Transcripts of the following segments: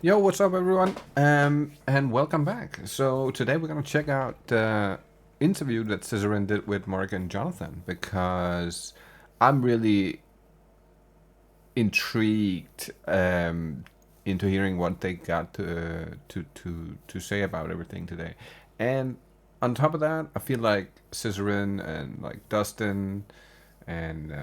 Yo, what's up, everyone? And welcome back. So today we're gonna check out the interview that Cizerin did with Mark and Jonathan because I'm really intrigued into hearing what they got to say about everything today. And on top of that, I feel like Cizerin and like Dustin and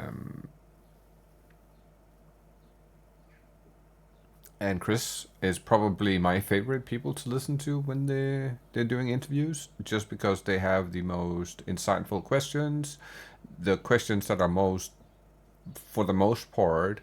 Chris is probably my favorite people to listen to when they're doing interviews, just because they have the most insightful questions, the questions that are most, for the most part,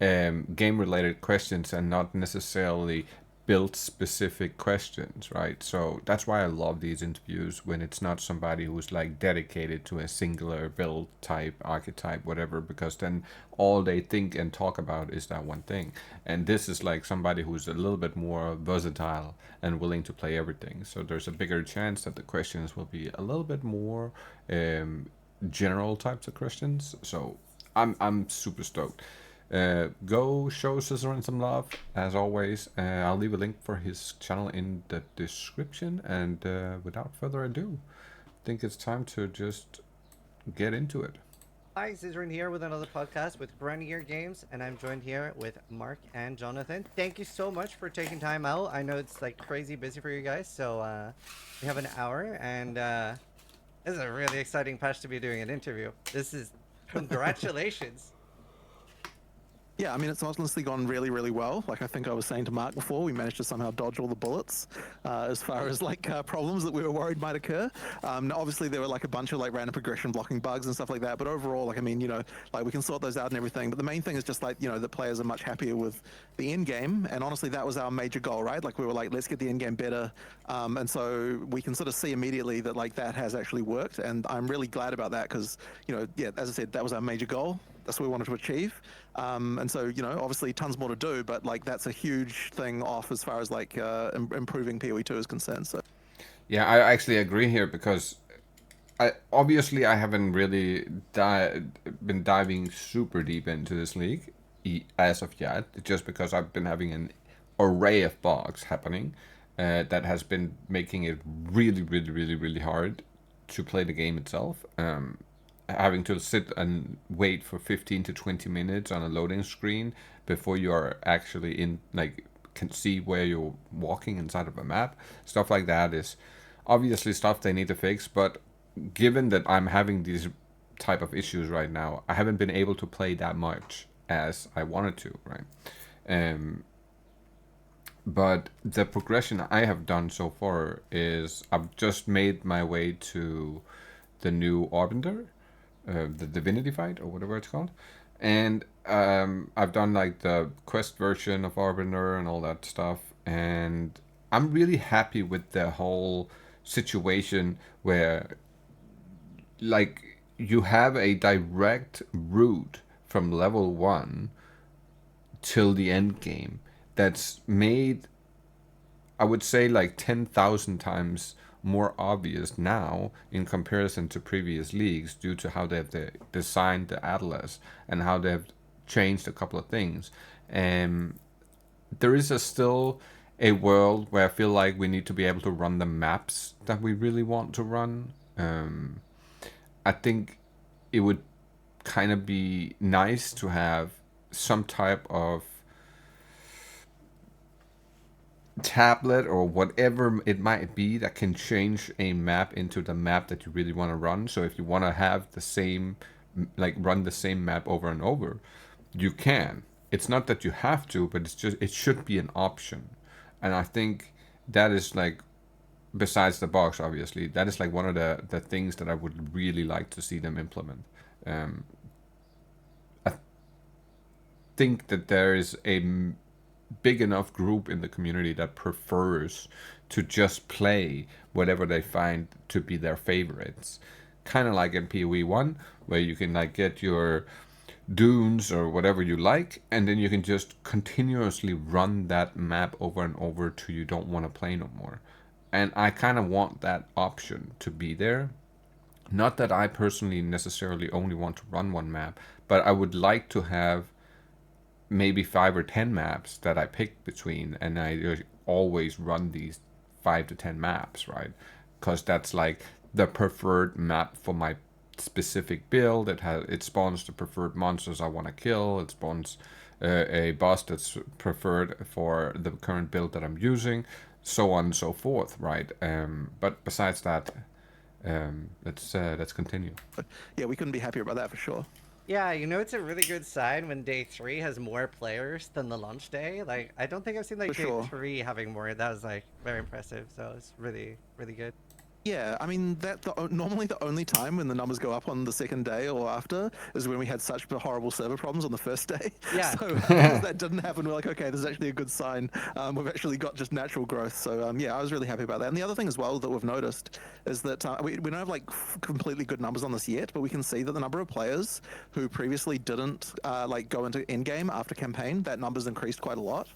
game related questions and not necessarily build specific questions, right? So that's why I love these interviews when it's not somebody who's like dedicated to a singular build type, archetype, whatever, because then all they think and talk about is that one thing. And this is like somebody who's a little bit more versatile and willing to play everything. So there's a bigger chance that the questions will be a little bit more general types of questions. So I'm super stoked. Go show Cizerin some love, as always. I'll leave a link for his channel in the description. And without further ado, I think it's time to just get into it. Hi, Cizerin here with another podcast with Grenier Games, and I'm joined here with Mark and Jonathan. Thank you so much for taking time out. I know it's like crazy busy for you guys, so we have an hour, and this is a really exciting patch to be doing an interview. This is congratulations. Yeah, I mean, it's honestly gone really, really well. Like I think I was saying to Mark before, we managed to somehow dodge all the bullets as far as like problems that we were worried might occur. Obviously, there were like a bunch of like random progression blocking bugs and stuff like that. But overall, like I mean, like we can sort those out and everything. But the main thing is just like the players are much happier with the end game. And honestly, that was our major goal, right? Like we were like, let's get the end game better. And so we can sort of see immediately that like that has actually worked. And I'm really glad about that because yeah, as I said, that was our major goal. That's what we wanted to achieve. And so, obviously tons more to do, but like that's a huge thing off as far as like improving PoE2 is concerned. So Yeah, I actually agree here because I haven't really been diving super deep into this league as of yet, just because I've been having an array of bugs happening that has been making it really, really, really, really hard to play the game itself. Having to sit and wait for 15 to 20 minutes on a loading screen before you are actually in, like, can see where you're walking inside of a map. Stuff like that is obviously stuff they need to fix, but given that I'm having these type of issues right now, I haven't been able to play that much as I wanted to, right? But the progression I have done so far is I've just made my way to the new Arbiter, the Divinity fight or whatever it's called, and I've done like the quest version of Arbiter and all that stuff, and I'm really happy with the whole situation where like you have a direct route from level 1 till the end game that's made, I would say, like 10,000 times more obvious now in comparison to previous leagues due to how they've designed the atlas and how they've changed a couple of things. And there is still a world where I feel like we need to be able to run the maps that we really want to run. I think it would kind of be nice to have some type of tablet or whatever it might be that can change a map into the map that you really want to run. So if you want to have the same, like run the same map over and over, you can. It's not that you have to, but it's just, it should be an option. And I think that is like, besides the box, obviously, that is like one of the things that I would really like to see them implement. I think that there is a big enough group in the community that prefers to just play whatever they find to be their favorites. Kind of like in PoE 1, where you can like get your dunes or whatever you like, and then you can just continuously run that map over and over till you don't want to play no more. And I kind of want that option to be there. Not that I personally necessarily only want to run one map, but I would like to have maybe 5 or 10 maps that I pick between, and I always run these 5 to 10 maps, right? Because that's like the preferred map for my specific build. It spawns the preferred monsters I want to kill. It spawns a boss that's preferred for the current build that I'm using, so on and so forth, right? But besides that, let's continue. Yeah, we couldn't be happier about that for sure. Yeah, you know, it's a really good sign when day 3 has more players than the launch day. Like, I don't think I've seen like For day sure. 3 having more. That was like very impressive. So it's really, really good. Yeah, I mean normally the only time when the numbers go up on the second day or after is when we had such horrible server problems on the first day. Yeah. So because that didn't happen, we're like, okay, this is actually a good sign. We've actually got just natural growth. So yeah, I was really happy about that. And the other thing as well that we've noticed is that we don't have like completely good numbers on this yet, but we can see that the number of players who previously didn't like go into endgame after campaign, that number's increased quite a lot.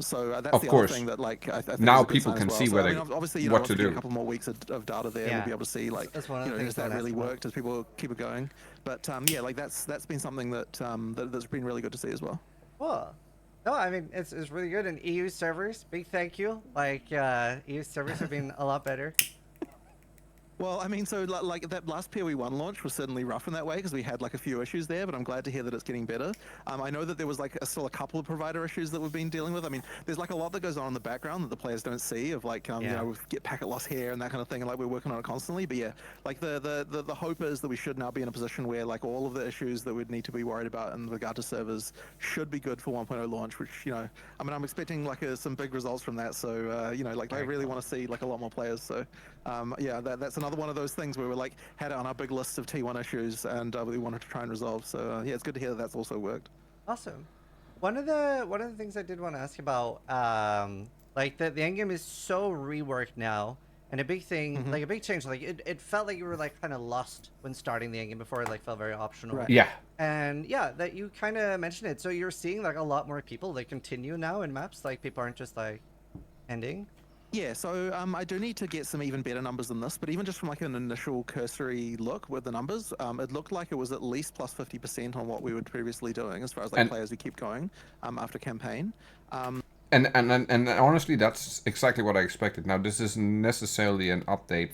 So that's Of the course. other thing that like I think Now is a good people sign can as well. see So, whether- I mean, obviously, you know, what once to we get do. a couple more weeks of data there, Yeah. we'll be able to see like That's one of the you know, things has I that would really ask about. worked? Has people keep it going? But yeah, like that's been something that's been really good to see as well. Cool. No, I mean, it's really good. And EU servers, big thank you. Like, EU servers have been a lot better. Well, I mean, so like that last PoE1 launch was certainly rough in that way because we had like a few issues there, but I'm glad to hear that it's getting better. I know that there was like still a couple of provider issues that we've been dealing with. I mean, there's like a lot that goes on in the background that the players don't see of like, you know, we get packet loss here and that kind of thing, and like we're working on it constantly. But yeah, like the hope is that we should now be in a position where like all of the issues that we'd need to be worried about in regard to servers should be good for 1.0 launch, which, you know, I mean, I'm expecting like some big results from that. So, you know, like I really want to see like a lot more players. So, yeah, that's another one of those things where we're like had it on our big list of T1 issues and we wanted to try and resolve. So yeah, it's good to hear that that's also worked. Awesome. One of the things I did want to ask about, like the end game is so reworked now, and a big thing, like a big change, like it felt like you were like kind of lost when starting the end game before it like felt very optional. Right. Yeah. And yeah, that you kind of mentioned it. So you're seeing like a lot more people that continue now in maps. Like people aren't just like ending. Yeah, so I do need to get some even better numbers than this, but even just from like an initial cursory look with the numbers, it looked like it was at least plus 50% on what we were previously doing as far as like players who keep going after campaign. And honestly, that's exactly what I expected. Now, this isn't necessarily an update.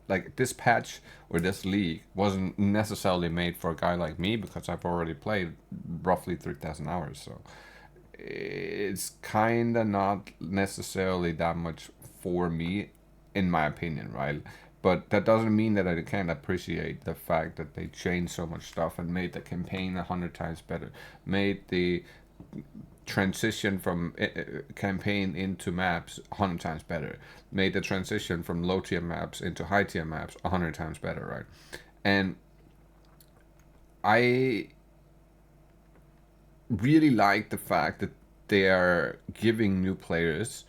Like, this patch or this league wasn't necessarily made for a guy like me because I've already played roughly 3,000 hours. So it's kind of not necessarily that much for me, in my opinion, right? But that doesn't mean that I can't appreciate the fact that they changed so much stuff and made the campaign 100 times better, made the transition from campaign into maps 100 times better, made the transition from low tier maps into high tier maps 100 times better, right? And I really like the fact that they are giving new players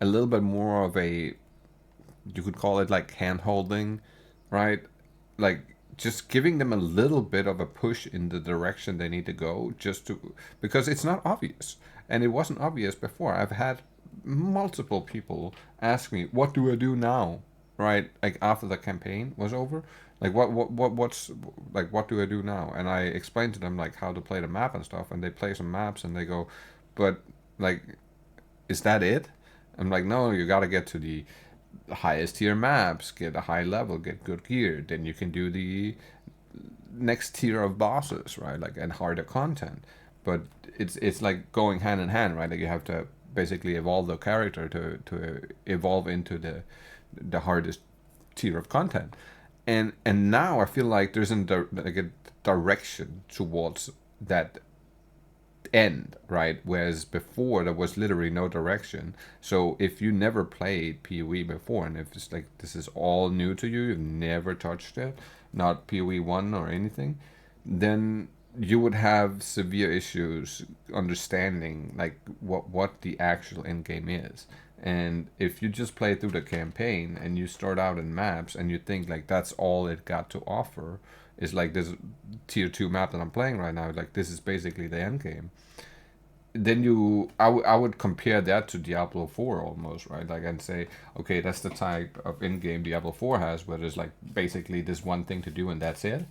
a little bit more of a, you could call it like hand holding, right? Like just giving them a little bit of a push in the direction they need to go, just to, because it's not obvious, and it wasn't obvious before. I've had multiple people ask me, what do I do now, right? Like after the campaign was over, like what's like, what do I do now? And I explained to them like how to play the map and stuff, and they play some maps and they go, but like, is that it? I'm like, no, you got to get to the highest tier maps, get a high level, get good gear, then you can do the next tier of bosses, right? Like, and harder content. But it's like going hand in hand, right? Like you have to basically evolve the character to evolve into the hardest tier of content. And now I feel like there's like a direction towards that end, right? Whereas before there was literally no direction. So if you never played PoE before, and if it's like this is all new to you, you've never touched it, not PoE 1 or anything, then you would have severe issues understanding like what the actual end game is. And if you just play through the campaign and you start out in maps and you think like that's all it got to offer, is like this tier 2 map that I'm playing right now, like this is basically the end game, then I would compare that to Diablo 4 almost, right? Like, and say, okay, that's the type of in-game Diablo 4 has, where there's like basically this one thing to do and that's it.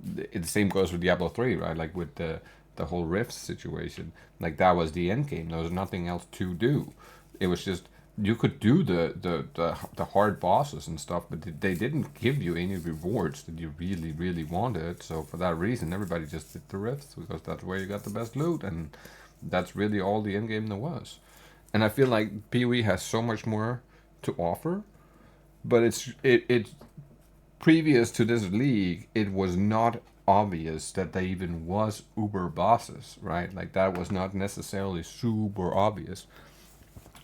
The same goes with Diablo 3, right? Like with the the whole rift situation, like that was the end game. There was nothing else to do. It was just you could do the hard bosses and stuff, but they didn't give you any rewards that you really wanted. So for that reason, everybody just did the rifts because that's where you got the best loot, and that's really all the end game there was. And I feel like PoE has so much more to offer, but it's previous to this league, it was not obvious that there even was uber bosses, right? Like that was not necessarily super obvious.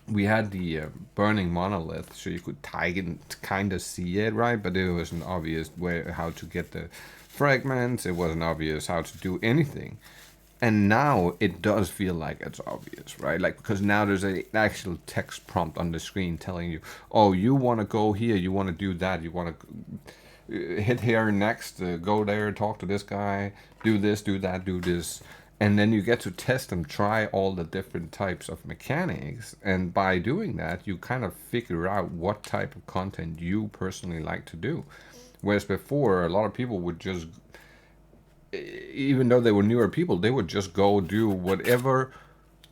We had the burning monolith, so you could kind of see it, right? But it wasn't obvious how to get the fragments. It wasn't obvious how to do anything. And now it does feel like it's obvious, right? Like, because now there's an actual text prompt on the screen telling you, oh, you want to go here, you want to do that, you want to hit here next, go there, talk to this guy, do this, do that, do this. And then you get to test and try all the different types of mechanics. And by doing that, you kind of figure out what type of content you personally like to do. Whereas before, a lot of people would just, even though they were newer people, they would just go do whatever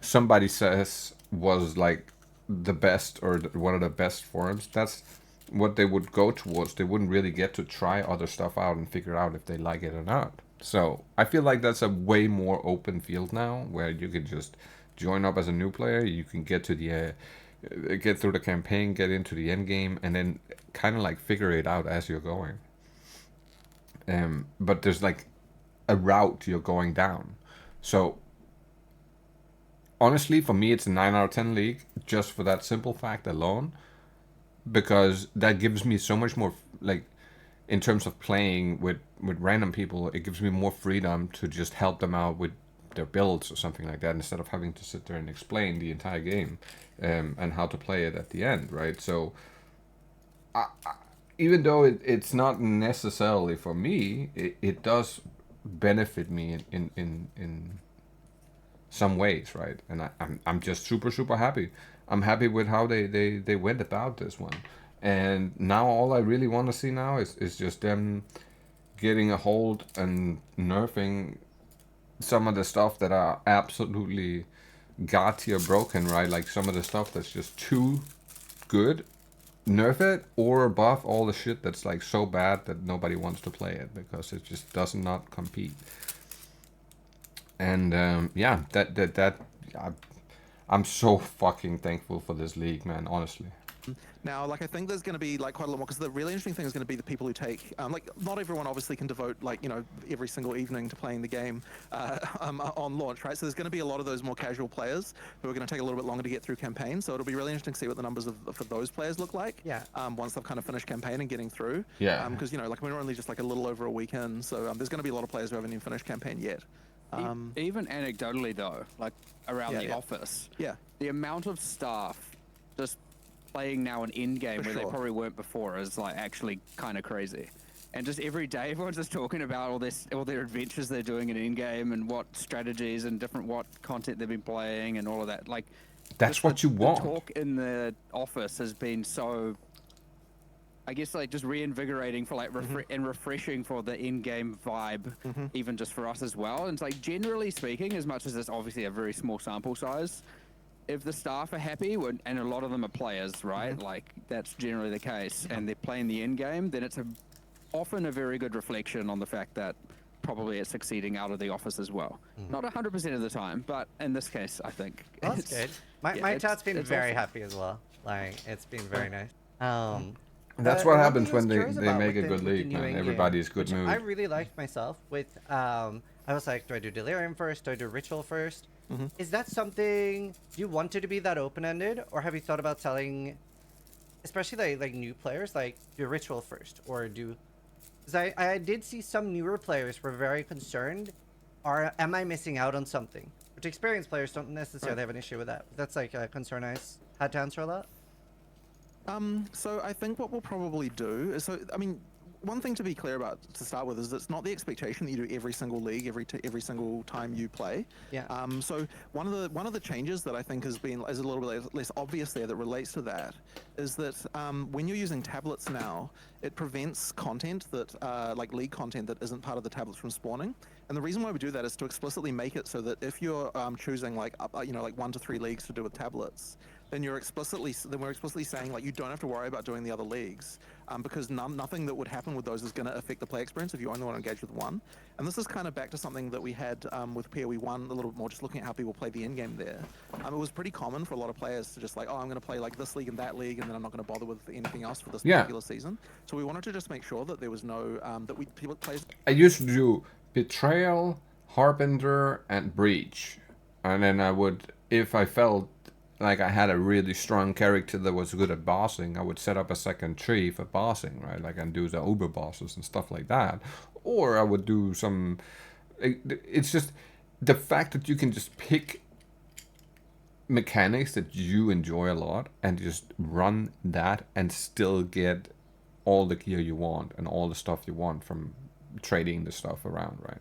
somebody says was like the best or one of the best forums. That's what they would go towards. They wouldn't really get to try other stuff out and figure out if they like it or not. So I feel like that's a way more open field now, where you can just join up as a new player. You can get to the get through the campaign, get into the end game, and then kind of like figure it out as you're going. But there's like a route you're going down. So honestly, for me, it's a 9 out of 10 league just for that simple fact alone, because that gives me so much more, like, in terms of playing with random people, it gives me more freedom to just help them out with their builds or something like that, instead of having to sit there and explain the entire game and how to play it at the end, right? So even though it's not necessarily for me, it does benefit me in some ways, right? And I'm just super happy. I'm happy with how they went about this one. And now all I really want to see now is just them getting a hold and nerfing some of the stuff that are absolutely god tier broken, right? Like some of the stuff that's just too good, nerf it, or buff all the shit that's like so bad that nobody wants to play it because it just does not compete. And yeah, I'm so fucking thankful for this league, man, honestly. Now, like, I think there's going to be like quite a lot more, because the really interesting thing is going to be the people who take, like, not everyone obviously can devote, like, you know, every single evening to playing the game on launch, right? So there's going to be a lot of those more casual players who are going to take a little bit longer to get through campaigns. So it'll be really interesting to see what the numbers for those players look like. Yeah. Once they've kind of finished campaign and getting through. Yeah. Because, you know, like, we're only just like a little over a week in, so there's going to be a lot of players who haven't even finished campaign yet. Even anecdotally though, like around the office, the amount of staff just playing now an in game where they probably weren't before is like actually kind of crazy. And just every day, everyone's just talking about all their adventures they're doing in in-game and what strategies and what content they've been playing and all of that. Like, that's what you want. The talk in the office has been so, I guess, like just reinvigorating for like and refreshing for the in-game vibe, even just for us as well. And it's like, generally speaking, as much as it's obviously a very small sample size, if the staff are happy, and a lot of them are players, right? Like that's generally the case, and they're playing the end game, then it's often a very good reflection on the fact that probably it's succeeding out of the office as well. Not 100% of the time, but in this case, I think That's good. My chat's been very happy as well. Like it's been very nice. That's what happens when they make a good league, man. Everybody's good mood. I really liked myself with. I was like, do I do Delirium first? Do I do Ritual first? Is that something you wanted to be that open-ended, or have you thought about telling, especially like new players, like do Ritual first, or do? Because I did see some newer players were very concerned. Am I missing out on something? Which experienced players don't necessarily have an issue with that. That's like a concern I had to answer a lot. So I think what we'll probably do is, I mean, one thing to be clear about to start with is it's not the expectation that you do every single league every single time you play. Yeah. So one of the changes that I think is a little bit less obvious there that relates to that is that when you're using tablets now, it prevents content that like league content that isn't part of the tablets from spawning. And the reason why we do that is to explicitly make it so that if you're choosing like 1 to 3 leagues to do with tablets, then we're explicitly saying like you don't have to worry about doing the other leagues because nothing that would happen with those is going to affect the play experience if you only want to engage with one. And this is kind of back to something that we had with PoE 1 a little bit more, just looking at how people play the end game there. It was pretty common for a lot of players to just like, oh, I'm going to play like this league and that league, and then I'm not going to bother with anything else for this particular season. So we wanted to just make sure that there was no players. I used to do Betrayal, Harbinger, and Breach, and then I would, if I felt like I had a really strong character that was good at bossing, I would set up a second tree for bossing, right? Like, and do the uber bosses and stuff like that. Or I would do some... It's just the fact that you can just pick mechanics that you enjoy a lot and just run that and still get all the gear you want and all the stuff you want from trading the stuff around, right?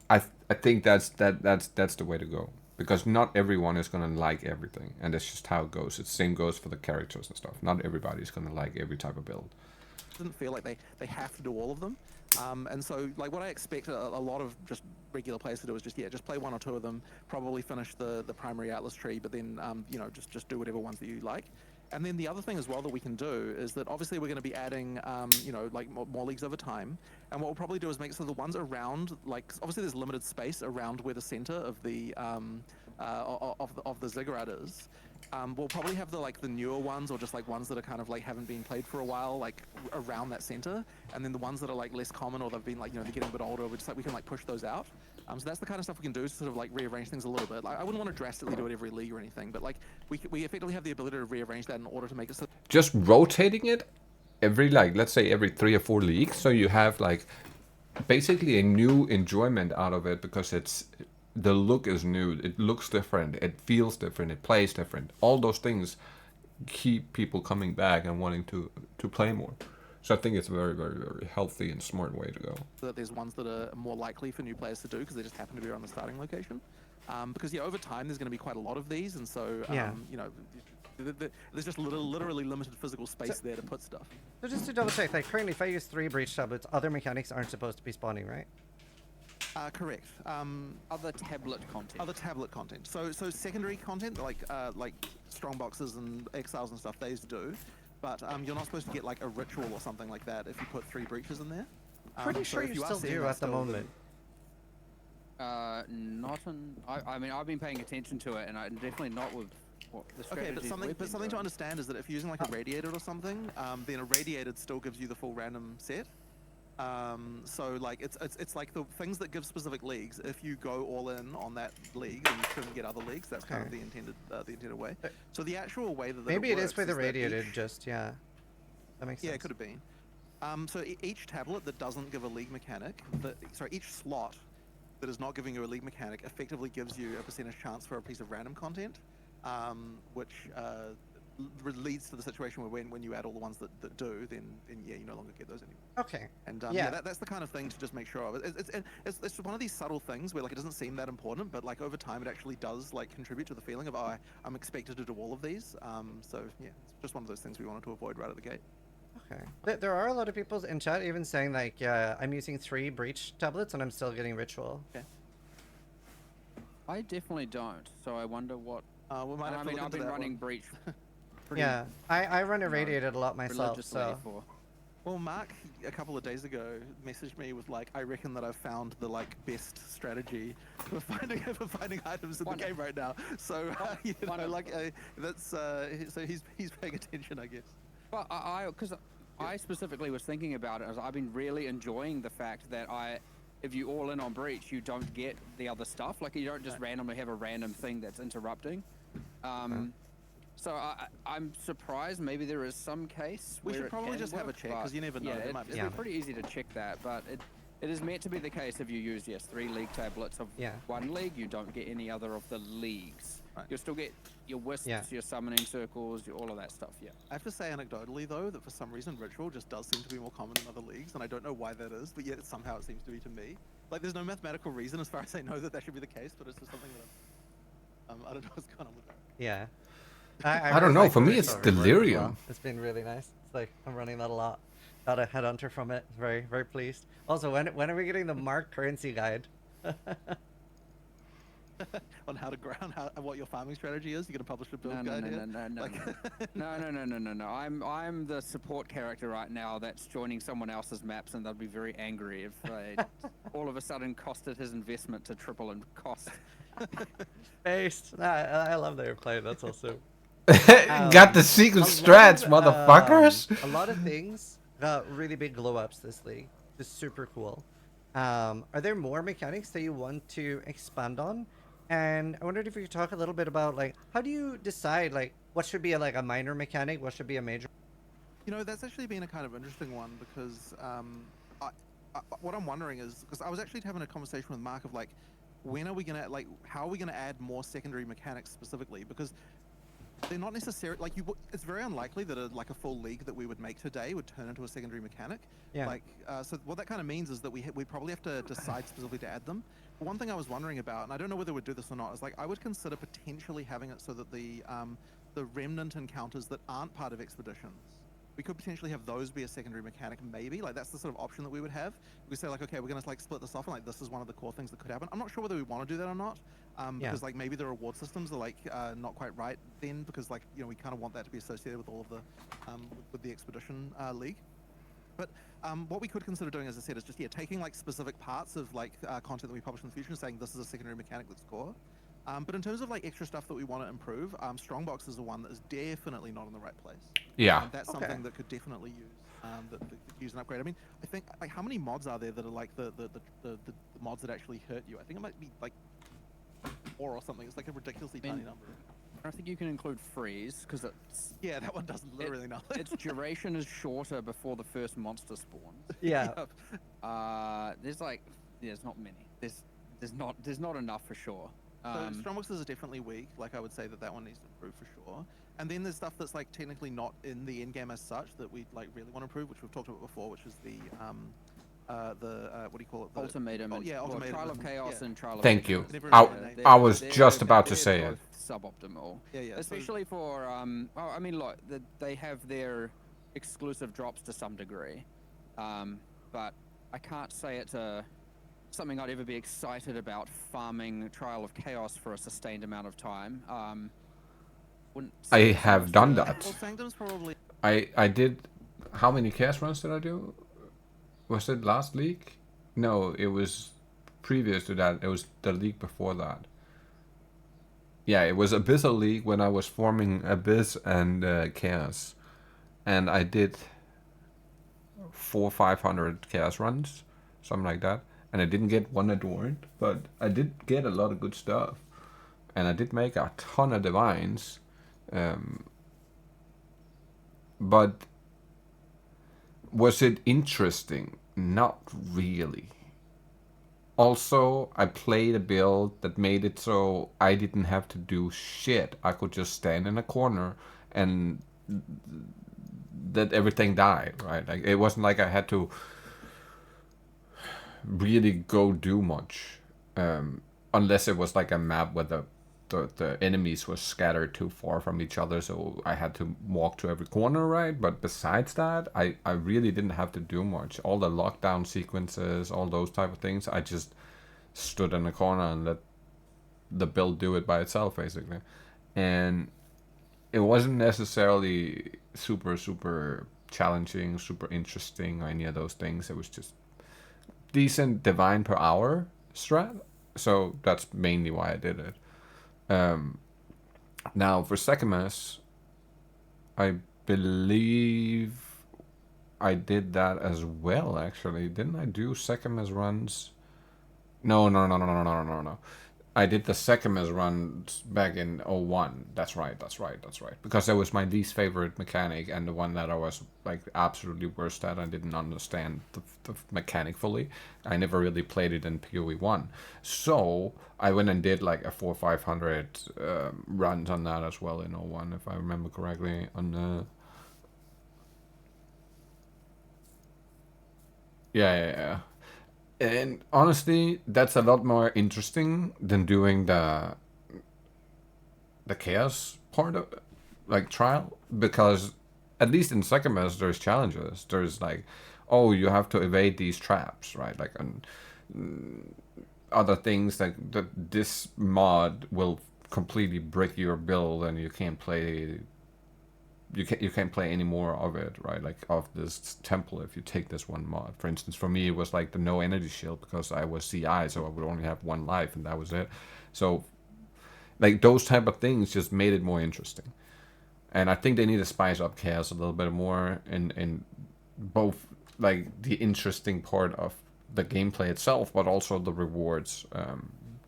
I think that's the way to go. Because not everyone is going to like everything, and that's just how it goes. The same goes for the characters and stuff. Not everybody's going to like every type of build. It doesn't feel like they have to do all of them. And so, like, what I expect a lot of just regular players to do is just play 1 or 2 of them, probably finish the primary Atlas tree, but then, just do whatever ones that you like. And then the other thing as well that we can do is that obviously we're going to be adding, more leagues over time. And what we'll probably do is make so the ones around, like, obviously there's limited space around where the center of the ziggurat is. We'll probably have the newer ones, or just like ones that are kind of like haven't been played for a while, like around that center. And then the ones that are like less common, or they've been like, they're getting a bit older, we can like push those out. So that's the kind of stuff we can do to sort of like rearrange things a little bit. Like, I wouldn't want to drastically do it every league or anything, but like we effectively have the ability to rearrange that in order to make it so. Just rotating it every, like, let's say every 3 or 4 leagues, so you have like basically a new enjoyment out of it, because the look is new, it looks different, it feels different, it plays different. All those things keep people coming back and wanting to play more. So I think it's a very, very, very healthy and smart way to go. That there's ones that are more likely for new players to do because they just happen to be around the starting location. Because over time there's going to be quite a lot of these, and so there's just literally limited physical space there to put stuff. So just to double check, like currently if I use 3 breach tablets, other mechanics aren't supposed to be spawning, right? Correct. Other tablet content. Other tablet content. So secondary content like strong boxes and exiles and stuff, these do. But you're not supposed to get like a ritual or something like that if you put 3 breaches in there. Pretty sure you still do at the moment. Not in. I mean, I've been paying attention to it, and definitely not with what the strategy. Okay, but something to understand is that if you're using like a radiated or something, then a radiated still gives you the full random set. So like it's like the things that give specific leagues. If you go all in on that league, then you shouldn't get other leagues. That's kind of the intended way. So the actual way that maybe it is for the radiated. That makes sense. Yeah, it could have been. So each tablet that doesn't give a league mechanic, each slot that is not giving you a league mechanic effectively gives you a percentage chance for a piece of random content, which leads to the situation where when you add all the ones that do, then you no longer get those anymore. Okay. And that's the kind of thing to just make sure of. It's one of these subtle things where like it doesn't seem that important, but like over time it actually does like contribute to the feeling of I'm expected to do all of these. So yeah, it's just one of those things we wanted to avoid right at the gate. Okay. There are a lot of people in chat even saying like, I'm using 3 breach tablets and I'm still getting ritual. Okay. I definitely don't. So I wonder what. We might have to look I've into been that running one. breach. I run irradiated a lot myself. So. Well, Mark a couple of days ago messaged me with like, I reckon that I've found the like best strategy for finding items in the game right now. So that's so he's paying attention, I guess. Well, because I specifically was thinking about it, as I've been really enjoying the fact that if you all in on breach, you don't get the other stuff. Like you don't just randomly have a random thing that's interrupting. So I'm surprised maybe there is some case we where should probably just have a check because you never know. Yeah, it's pretty easy to check that, but it is meant to be the case if you use 3 league tablets of one league, you don't get any other of the leagues. You'll still get your wisps, Yeah. your summoning circles, all of that stuff. Yeah. I have to say anecdotally though that for some reason ritual just does seem to be more common in other leagues, and I don't know why that is, but yet somehow it seems to be to me. Like there's no mathematical reason as far as I know that should be the case, but it's just something that I don't know what's going on with that. Yeah. I really don't know, like for the me it's ritual rework as delirium. well. It's been really nice. It's like I'm running that a lot. Got a headhunter from it. Very, very pleased. Also, when are we getting the Mark currency guide? On how to ground, what your farming strategy is. You're gonna publish a build No, guide no, here? no, no, no, Like- no. I'm the support character right now that's joining someone else's maps, and they'll be very angry if I all of a sudden costed his investment to triple in cost. Based. I love that you're playing. That's also Got the secret strats, motherfuckers! A lot of things got really big glow ups this league. Just super cool. Are there more mechanics that you want to expand on? And I wondered if you could talk a little bit about like how do you decide like what should be like a minor mechanic, what should be a major? You know, that's actually been a kind of interesting one because what I'm wondering is because I was actually having a conversation with Mark of like, when are we gonna like, how are we gonna add more secondary mechanics specifically? Because they're not necessarily like you. It's very unlikely that a full league that we would make today would turn into a secondary mechanic. Yeah. Like, so what that kind of means is that we probably have to decide specifically to add them. But one thing I was wondering about, and I don't know whether we'd do this or not, is like I would consider potentially having it so that the remnant encounters that aren't part of expeditions, we could potentially have those be a secondary mechanic, maybe. Like that's the sort of option that we would have. We say like, okay, we're gonna like split this off, and like this is one of the core things that could happen. I'm not sure whether we want to do that or not, because like maybe the reward systems are like not quite right then, because like we kind of want that to be associated with all of the with the expedition league. But what we could consider doing, as I said, is just taking like specific parts of like content that we publish in the future and saying this is a secondary mechanic that's core. But in terms of like extra stuff that we want to improve, Strongbox is the one that is definitely not in the right place. Yeah. That's something that could definitely use that could use an upgrade. I mean, I think like how many mods are there that are like the mods that actually hurt you? I think it might be like 4 or something. It's like a ridiculously tiny number. I think you can include freeze because it's that one does literally nothing. its duration is shorter before the first monster spawns. Yeah. There's not many. There's not enough for sure. So Strongboxes are definitely weak. Like I would say that one needs to improve for sure. And then there's stuff that's like technically not in the end game as such that we like really want to improve, which we've talked about before, which is the what do you call it? Ultimatum. Ultimatum. Trial of Chaos and Trial of Thank you. Chaos. I was just about to say it. Suboptimal. Yeah. Especially for I mean, look, they have their exclusive drops to some degree, but I can't say it's something I'd ever be excited about farming Trial of Chaos for a sustained amount of time. I have done that. Well, Sanctum's probably. I did. How many chaos runs did I do? Was it last league? No, it was previous to that. It was the league before that. Yeah, it was Abyssal League when I was forming Abyss and Chaos, and I did 400-500 chaos runs, something like that. And I didn't get one adorned, but I did get a lot of good stuff, and I did make a ton of divines. But was it interesting? Not really. Also, I played a build that made it so I didn't have to do shit. I could just stand in a corner and that everything died, right? Like it wasn't like I had to really go do much, unless it was like a map where the enemies were scattered too far from each other, so I had to walk to every corner, right? But besides that, I really didn't have to do much. All the lockdown sequences, all those type of things, I just stood in a corner and let the build do it by itself, basically. And it wasn't necessarily super challenging, super interesting, or any of those things. It was just decent divine per hour strat, so that's mainly why I did it. Now for Sekimas, I believe I did that as well. Actually, didn't I do Sekimas runs? No. I did the Sekimus run back in 01. That's right. Because that was my least favorite mechanic and the one that I was like absolutely worst at. I didn't understand the mechanic fully. I never really played it in PoE1. So I went and did like a 400-500 runs on that as well in 01, if I remember correctly. Yeah. And honestly, that's a lot more interesting than doing the chaos part of like trial, because at least in Sekimus there's challenges. There's like, oh, you have to evade these traps, right? Like other things like this mod will completely break your build and you can't play. You can't play any more of it, right? Like of this temple if you take this one mod. For instance, for me it was like the no energy shield because I was CI, so I would only have one life and that was it. So like those type of things just made it more interesting. And I think they need to spice up chaos a little bit more in both like the interesting part of the gameplay itself, but also the rewards.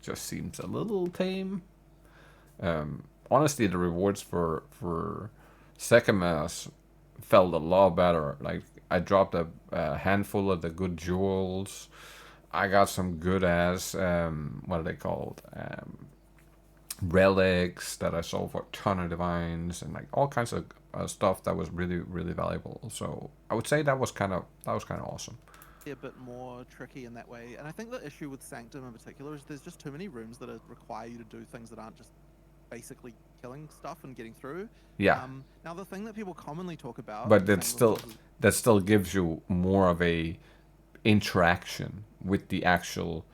Just seems a little tame. Honestly, the rewards for Sekimus felt a lot better. Like I dropped a handful of the good jewels. I got some good ass what are they called? Relics that I sold for a ton of divines and like all kinds of stuff that was really really valuable. So I would say that was kind of awesome. A bit more tricky in that way, and I think the issue with Sanctum in particular is there's just too many rooms that require you to do things that aren't just basically killing stuff and getting through. Yeah. Now the thing that people commonly talk about, But that still gives you more of a interaction with the actual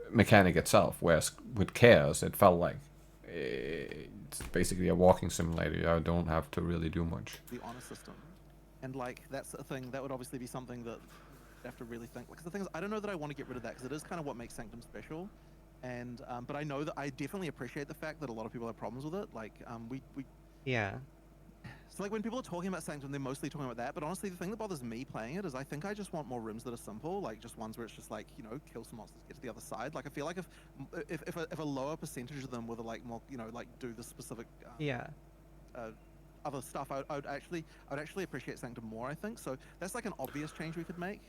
mechanic itself. Whereas with Chaos, it felt like it's basically a walking simulator. I don't have to really do much. The honor system, and like that's a thing that would obviously be something that you have to really think. Because the thing is, I don't know that I want to get rid of that because it is kind of what makes Sanctum special. And but I know that I definitely appreciate the fact that a lot of people have problems with it. Like yeah. So like when people are talking about Sanctum, they're mostly talking about that. But honestly, the thing that bothers me playing it is I think I just want more rooms that are simple, like just ones where it's just like, you know, kill some monsters, get to the other side. Like I feel like if a lower percentage of them were like more, you know, like do the specific other stuff, I would actually appreciate Sanctum more, I think. So that's like an obvious change we could make.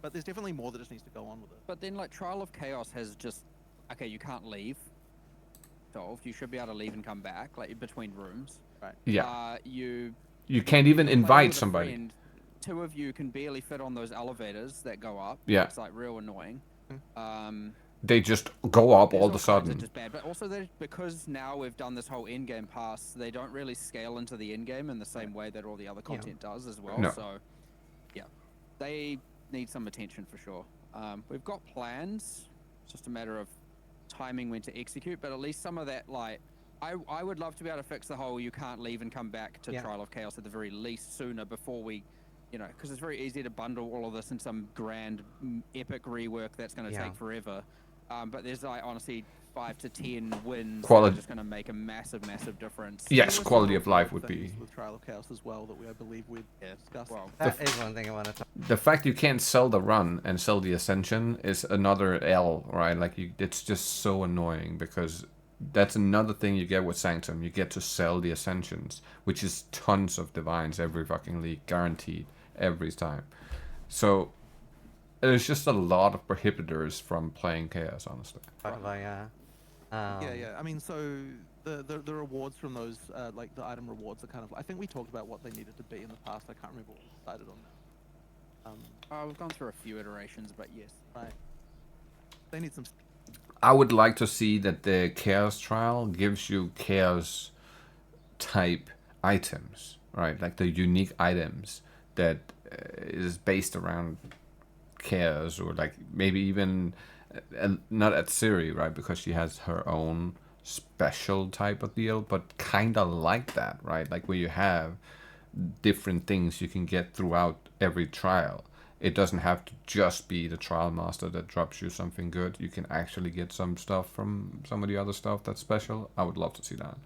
But there's definitely more that just needs to go on with it. But then like Trial of Chaos has just, okay, you can't leave. You should be able to leave and come back, like between rooms. Right. Yeah. You can't even invite somebody. Friend, two of you can barely fit on those elevators that go up. Yeah. It's like real annoying. They just go up all of a sudden. Just bad. But also because now we've done this whole in-game pass, they don't really scale into the in-game in the same way that all the other content does as well. No. So yeah, they need some attention for sure. We've got plans. It's just a matter of timing when to execute, but at least some of that, like I would love to be able to fix the whole you can't leave and come back to Trial of Chaos at the very least sooner before we, you know, because it's very easy to bundle all of this in some grand epic rework that's going to take forever. But there's like honestly 5 to 10 wins that are just going to make a massive difference. Yes, quality of life would be with Trial of Chaos as well that I believe we'd discuss. Well, that is one thing I want to talk. The fact you can't sell the run and sell the ascension is another L, right? Like it's just so annoying because that's another thing you get with Sanctum. You get to sell the ascensions, which is tons of divines every fucking league, guaranteed every time. So there's just a lot of prohibitors from playing Chaos, honestly. Yeah. I mean, so the rewards from those, like the item rewards, are kind of. I think we talked about what they needed to be in the past. I can't remember what we decided on now. We've gone through a few iterations, but yes. Right. They need some. I would like to see that the Chaos trial gives you Chaos type items, right? Like the unique items that is based around Chaos, or like maybe even not at Siri, right? Because she has her own special type of deal, but kind of like that, right? Like where you have different things you can get throughout every trial. It doesn't have to just be the trial master that drops you something good. You can actually get some stuff from some of the other stuff that's special. I would love to see that.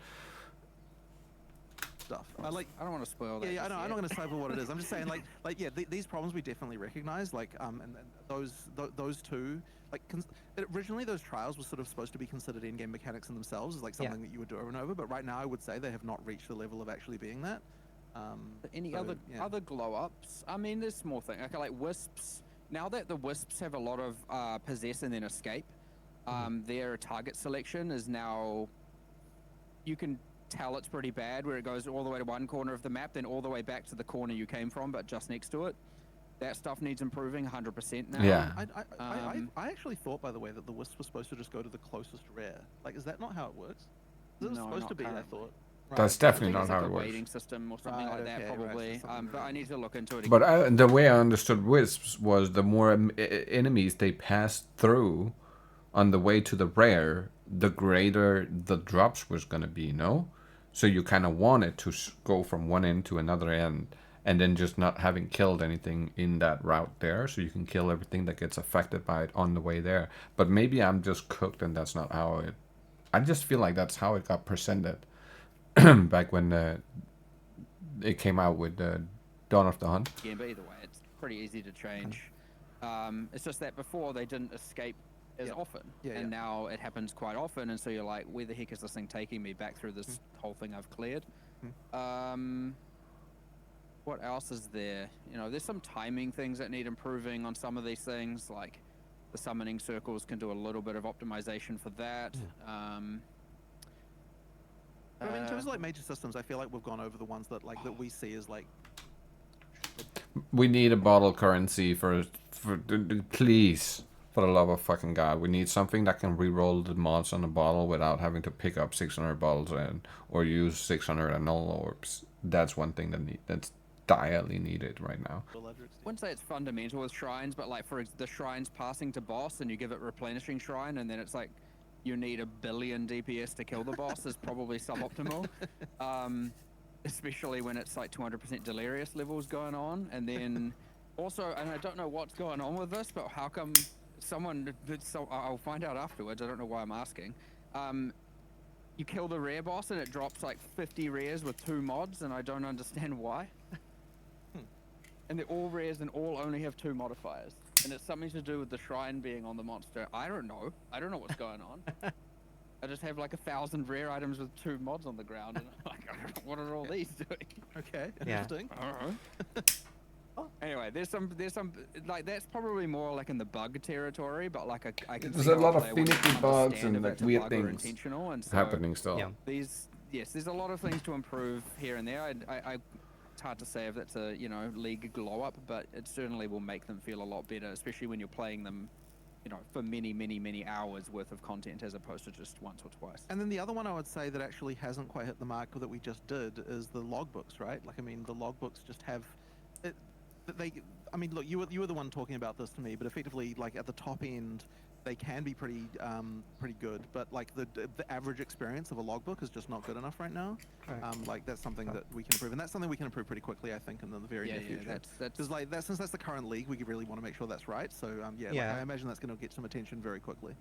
stuff. I don't want to spoil that. Yeah, I just know. I'm yet. not going to say what it is. I'm just saying, these problems we definitely recognize. And those two, originally those trials were sort of supposed to be considered in-game mechanics in themselves, as like something that you would do over and over. But right now, I would say they have not reached the level of actually being that. Any other glow ups? I mean, there's small things. Okay, like wisps. Now that the wisps have a lot of possess and then escape, their target selection is now. You can tell it's pretty bad where it goes all the way to one corner of the map, then all the way back to the corner you came from, but just next to it. That stuff needs improving 100% now. Yeah. I actually thought, by the way, that the wisp was supposed to just go to the closest rare. Like, is that not how it works? It was supposed to be, I thought. That's definitely not how it a works. waiting system or something like that, okay, probably. But I need to look into it again. But the way I understood wisps was the more enemies they passed through on the way to the rare, the greater the drops was going to be, no? So you kind of wanted to go from one end to another end, and then just not having killed anything in that route there, so you can kill everything that gets affected by it on the way there. But maybe I'm just cooked and that's not how it... I just feel like that's how it got presented back when it came out with Dawn of the Hunt. Yeah, but either way, it's pretty easy to change. It's just that before they didn't escape as often, and now it happens quite often, and so you're like, where the heck is this thing taking me back through this whole thing I've cleared? What else is there? You know, there's some timing things that need improving on some of these things, like the summoning circles can do a little bit of optimization for that. I mean, in terms of like major systems, I feel like we've gone over the ones that that we see as like. We need a bottle currency for please, for the love of fucking God, we need something that can re-roll the mods on the bottle without having to pick up 600 bottles or use 600 annual orbs. That's one thing that's direly needed right now. I wouldn't say it's fundamental with shrines, but like for the shrines passing to boss and you give it replenishing shrine and then it's like you need 1 billion DPS to kill the boss is probably suboptimal. Especially when it's like 200% delirious levels going on. And then also, and I don't know what's going on with this, but how come someone did so, I'll find out afterwards, I don't know why I'm asking. You kill the rare boss and it drops like 50 rares with 2 mods and I don't understand why. And they're all rares and all only have 2 modifiers. And it's something to do with the shrine being on the monster. I don't know. I don't know what's going on. I just have like 1,000 rare items with 2 mods on the ground, and I'm like, I don't know, what are all these doing? Okay, interesting. Anyway, there's some like that's probably more like in the bug territory, but like I can. There's a lot of finicky bugs and like weird things and so happening still. There's a lot of things to improve here and there. It's hard to say if that's a league glow up, but it certainly will make them feel a lot better, especially when you're playing them. For many hours worth of content as opposed to just once or twice. And then the other one I would say that actually hasn't quite hit the mark that we just did is the logbooks, right? Like, I mean, the logbooks just have it. I mean, look, you were the one talking about this to me, but effectively, like at the top end, they can be pretty good, but like the average experience of a logbook is just not good enough right now. Like that's something that we can improve, and that's something we can improve pretty quickly, I think, in the very near future. Because like since that's the current league, we really want to make sure that's right. So like, I imagine that's going to get some attention very quickly.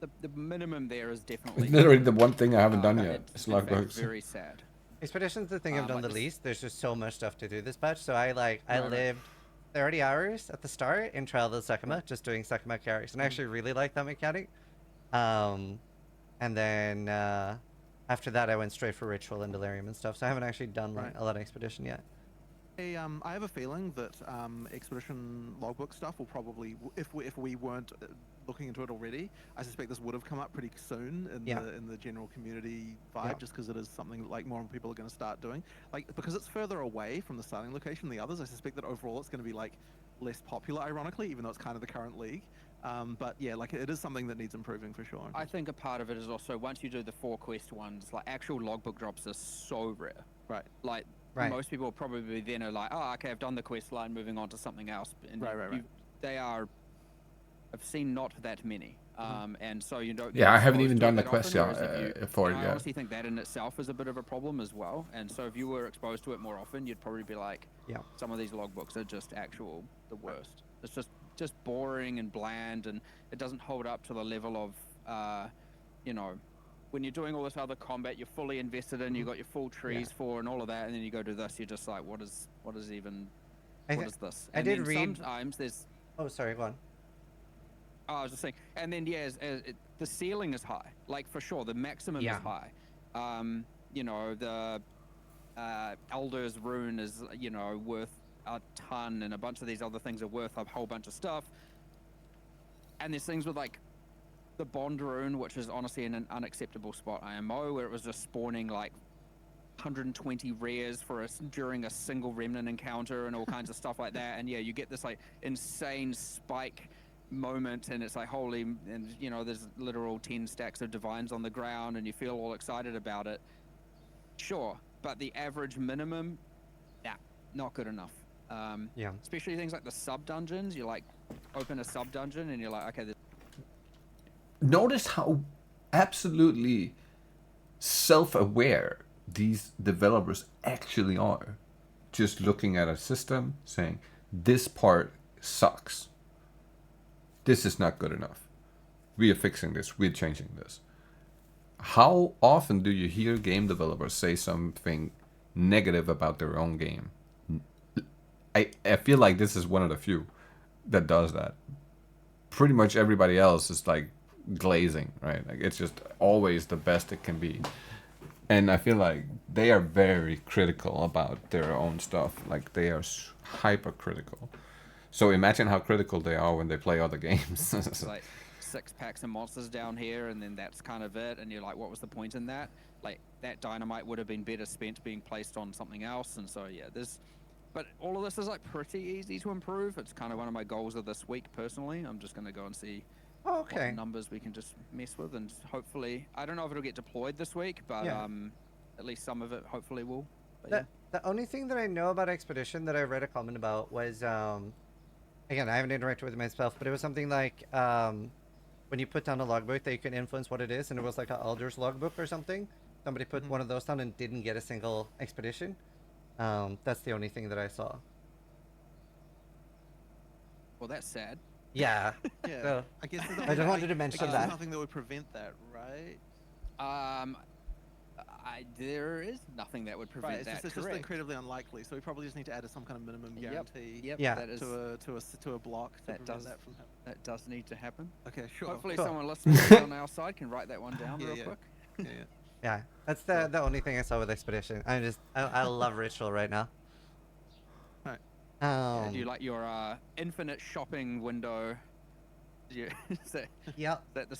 The minimum there is definitely literally the one thing I haven't done yet. It's logbooks. Very sad. Expedition's the thing I've done the least. There's just so much stuff to do this patch. So I lived 30 hours at the start in Trial of the Sakuma, just doing Sakuma carries, and I actually really like that mechanic. And then after that, I went straight for Ritual and Delirium and stuff. So I haven't actually done a lot of Expedition yet. I have a feeling that Expedition logbook stuff will probably, if we weren't looking into it already, I suspect this would have come up pretty soon in the general community vibe, just because it is something like more people are going to start doing. Like, because it's further away from the starting location than the others, I suspect that overall it's going to be like less popular, ironically, even though it's kind of the current league. But yeah, like it is something that needs improving for sure. I think a part of it is also once you do the 4 quest ones, like actual logbook drops are so rare. Right. Like most people probably then are like, oh, okay, I've done the quest line, moving on to something else. And they are, I've seen not that many. And so you don't. Yeah, I haven't even done the quest yet for it I yet. honestly think that in itself is a bit of a problem as well. And so if you were exposed to it more often, you'd probably be like, some of these logbooks are just the worst. It's just boring and bland, and it doesn't hold up to the level of, when you're doing all this other combat, you're fully invested in, you got your full trees for and all of that, and then you go do this, you're just like, what is even, what is this? I And did then read. sometimes there's, Oh, sorry. Go on. I was just saying, and then yeah, the ceiling is high, like for sure, the maximum is high. You know, the Elder's Rune is, you know, worth a ton, and a bunch of these other things are worth a whole bunch of stuff. And there's things with like the Bond Rune, which is honestly in an unacceptable spot IMO, where it was just spawning like 120 rares for us during a single remnant encounter and all kinds of stuff like that. And yeah, you get this like insane spike moment, and it's like holy, and you know, there's literal 10 stacks of divines on the ground, and you feel all excited about it. Sure, but the average minimum, nah, not good enough. Especially things like the sub dungeons. You like open a sub dungeon and you're like, okay. Notice how absolutely self-aware these developers actually are. Just looking at a system, saying, this part sucks. This is not good enough. We are fixing this. We're changing this. How often do you hear game developers say something negative about their own game? I feel like this is one of the few that does that. Pretty much everybody else is like glazing, right? Like it's just always the best it can be. And I feel like they are very critical about their own stuff. Like they are hyper-critical. So imagine how critical they are when they play other games. It's like 6 packs of monsters down here, and then that's kind of it. And you're like, what was the point in that? Like that dynamite would have been better spent being placed on something else. And so yeah, but all of this is like pretty easy to improve. It's kind of one of my goals of this week personally. I'm just going to go and see what numbers we can just mess with, and hopefully, I don't know if it'll get deployed this week, but at least some of it hopefully will. But, the only thing that I know about Expedition that I read a comment about was, again, I haven't interacted with it myself, but it was something like when you put down a logbook that you can influence what it is, and it was like an Elder's logbook or something. Somebody put one of those down and didn't get a single expedition. That's the only thing that I saw. Well, that's sad. Yeah. Yeah. So, I guess I just wanted to mention that. Nothing that would prevent that, right? There is nothing that would prevent Right, that. it's just incredibly unlikely. So we probably just need to add some kind of minimum guarantee. Yep. Yeah. That is, to a block to that prevent does that from happening. That does need to happen. Okay, sure. Hopefully, Cool. someone listening on our side can write that one down real quick. Yeah, that's the only thing I saw with Expedition. I love Ritual right now. Right. Do you like your infinite shopping window? Is that the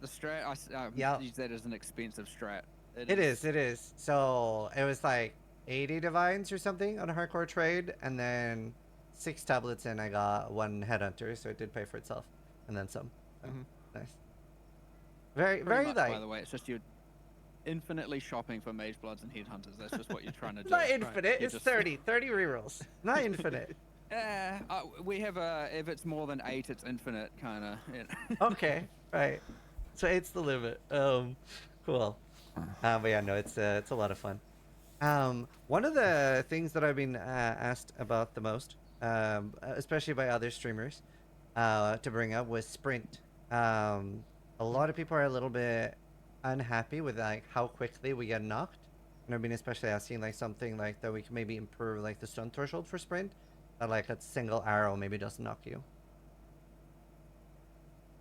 strat? I use that as an expensive strat. It is. So it was like 80 divines or something on a hardcore trade, and then 6 tablets in I got 1 headhunter, so it did pay for itself, and then some. So, nice. Very much, like. By the way, it's just you're infinitely shopping for mage bloods and headhunters. That's just what you're trying to do. Not infinite. You're It's just... 30 rerolls. Not infinite. We have if it's more than 8, it's infinite kind of. You know. Okay, right. So 8's the limit. Cool. But yeah, no, it's a lot of fun. One of the things that I've been asked about the most, especially by other streamers, to bring up was sprint. A lot of people are a little bit unhappy with like how quickly we get knocked, and I've been especially asking like something like that we can maybe improve like the stun threshold for sprint, that like a single arrow maybe doesn't knock you.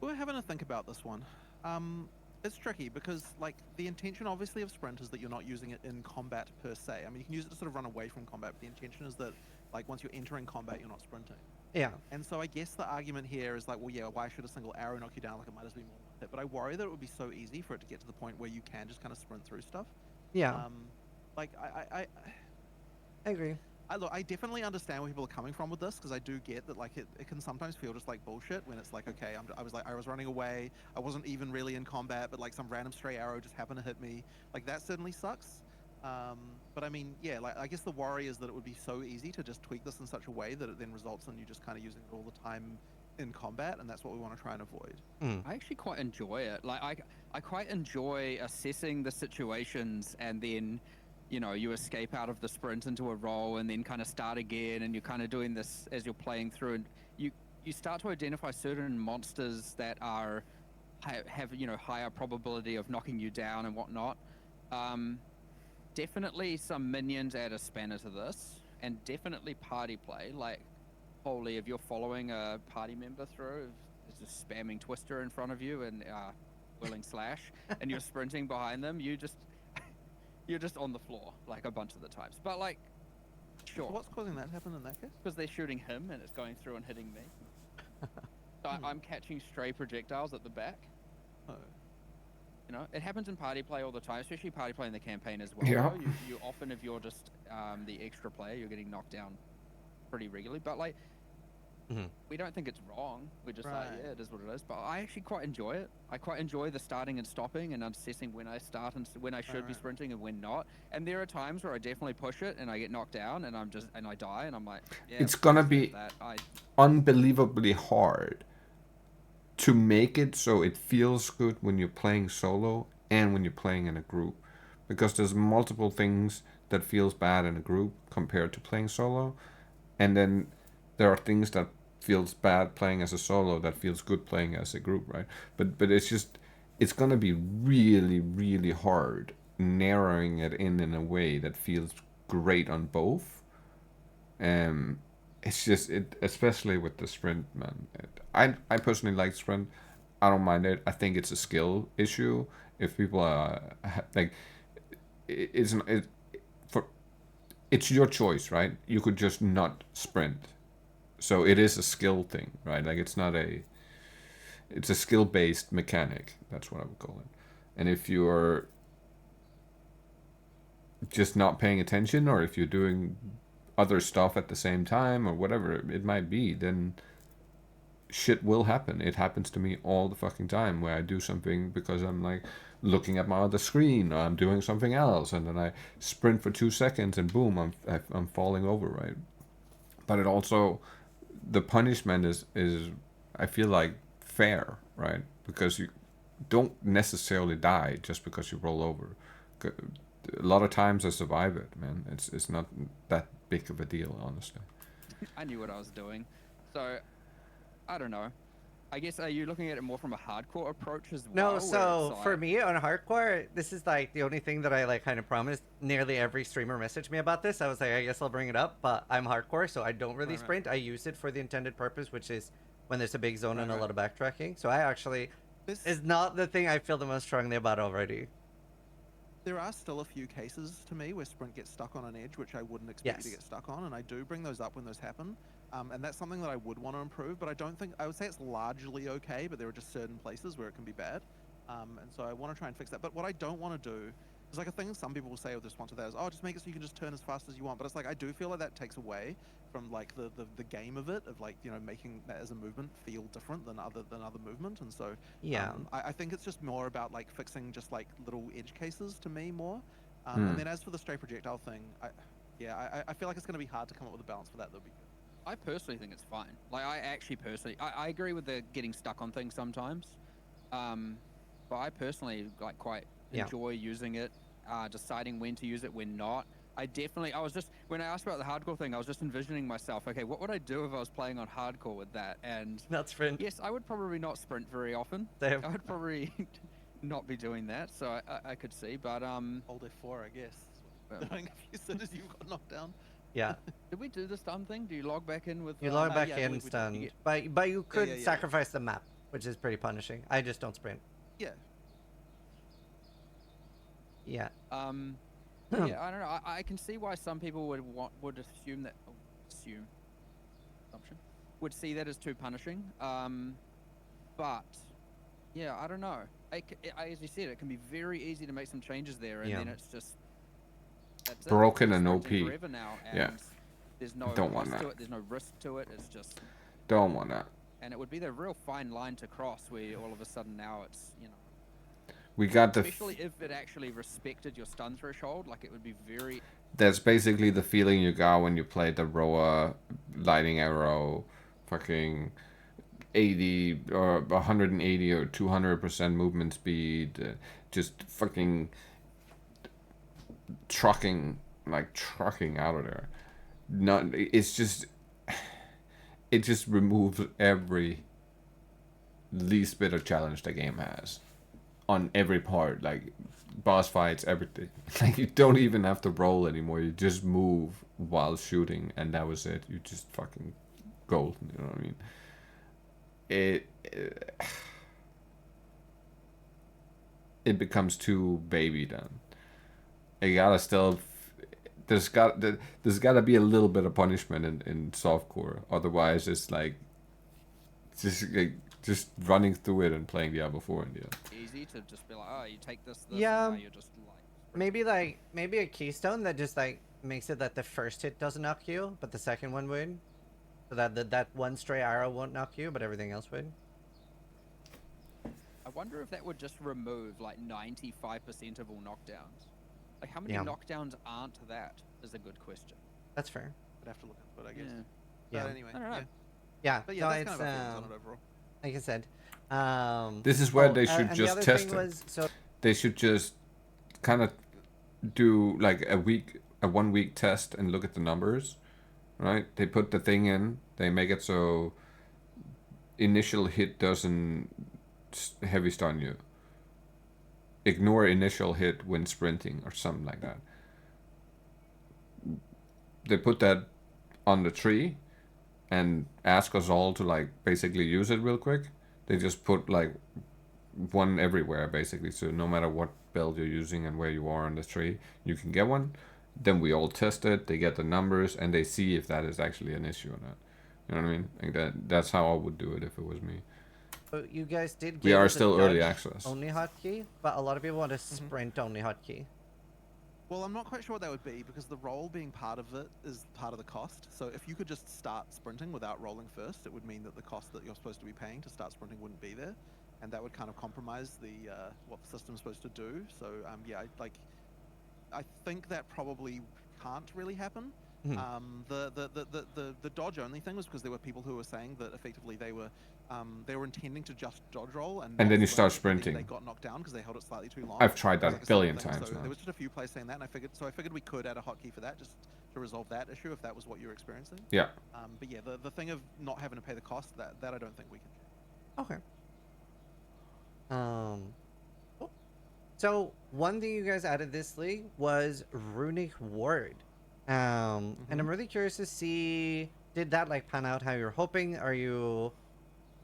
We're having to think about this one. It's tricky because like the intention obviously of sprint is that you're not using it in combat per se. I mean, you can use it to sort of run away from combat, but the intention is that like once you're entering combat, you're not sprinting. Yeah. And so I guess the argument here is like, well, yeah, why should a single arrow knock you down? Like it might as well be more than one hit. But I worry that it would be so easy for it to get to the point where you can just kind of sprint through stuff. Yeah. Like I agree. I definitely understand where people are coming from with this, because I do get that like it can sometimes feel just like bullshit when it's like, okay, I was running away, I wasn't even really in combat, but like some random stray arrow just happened to hit me. Like that certainly sucks. But I mean, yeah, like I guess the worry is that it would be so easy to just tweak this in such a way that it then results in you just kind of using it all the time in combat, and that's what we want to try and avoid. I actually quite enjoy it. Like I quite enjoy assessing the situations, and then you know, you escape out of the sprint into a roll and then kind of start again, and you're kind of doing this as you're playing through, and you start to identify certain monsters that are have higher probability of knocking you down and whatnot. Definitely some minions add a spanner to this, and definitely party play. Like, holy, if you're following a party member through, is just spamming Twister in front of you and whirling slash, and you're sprinting behind them, you're just on the floor like a bunch of the times. But like, sure. What's causing that to happen in that case? Because they're shooting him and it's going through and hitting me. So I'm catching stray projectiles at the back. Oh. It happens in party play all the time, especially party play in the campaign as well. Yeah. You often, if you're just the extra player, you're getting knocked down pretty regularly. But like, we don't think it's wrong. We're just like, yeah, it is what it is. But I actually quite enjoy it. I quite enjoy the starting and stopping and assessing when I start and when I should be sprinting and when not. And there are times where I definitely push it and I get knocked down and I die and I'm like, yeah, it's gonna be unbelievably hard to make it so it feels good when you're playing solo and when you're playing in a group, because there's multiple things that feels bad in a group compared to playing solo, and then there are things that feels bad playing as a solo that feels good playing as a group, right? But it's gonna be really, really hard narrowing it in a way that feels great on both. It's just especially with the sprint, man. I personally like sprint. I don't mind it. I think it's a skill issue. If people are like, it's your choice, right? You could just not sprint. So it is a skill thing, right? Like it's a skill-based mechanic. That's what I would call it. And if you're just not paying attention, or if you're doing other stuff at the same time, or whatever it might be, then shit will happen. It happens to me all the fucking time, where I do something because I'm like looking at my other screen, or I'm doing something else, and then I sprint for 2 seconds and boom, I'm falling over, right? But it also, the punishment is I feel like fair, right? Because you don't necessarily die just because you roll over. A lot of times I survive it, man. It's not that big of a deal, honestly. I knew what I was doing. So, I don't know. I guess, are you looking at it more from a hardcore approach as well? No, so for me on hardcore, this is like the only thing that I like kind of promised. Nearly every streamer messaged me about this. I was like, I guess I'll bring it up, but I'm hardcore, so I don't really sprint. I use it for the intended purpose, which is when there's a big zone and a lot of backtracking. So I actually, this is not the thing I feel the most strongly about already. There are still a few cases to me where sprint gets stuck on an edge, which I wouldn't expect you to get stuck on, and I do bring those up when those happen. And that's something that I would want to improve, but I would say it's largely okay, but there are just certain places where it can be bad. And so I want to try and fix that. But what I don't want to do is like a thing some people will say with response to that is, oh, just make it so you can just turn as fast as you want. But it's like, I do feel like that takes away from like the game of it, of like, making that as a movement feel different than other movement. And so I think it's just more about like fixing just like little edge cases to me more. And then as for the stray projectile thing, I feel like it's going to be hard to come up with a balance for that. That'll be good. I personally think it's fine. Like, I agree with the getting stuck on things sometimes. But I personally like quite enjoy using it, deciding when to use it, when not. When I asked about the hardcore thing, I was just envisioning myself, okay, what would I do if I was playing on hardcore with that? And not sprint. Yes, I would probably not sprint very often. I would probably not be doing that, so I could see, but hold F4, I guess. Doing as soon as you got knocked down. Yeah. Did we do the stun thing? Do you log back in with... You log back in stunned, but you could sacrifice the map, which is pretty punishing. I just don't sprint. Yeah. Yeah. Yeah, I don't know. I can see why some people would assume that... would see that as too punishing. But, yeah, I don't know. As you said, it can be very easy to make some changes there, and then it's just... broken and OP. Now, and there's no don't want that. To it. There's no risk to it. It's just don't want that. And it would be the real fine line to cross, where all of a sudden now it's we got the especially if it actually respected your stun threshold, like it would be very. That's basically the feeling you got when you played the Roa lightning arrow, fucking 80 or 180 or 200% movement speed, just fucking. Trucking out of there. It just removes every least bit of challenge the game has on every part, like boss fights, everything. Like you don't even have to roll anymore. You just move while shooting, and that was it. You just fucking gold. You know what I mean? It becomes too baby then. You gotta still. There's gotta be a little bit of punishment in softcore. Otherwise, it's like just running through it and playing Diablo 4 in the end. Easy to just be like, oh, you take this, Yeah. and now you're just like... Maybe a keystone that just like makes it that the first hit doesn't knock you, but the second one would. So that one stray arrow won't knock you, but everything else would. I wonder if that would just remove like 95% of all knockdowns. Like how many knockdowns aren't that is a good question. That's fair. I'd have to look into it, I guess. Yeah. But anyway, I don't know. Yeah. But yeah, no, that's it's kind of my feelings on it overall. like I said. This is where they should and just the other test thing it. was, so They should just kind of do like a 1 week test and look at the numbers, right? They put the thing in, they make it so initial hit doesn't heavy stun you. Ignore initial hit when sprinting or something like that. They put that on the tree and ask us all to like basically use it real quick. They just put like one everywhere basically, so no matter what build you're using and where you are on the tree, you can get one. Then we all test it, they get the numbers, and they see if that is actually an issue or not. You know what I mean? Like that's how I would do it if it was me. you guys did. We give are us a still early dodge access. only hotkey, but a lot of people want a sprint only hotkey. Well, I'm not quite sure what that would be because the roll being part of it is part of the cost. So if you could just start sprinting without rolling first, it would mean that the cost that you're supposed to be paying to start sprinting wouldn't be there, and that would kind of compromise the what the system's supposed to do. So yeah, I think that probably can't really happen. The dodge only thing was because there were people who were saying that effectively they were intending to just dodge roll and then you sprint, start but sprinting. they got knocked down because they held it slightly too long. I've tried that It was a like billion sudden thing. times So now. there was just a few players saying that, and I figured we could add a hotkey for that just to resolve that issue if that was what you were experiencing. Yeah. But yeah, the thing of not having to pay the cost, that I don't think we can change. Okay. So one thing you guys added this league was Runic Ward. And I'm really curious to see, did that like pan out how you were hoping? Are you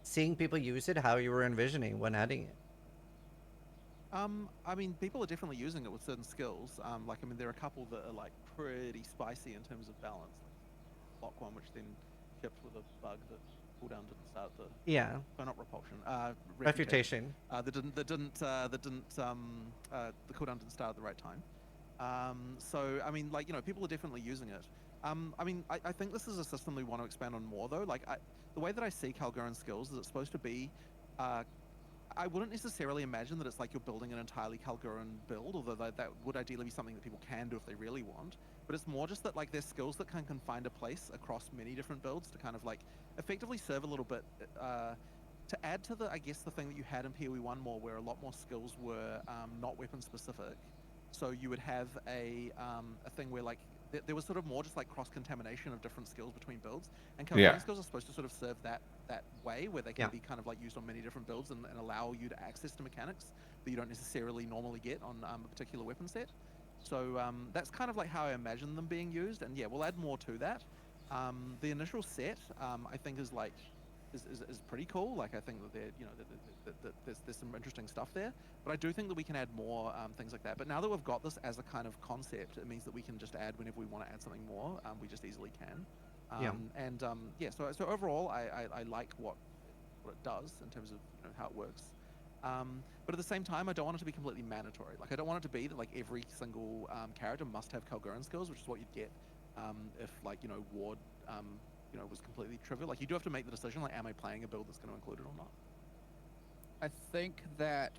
seeing people use it how you were envisioning when adding it? I mean, people are definitely using it with certain skills. Like, I mean, there are a couple that are like pretty spicy in terms of balance. Like Lock one, which then shipped with a bug that cooldown didn't start the. Yeah. Oh, not repulsion. Refutation. The cooldown didn't start at the right time. So I mean, like, you know, people are definitely using it. I mean, I think this is a system we want to expand on more though. Like, the way that I see Calguran skills is it's supposed to be. I wouldn't necessarily imagine that it's like you're building an entirely Calguran build, although that would ideally be something that people can do if they really want. But it's more just that like there's skills that can find a place across many different builds to kind of like effectively serve a little bit to add to the, I guess, the thing that you had in PoE 1 more, where a lot more skills were not weapon specific. So you would have a thing where like there was sort of more just like cross-contamination of different skills between builds, and Calguran skills are supposed to sort of serve that way where they can be kind of like used on many different builds and allow you to access to mechanics that you don't necessarily normally get on a particular weapon set. So that's kind of like how I imagine them being used, and yeah, we'll add more to that. The initial set I think is like is pretty cool. Like, I think that they're, you know, that there's some interesting stuff there, but I do think that we can add more things like that. But now that we've got this as a kind of concept, it means that we can just add whenever we want to add something more. We just easily can. Yeah, so overall I like what it does in terms of, you know, how it works. But at the same time, I don't want it to be completely mandatory. Like, I don't want it to be that like every single character must have Calguran skills, which is what you'd get if, like, you know, Ward you know, was completely trivial. Like, you do have to make the decision, like, am I playing a build that's going to include it or not? I think that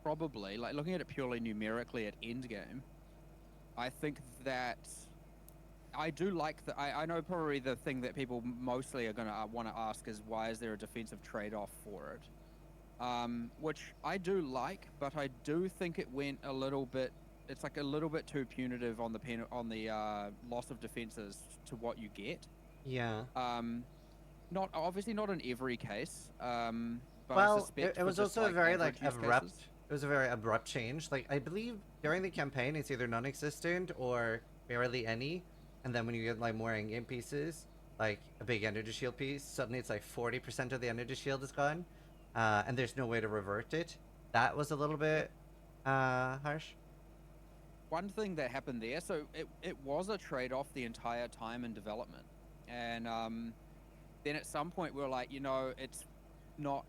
probably, like, looking at it purely numerically at endgame, I think that I do like the. I know probably the thing that people mostly are going to want to ask is why is there a defensive trade-off for it? Which I do like, but I do think it went a little bit. It's like a little bit too punitive on the loss of defenses to what you get. Yeah. Not obviously not in every case. But I Well, suspect it for was just, also a very average use abrupt. cases- It was a very abrupt change. Like I believe during the campaign, it's either non-existent or barely any, and then when you get like more in-game pieces, like a big energy shield piece, suddenly it's like 40% of the energy shield is gone, and there's no way to revert it. That was a little bit harsh. One thing that happened there, so it was a trade-off the entire time in development, and then at some point we were like, it's not.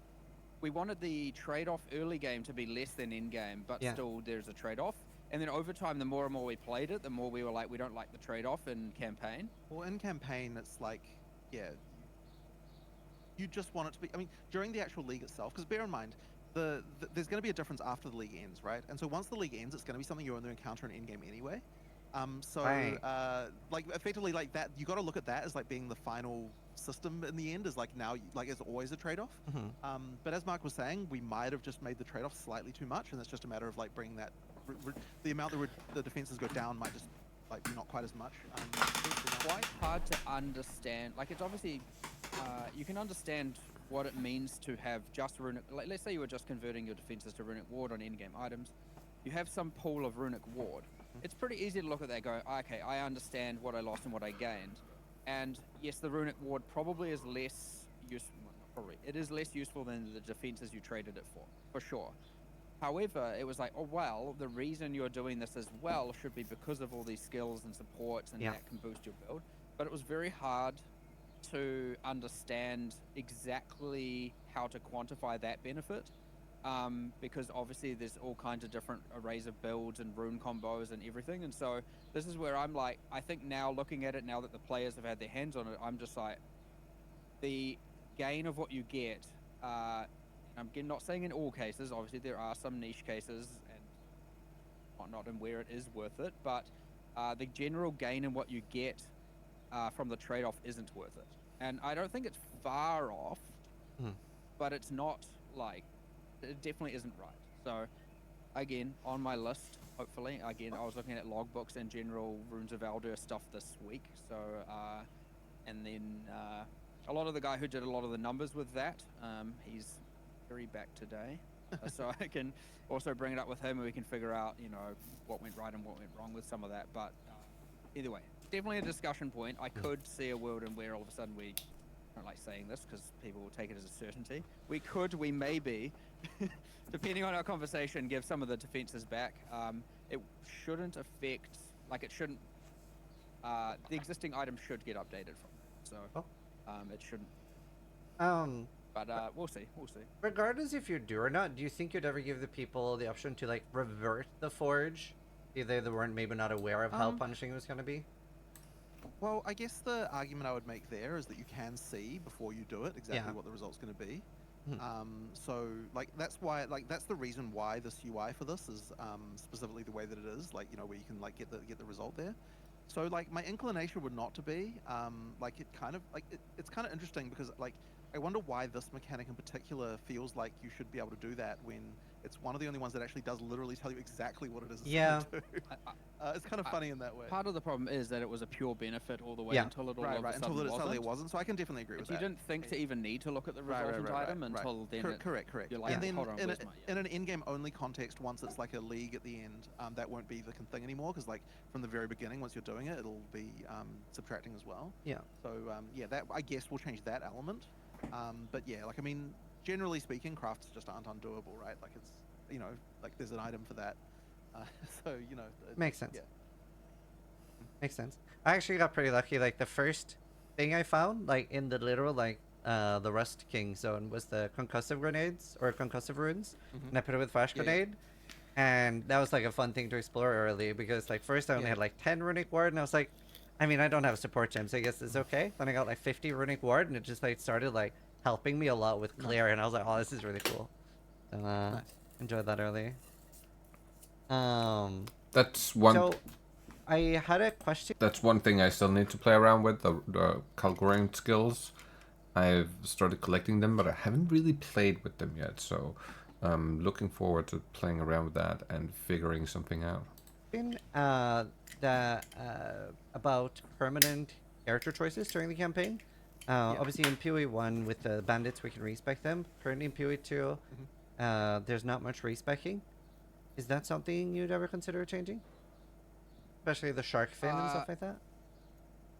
We wanted the trade-off early game to be less than in-game, but Yeah. still there's a trade-off. And then over time, the more and more we played it, the more we were like, we don't like the trade-off in campaign. Well, in campaign, it's like, yeah, you just want it to be. I mean, during the actual league itself, because bear in mind, there's going to be a difference after the league ends, right? And so once the league ends, it's going to be something you're going to encounter in in-game anyway. Right. Like effectively, like that, you got to look at that as like being the final system in the end. Is like now, like it's always a trade-off. But as Mark was saying, we might have just made the trade-off slightly too much, and it's just a matter of like bringing that the amount that the defenses go down might just like be not quite as much. It's quite hard to understand. Like, it's obviously you can understand what it means to have just runic. Like, let's say you were just converting your defenses to runic ward on in-game items. You have some pool of runic ward. It's pretty easy to look at that and go, okay, I understand what I lost and what I gained. And yes, the runic ward probably is less useful. Probably it is less useful than the defenses you traded it for sure. However, it was like, oh well, the reason you're doing this as well should be because of all these skills and supports, and that can boost your build. But it was very hard to understand exactly how to quantify that benefit. Because obviously there's all kinds of different arrays of builds and rune combos and everything, and so this is where I'm like, I think now looking at it, now that the players have had their hands on it, I'm just like, the gain of what you get, I'm not saying in all cases, obviously there are some niche cases and whatnot and where it is worth it, but the general gain in what you get from the trade-off isn't worth it. And I don't think it's far off, but it's not like, it definitely isn't right. So again, on my list, hopefully, again, I was looking at logbooks and general Runes of Eldur stuff this week. So and then a lot of the guy who did a lot of the numbers with that, he's very back today. So I can also bring it up with him and we can figure out, what went right and what went wrong with some of that. But either way, definitely a discussion point. I could see a world in where all of a sudden we, I don't like saying this because people will take it as a certainty. We maybe, depending on our conversation, give some of the defenses back. It shouldn't affect, it shouldn't, the existing items should get updated from that. So, it shouldn't. But we'll see. Regardless if you do or not, do you think you'd ever give the people the option to revert the forge? Either they weren't maybe not aware of how punishing it was going to be? Well, I guess the argument I would make there is that you can see before you do it exactly what the result's going to be. So that's why that's the reason why this UI for this is specifically the way that it is, where you can get the result there. So my inclination would not to be it's kind of interesting because I wonder why this mechanic in particular feels like you should be able to do that when it's one of the only ones that actually does literally tell you exactly what it is. Yeah. It's kind of funny in that way. Part of the problem is that it was a pure benefit all the way until it all of a sudden it wasn't. So I can definitely agree with that. You didn't think to even need to look at the resultant item until then. Correct. You're like, and then hold on, in an in-game only context, once it's a league at the end, that won't be the thing anymore because from the very beginning, once you're doing it, it'll be subtracting as well. Yeah. So that I guess will change that element. But yeah, generally speaking, crafts just aren't undoable, right? It's there's an item for that. So makes sense. Yeah. Makes sense. I actually got pretty lucky. The first thing I found, in the literal the Rust King zone, was the concussive grenades or concussive runes, and I put it with flash grenade, and that was a fun thing to explore early because first I only had 10 runic ward, and I was like, I mean, I don't have support gems, so I guess it's okay. Then I got 50 runic ward, and it just started helping me a lot with clear, and I was like, oh, this is really cool. So enjoyed that early. That's one. So I had a question. That's one thing I still need to play around with, the Calgorian skills. I've started collecting them, but I haven't really played with them yet. So I'm looking forward to playing around with that and figuring something out. About permanent character choices during the campaign. Obviously in PoE 1 with the bandits we can respec them. Currently in PoE 2, there's not much respecking. Is that something you'd ever consider changing? Especially the shark fin and stuff like that?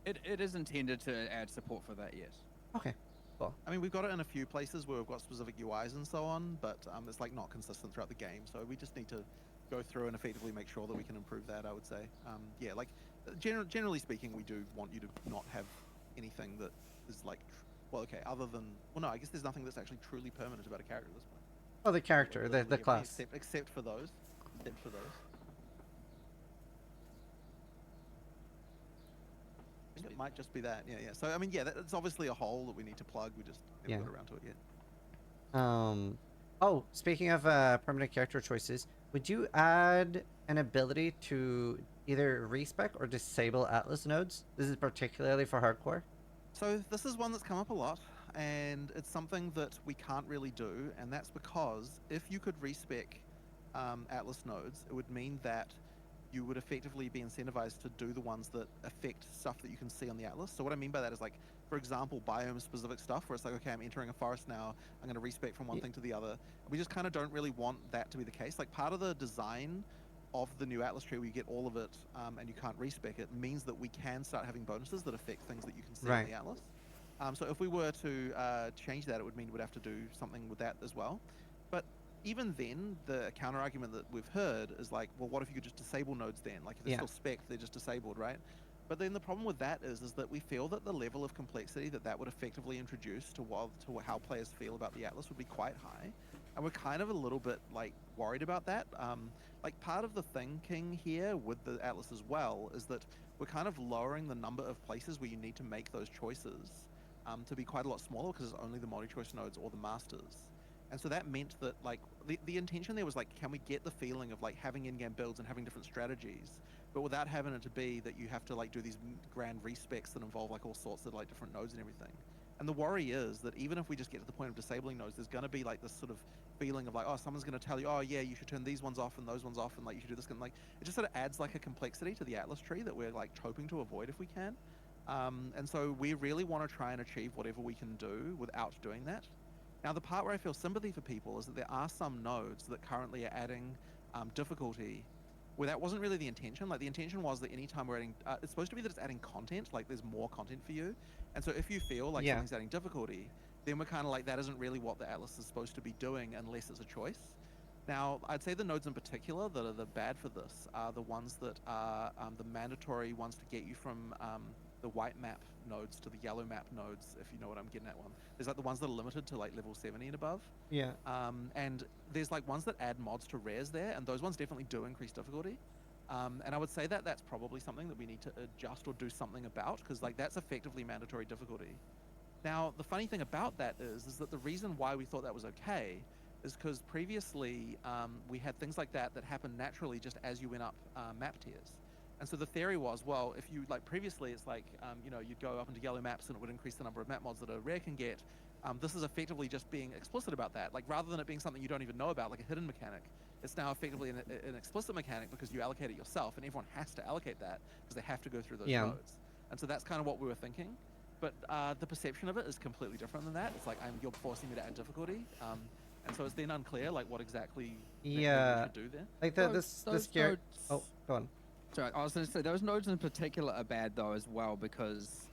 It is intended to add support for that, yes. Okay, cool. I mean, we've got it in a few places where we've got specific UIs and so on, but it's like not consistent throughout the game. So we just need to go through and effectively make sure that we can improve that, I would say. Yeah, like generally speaking, we do want you to not have anything that is like, well, okay, other than, well, no, I guess there's nothing that's actually truly permanent about a character at this point. Oh, the character, the class. Except for those. I think it might just be that, yeah. So, I mean, yeah, it's obviously a hole that we need to plug. We just haven't got around to it yet. Oh, speaking of permanent character choices, would you add an ability to either respec or disable Atlas nodes? This is particularly for hardcore. So this is one that's come up a lot, and it's something that we can't really do, and that's because if you could respec Atlas nodes, it would mean that you would effectively be incentivized to do the ones that affect stuff that you can see on the Atlas. So what I mean by that is, like, for example, biome-specific stuff, where it's like, okay, I'm entering a forest now, I'm going to respec from one thing to the other. We just kind of don't really want that to be the case. Like, part of the design of the new Atlas tree, where you get all of it and you can't respec it, means that we can start having bonuses that affect things that you can see on the Atlas. So if we were to change that, it would mean we'd have to do something with that as well. But even then, the counter argument that we've heard is like, well, what if you could just disable nodes then? Like, if they're still spec, they're just disabled, right? But then the problem with that is that we feel that the level of complexity that would effectively introduce to how players feel about the Atlas would be quite high. And we're kind of a little bit, like, worried about that. Like, part of the thinking here with the Atlas as well is that we're kind of lowering the number of places where you need to make those choices to be quite a lot smaller, because it's only the multi-choice nodes or the masters. And so that meant that, like, the intention there was, like, can we get the feeling of, like, having in-game builds and having different strategies, but without having it to be that you have to, like, do these grand respecs that involve, like, all sorts of, like, different nodes and everything. And the worry is that even if we just get to the point of disabling nodes, there's going to be, like, this sort of feeling of, like, oh, someone's going to tell you, oh, yeah, you should turn these ones off and those ones off, and, like, you should do this. And, like, it just sort of adds, like, a complexity to the Atlas tree that we're, like, hoping to avoid if we can. And so we really want to try and achieve whatever we can do without doing that. Now, the part where I feel sympathy for people is that there are some nodes that currently are adding difficulty where that wasn't really the intention. Like, the intention was that anytime we're adding, it's supposed to be that it's adding content, like there's more content for you. And so if you feel like something's adding difficulty, then we're kind of like, that isn't really what the Atlas is supposed to be doing unless it's a choice. Now, I'd say the nodes in particular that are the bad for this are the ones that are the mandatory ones to get you from the white map nodes to the yellow map nodes, if you know what I'm getting at. One, there's like the ones that are limited to like level 70 and above. Yeah. And there's like ones that add mods to rares there, and those ones definitely do increase difficulty. And I would say that that's probably something that we need to adjust or do something about, because like that's effectively mandatory difficulty. Now, the funny thing about that is that the reason why we thought that was okay is because previously we had things like that happened naturally just as you went up map tiers. And so the theory was, well, if you, like, previously it's like, you know, you'd go up into yellow maps and it would increase the number of map mods that a rare can get. This is effectively just being explicit about that. Like, rather than it being something you don't even know about, like a hidden mechanic, it's now effectively an explicit mechanic because you allocate it yourself, and everyone has to allocate that because they have to go through those nodes. And so that's kind of what we were thinking. But the perception of it is completely different than that. It's like, you're forcing me to add difficulty. And so it's then unclear, like, what exactly we should do there. Like, the scare... Oh, go on. Sorry, I was going to say, those nodes in particular are bad, though, as well, because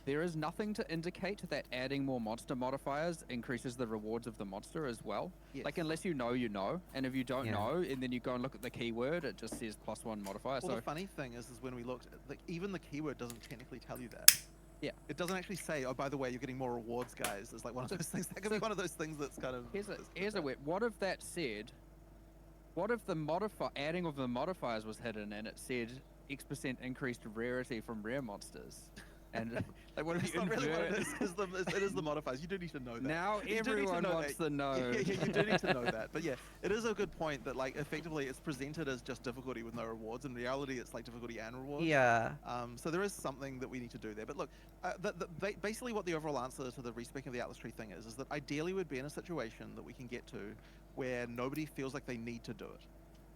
there is nothing to indicate that adding more monster modifiers increases the rewards of the monster as well. Yes. Like, unless you know, you know. And if you don't know, and then you go and look at the keyword, it just says +1 modifier. Well, so the funny thing is when we looked, like, even the keyword doesn't technically tell you that. Yeah. It doesn't actually say, oh, by the way, you're getting more rewards, guys. It's like one of those things. That could be one of those things that's kind of... Here's a whip. What if that said... What if the adding of the modifiers was hidden and it said X% increased rarity from rare monsters? And like, what if you not really what it is, because it is the modifiers. You do need to know that. Now everyone wants to know. Yeah, you do need to know that. But yeah, it is a good point that, like, effectively it's presented as just difficulty with no rewards. In reality, it's like difficulty and rewards. Yeah. So there is something that we need to do there. But look, basically what the overall answer to the respec of the Atlas tree thing is that ideally we'd be in a situation that we can get to where nobody feels like they need to do it.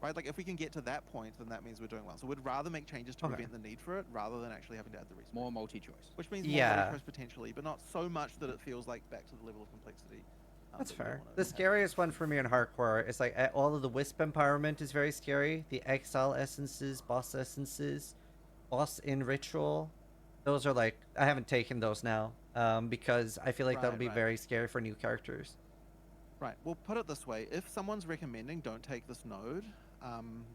right? Like if we can get to that point, then that means we're doing well. So we'd rather make changes to Okay. prevent the need for it rather than actually having to add the respawn. More multi-choice. Which means Yeah. more choice potentially, but not so much that it feels like back to the level of complexity. That's that we fair. wanna The have. scariest one for me in hardcore is like all of the wisp empowerment is very scary. The exile essences, boss in ritual. Those are like I haven't taken those now because I feel like that'll be Right. very scary for new characters. Right. Well, put it this way: if someone's recommending don't take this node,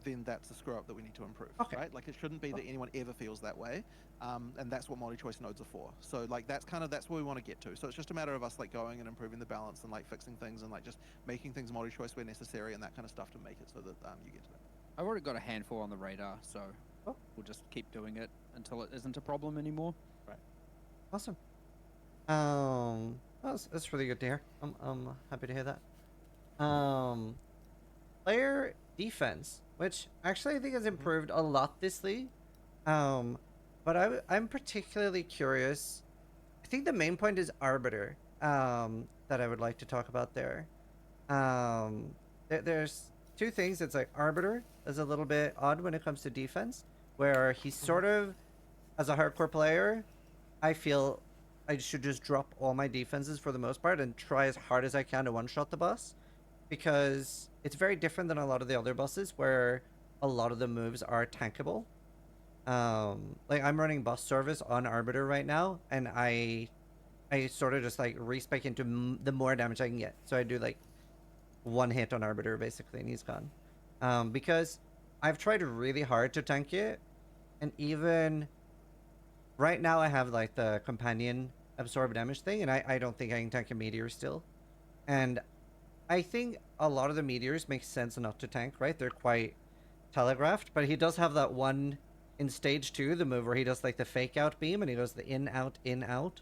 then that's a screw up that we need to improve. Okay. Right? Like it shouldn't be that anyone ever feels that way, and that's what multi-choice nodes are for. So like that's where we want to get to. So it's just a matter of us like going and improving the balance and like fixing things and like just making things multi-choice where necessary and that kind of stuff to make it so that you get to that. I've already got a handful on the radar, so we'll just keep doing it until it isn't a problem anymore. Right. Awesome. That's really good to hear. I'm happy to hear that. Player defense, which actually I think has improved a lot this league. But I'm particularly curious. I think the main point is Arbiter. That I would like to talk about there. There's two things. It's like Arbiter is a little bit odd when it comes to defense, where he's sort of, as a hardcore player, I feel I should just drop all my defenses for the most part and try as hard as I can to one-shot the boss, because it's very different than a lot of the other bosses where a lot of the moves are tankable. Like I'm running boss service on Arbiter right now, and I sort of just like respec into the more damage I can get. So I do like one hit on Arbiter basically, and he's gone. Because I've tried really hard to tank it, and even right now I have like the companion absorb damage thing, and I don't think I can tank a meteor still. And I think a lot of the meteors make sense not to tank, right? They're quite telegraphed, but he does have that one in stage 2, the move where he does like the fake out beam and he does the in out.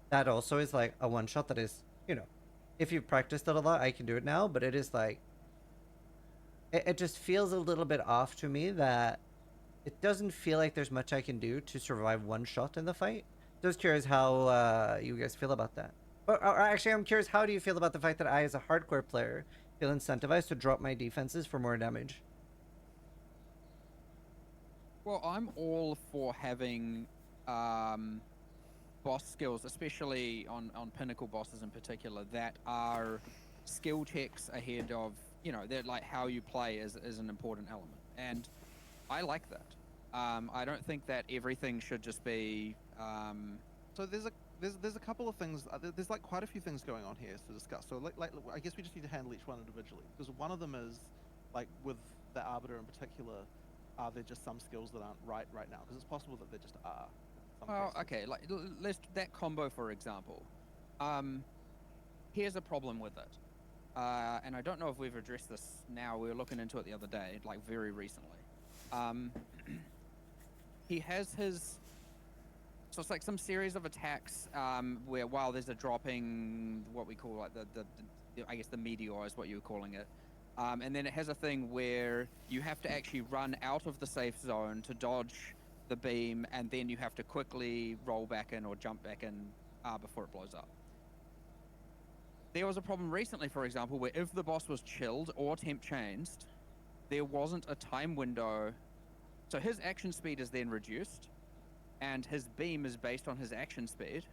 That also is like a one shot that is, you know, if you've practiced it a lot, I can do it now, but it is like it just feels a little bit off to me that it doesn't feel like there's much I can do to survive one shot in the fight. Just curious how you guys feel about that. Or actually, I'm curious, how do you feel about the fact that I, as a hardcore player, feel incentivized to drop my defenses for more damage? Well, I'm all for having boss skills, especially on pinnacle bosses in particular, that are skill checks ahead of, you know, that like how you play is an important element. And I like that. I don't think that everything should just be... So there's a couple of things. There's like quite a few things going on here to discuss. So like I guess we just need to handle each one individually, because one of them is like with the Arbiter in particular. Are there just some skills that aren't right now? Because it's possible that there just are. Well, okay, like let's that combo for example. Here's a problem with it, and I don't know if we've addressed this now. We were looking into it the other day, like very recently. He has his, so it's like some series of attacks where while there's a dropping, what we call like the I guess the meteor is what you were calling it. And then it has a thing where you have to actually run out of the safe zone to dodge the beam, and then you have to quickly roll back in or jump back in before it blows up. There was a problem recently, for example, where if the boss was chilled or temp changed, there wasn't a time window. So his action speed is then reduced, and his beam is based on his action speed.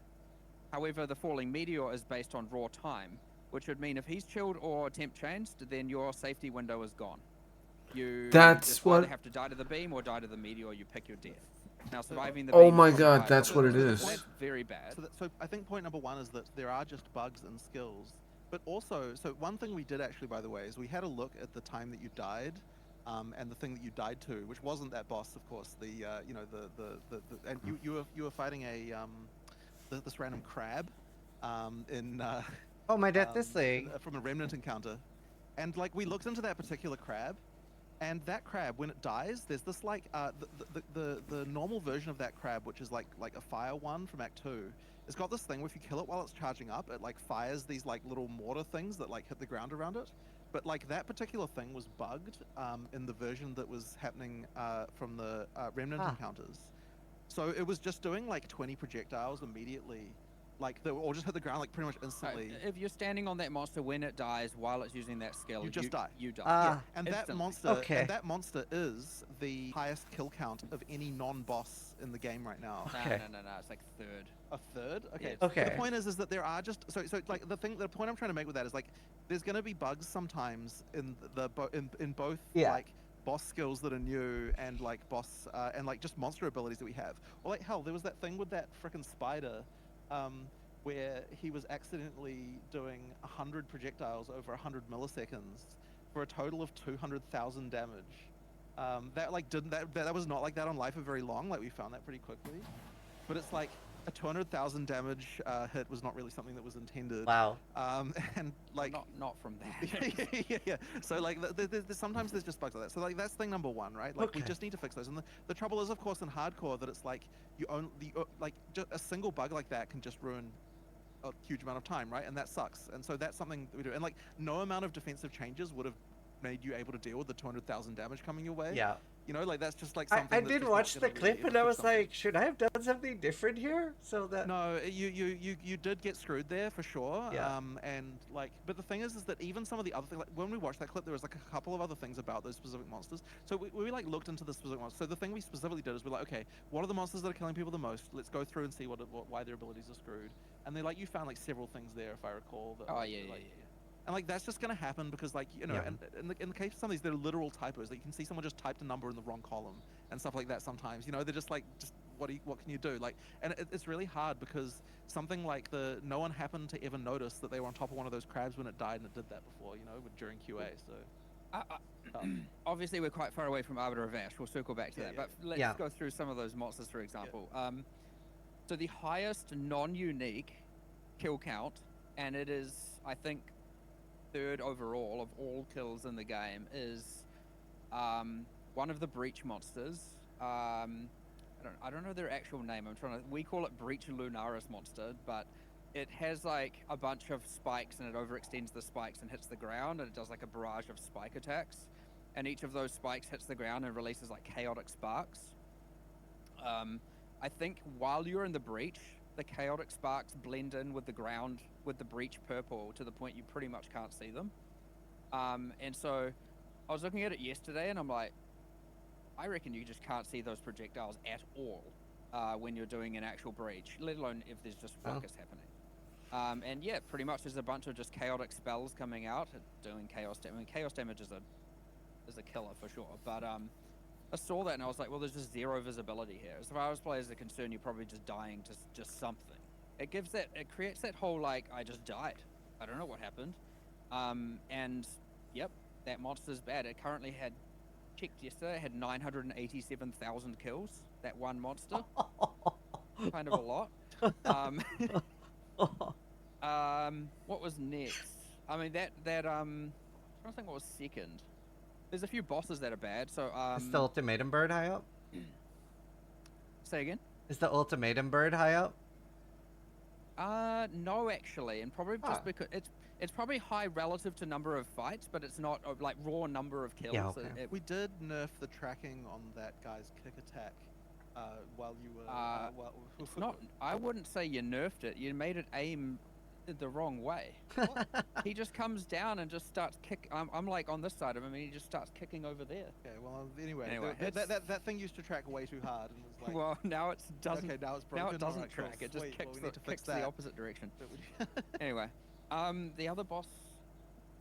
However, the falling meteor is based on raw time, which would mean if he's chilled or temp changed, then your safety window is gone. You just either have to die to the beam or die to the meteor. You pick your death. Now surviving the beam. Oh my god, that's what it is. That's very bad. So I think point number one is that there are just bugs and skills, but also, so one thing we did actually, by the way, is we had a look at the time that you died, and the thing that you died to, which wasn't that boss, of course. The you know and you were fighting a this random crab, in. Oh, my death this league. From a remnant encounter, and like we looked into that particular crab, and that crab, when it dies, there's this like the normal version of that crab, which is like a fire one from Act 2. It's got this thing where if you kill it while it's charging up, it like fires these like little mortar things that like hit the ground around it. But like that particular thing was bugged in the version that was happening from the remnant encounters. So it was just doing like 20 projectiles immediately, like that will all just hit the ground like pretty much instantly. If you're standing on that monster when it dies while it's using that skill, You just die. You die. Ah, And instantly. that monster is the highest kill count of any non-boss in the game right now. Okay. No. It's like third. A third? Okay. Yeah. Okay. The point is that there are just so like the point I'm trying to make with that is like there's gonna be bugs sometimes in in both like boss skills that are new and like boss and like just monster abilities that we have. Or like hell, there was that thing with that frickin' spider, where he was accidentally doing 100 projectiles over 100 milliseconds for a total of 200,000 damage. That like that was not like that on Life for very long. Like we found that pretty quickly, but it's like a 200,000 damage hit was not really something that was intended. Wow. And like not from that. yeah. So like sometimes there's just bugs like that. So like that's thing number one, right? Like we just need to fix those. And the trouble is, of course, in hardcore that it's like you only like just a single bug like that can just ruin a huge amount of time, right? And that sucks. And so that's something that we do. And like no amount of defensive changes would have made you able to deal with the 200,000 damage coming your way. Yeah. You know, like that's just like something. I that's did just watch not the gonna clip really and I fix was something. like, should I have done something different here? So that No, you did get screwed there for sure. Yeah. And like, but the thing is that even some of the other things, like when we watched that clip, there was like a couple of other things about those specific monsters. So we like looked into the specific monsters. So the thing we specifically did is we're like, okay, what are the monsters that are killing people the most? Let's go through and see why their abilities are screwed. And then like you found like several things there, if I recall. That, Oh like, yeah. And like that's just gonna happen because like you know, and in the case of some of these, they're literal typos. Like you can see someone just typed a number in the wrong column and stuff like that. Sometimes you know they're just like what can you do? Like, and it's really hard because something like no one happened to ever notice that they were on top of one of those crabs when it died, and it did that before, you know, during QA. So Obviously, we're quite far away from Arbiter of Ash. We'll circle back to that, but let's go through some of those monsters, for example. So the highest non-unique kill count, and it is, I think, third overall of all kills in the game, is one of the breach monsters. I don't know their actual name. We call it Breach Lunaris monster, but it has like a bunch of spikes and it overextends the spikes and hits the ground, and it does like a barrage of spike attacks, and each of those spikes hits the ground and releases like chaotic sparks. I think while you're in the breach, the chaotic sparks blend in with the ground with the breach purple to the point you pretty much can't see them. And so I was looking at it yesterday and I'm like, I reckon you just can't see those projectiles at all when you're doing an actual breach, let alone if there's just focus happening. And yeah, pretty much there's a bunch of just chaotic spells coming out doing chaos damage. I mean, chaos damage is a killer for sure, but I saw that and I was like, well, there's just zero visibility here. As far as players are concerned, you're probably just dying to just something. It creates that whole like, I just died. I don't know what happened. And yep, that monster's bad. It currently checked yesterday, it had 987,000 kills. That one monster. Kind of a lot. What was next? I mean, I'm trying to think what was second. There's a few bosses that are bad, so is the ultimatum bird high up? Say again? Is the ultimatum bird high up? No, actually, and probably just because it's probably high relative to number of fights, but it's not like raw number of kills. Yeah, okay. we did nerf the tracking on that guy's kick attack while you were. It's not. I wouldn't say you nerfed it. You made it aim the wrong way. He just comes down and just starts kick. I'm like on this side of him, and he just starts kicking over there. Okay, well, anyway that thing used to track way too hard, and was like. Well, now it doesn't. Okay, now it's broken. Now it doesn't Alright, cool. track. It just Sweet. kicks, Well, we need to fix the that. opposite direction. Anyway, the other boss,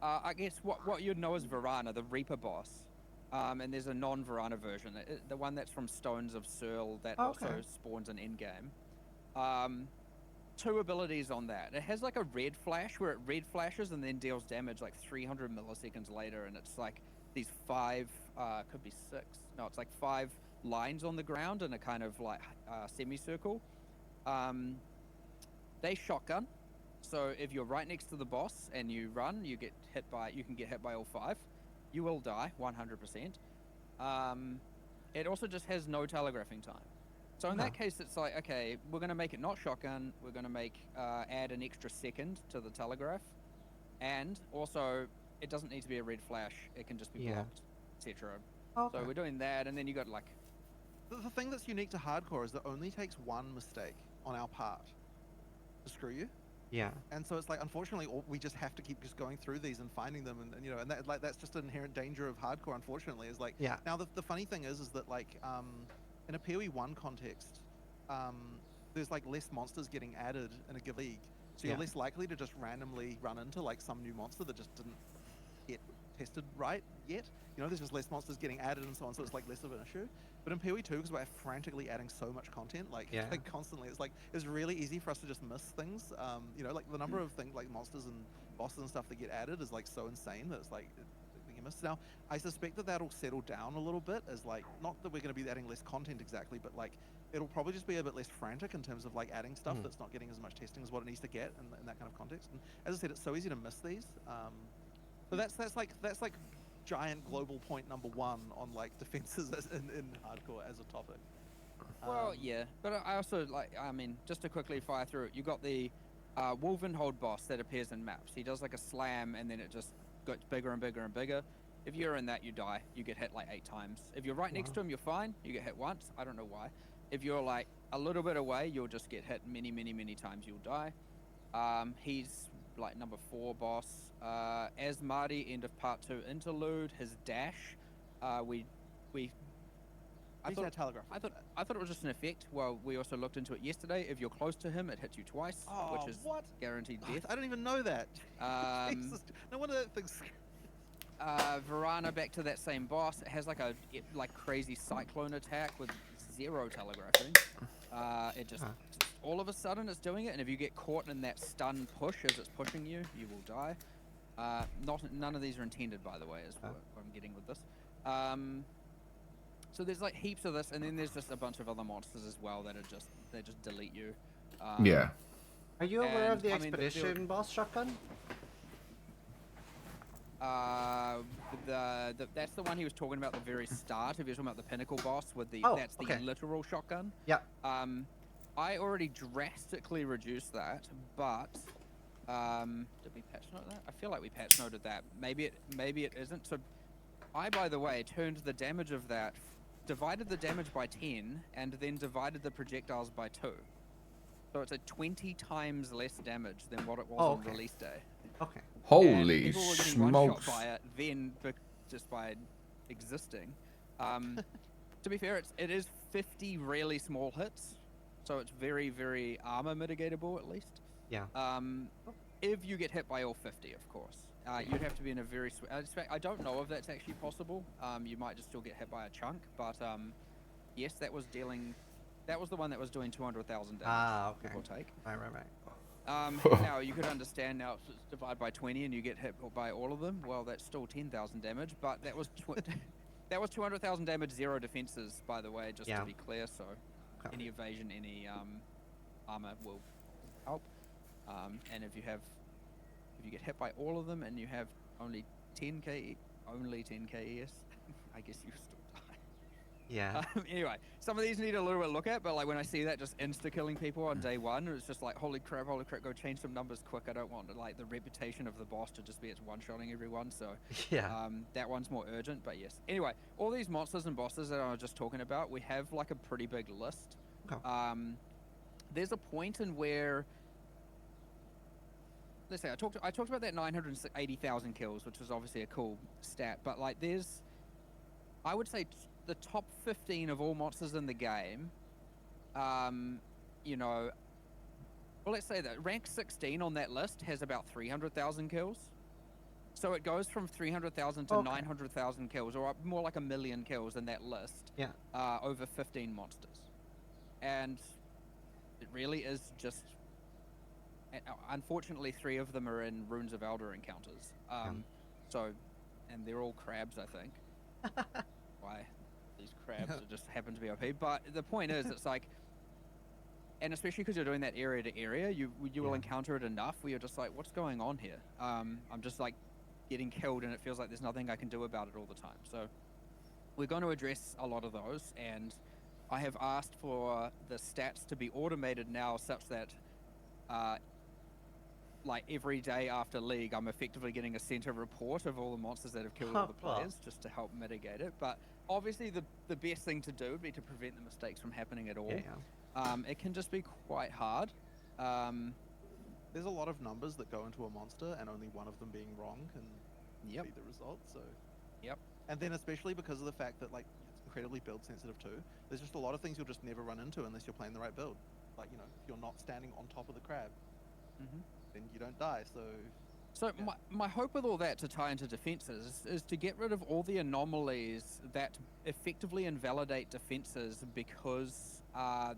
I guess what you'd know as Varana, the Reaper boss. And there's a non-Varana version, the one that's from Stones of Searle that also spawns an in-game. Two abilities on that. It has like a red flash where it red flashes and then deals damage like 300 milliseconds later, and it's like these 5, could be 6. No, it's like 5 lines on the ground in a kind of like semicircle. They shotgun. So if you're right next to the boss and you run, you can get hit by all 5. You will die 100%. It also just has no telegraphing time. So in that case, it's like, okay, we're going to make it not shotgun. We're going to add an extra second to the telegraph. And also, it doesn't need to be a red flash. It can just be blocked, etc. So we're doing that, and then you got like... The thing that's unique to hardcore is that it only takes one mistake on our part to screw you. Yeah. And so it's like, unfortunately, we just have to keep just going through these and finding them, and you know, and that, like, that's just an inherent danger of hardcore. Unfortunately, is like, Yeah. Now the funny thing is that like, in a PoE1 context, there's like less monsters getting added in a league, so you're less likely to just randomly run into like some new monster that just didn't get tested right yet. You know, there's just less monsters getting added and so on, so it's like less of an issue. But in PoE2, because we're frantically adding so much content, like constantly, it's really easy for us to just miss things. You know, like the number of things like monsters and bosses and stuff that get added is like so insane that it's like you miss. Now, I suspect that that'll settle down a little bit, as like, not that we're going to be adding less content exactly, but like it'll probably just be a bit less frantic in terms of like adding stuff that's not getting as much testing as what it needs to get in that kind of context. And as I said, it's so easy to miss these. But that's like giant global point number one on like defenses in hardcore as a topic. Well, yeah, but I also like, I mean, just to quickly fire through it, you got the Wolvenhold boss that appears in maps. He does like a slam and then it just gets bigger and bigger and bigger. If you're in that, you die. You get hit like 8 times. If you're right next to him, you're fine. You get hit once. I don't know why. If you're like a little bit away, you'll just get hit many times. You'll die. He's like number 4 boss. As Marty, end of part 2 interlude, his dash. I thought it was just an effect. Well, we also looked into it yesterday. If you're close to him, it hits you twice, which is guaranteed death. I don't even know that. Jesus. No wonder that thing's. Varana, back to that same boss. It has like a crazy cyclone attack with 0 telegraphing. It just all of a sudden it's doing it, and if you get caught in that stun push as it's pushing you, you will die. None of these are intended, by the way, is what I'm getting with this. So there's like heaps of this, and then there's just a bunch of other monsters as well that are they just delete you. Yeah. Are you aware of the expedition boss shotgun? That's the one he was talking about at the very start. If you're talking about the pinnacle boss with the that's the literal shotgun. Yeah. I already drastically reduced that, but did we patch note that? I feel like we patch noted that. Maybe it isn't. So I, by the way, turned the damage of that, divided the damage by 10, and then divided the projectiles by 2. So it's a 20 times less damage than what it was on release day. Okay. Holy people were getting smokes! one shot by it, then just by existing. To be fair, it is 50 really small hits, so it's very, very armor mitigatable at least. Yeah. If you get hit by all 50, of course. You'd have to be in a very... I don't know if that's actually possible. You might just still get hit by a chunk, but yes, that was dealing... That was the one that was doing 200,000 damage, okay. give or take. Right. Now, you could understand now, it's divide by 20 and you get hit by all of them. Well, that's still 10,000 damage, but that was that was 200,000 damage, 0 defenses, by the way, just to be clear. So any evasion, any armor will help. And if you get hit by all of them and you have only 10k ES, I guess you still die. Yeah. Anyway, some of these need a little bit of look at, but like when I see that just insta-killing people on day 1, it's just like, holy crap, go change some numbers quick. I don't want like the reputation of the boss to just be it's one-shotting everyone, so that one's more urgent, but yes. Anyway, all these monsters and bosses that I was just talking about, we have like a pretty big list. There's a point in where, let's say, I talked about that 980,000 kills, which was obviously a cool stat, but like there's, I would say the top 15 of all monsters in the game, you know, well, let's say that rank 16 on that list has about 300,000 kills. So it goes from 300,000 to 900,000 kills, or more like 1 million kills in that list. Yeah. Over 15 monsters. And it really is just, unfortunately, 3 of them are in Runes of Elder encounters. So, and they're all crabs, I think. Why? These crabs just happen to be OP. But the point is, it's like, and especially because you're doing that area to area, you will encounter it enough where you're just like, what's going on here? I'm just like getting killed and it feels like there's nothing I can do about it all the time. So we're going to address a lot of those, and I have asked for the stats to be automated now such that like every day after League, I'm effectively getting a center report of all the monsters that have killed all the players, just to help mitigate it. But obviously the best thing to do would be to prevent the mistakes from happening at all. It can just be quite hard. there's a lot of numbers that go into a monster, and only one of them being wrong can Yep. be the result. So. Yep. And then especially because of the fact that like it's incredibly build sensitive too. There's just a lot of things you'll just never run into unless you're playing the right build. Like if you're not standing on top of the crab, then you don't die. So Yeah. My hope with all that, to tie into defenses, is to get rid of all the anomalies that effectively invalidate defenses because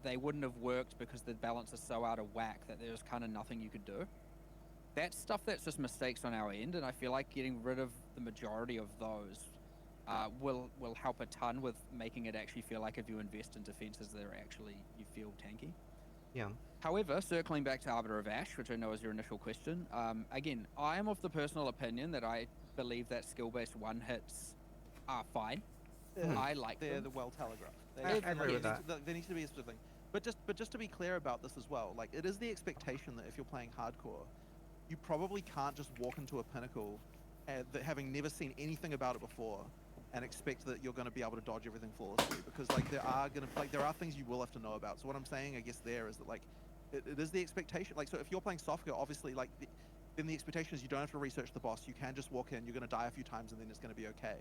they wouldn't have worked because the balance is so out of whack that there's kind of nothing you could do. That's stuff that's just mistakes on our end, and I feel like getting rid of the majority of those will help a ton with making it actually feel like if you invest in defenses, they're actually, you feel tanky. Yeah. However, circling back to Arbiter of Ash, which I know is your initial question, again, I am of the personal opinion that I believe that skill-based one hits are fine. I like they're them. the well telegraphed. I agree with that. There needs to be a specific thing. But just to be clear about this as well, like it is the expectation that if you're playing hardcore, you probably can't just walk into a pinnacle, having never seen anything about it before, and expect that you're going to be able to dodge everything flawlessly, because like there are things you will have to know about. So what I'm saying, I guess, there is that like it is the expectation. Like, so if you're playing software, obviously like then the expectation is you don't have to research the boss. You can just walk in. You're going to die a few times, and then it's going to be okay,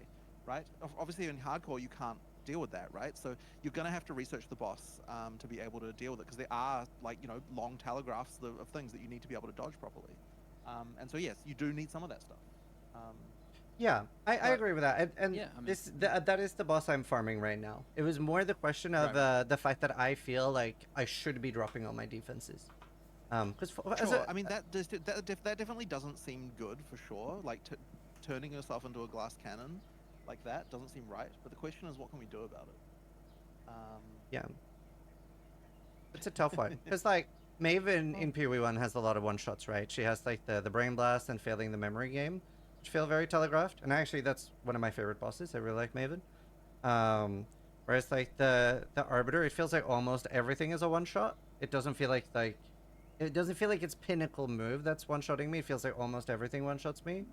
right? Obviously in hardcore you can't deal with that, right? So you're going to have to research the boss to be able to deal with it, because there are like long telegraphs of things that you need to be able to dodge properly. And so yes, you do need some of that stuff. Yeah, I agree with that. And yeah, I mean- that is the boss I'm farming right now. It was more the question of the fact that I feel like I should be dropping all my defenses. Because I mean that definitely doesn't seem good for sure. Like turning yourself into a glass cannon like that doesn't seem right. But the question is, what can we do about it? yeah, it's a tough one. Because like Maven in PoE1 has a lot of one shots, right? She has like the brain blast and failing the memory game, which feel very telegraphed. And actually, that's one of my favorite bosses. I really like Maven. Whereas like the Arbiter, it feels like almost everything is a one shot. It doesn't feel like it doesn't feel like it's pinnacle move that's one shotting me. It feels like almost everything one shots me,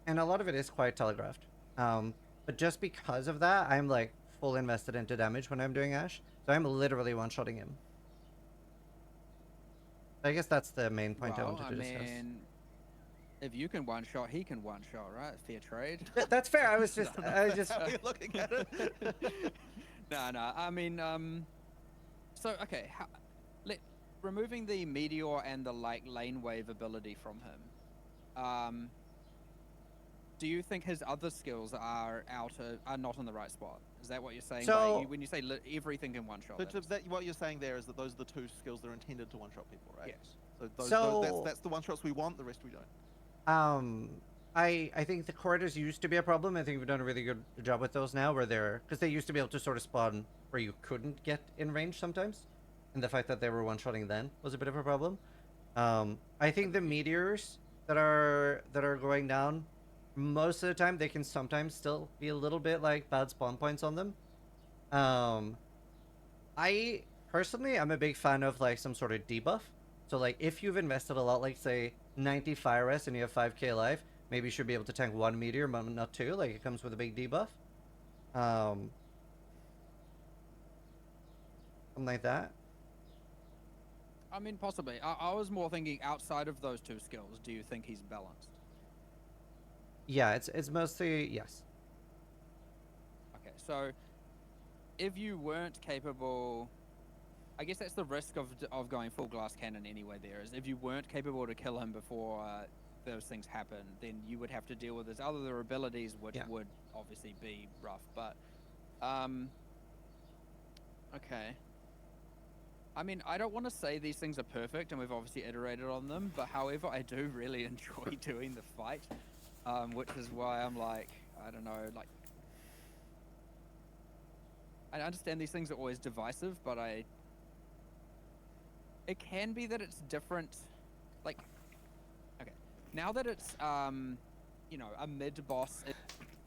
and a lot of it is quite telegraphed. But just because of that, I'm like full invested into damage when I'm doing Ash. So I'm literally one shotting him. I guess that's the main point I wanted to discuss. Mean, if you can one shot, he can one shot, right? Fair trade. That's fair. I was just, I just. How are you looking at it? No. I mean, so okay, removing the meteor and the like lane wave ability from him. Do you think his other skills are not in the right spot? Is that what you're saying? So, when you say everything in one shot? What you're saying there is that those are the two skills that are intended to one shot people, right? Yes. So that's the one shots we want. The rest we don't. I think the corridors used to be a problem. I think we've done a really good job with those now, where because they used to be able to sort of spawn where you couldn't get in range sometimes, and the fact that they were one shotting then was a bit of a problem. I think the meteors that are going down, most of the time they can sometimes still be a little bit like bad spawn points on them. I personally am a big fan of like some sort of debuff. So like if you've invested a lot, like say 90 fire rest and you have 5k life, maybe you should be able to tank one meteor, but not two. Like it comes with a big debuff. Something like that. I mean, possibly. I was more thinking outside of those two skills. Do you think he's balanced? Yeah, it's mostly yes. Okay, so if you weren't capable, I guess that's the risk of going full glass cannon anyway. There is, if you weren't capable to kill him before those things happen, then you would have to deal with his other abilities, which would obviously be rough. But okay. I mean, I don't want to say these things are perfect, and we've obviously iterated on them. But however, I do really enjoy doing the fight. Which is why I'm like, I don't know, like, I understand these things are always divisive, but it can be that it's different, like, okay, now that it's, a mid-boss.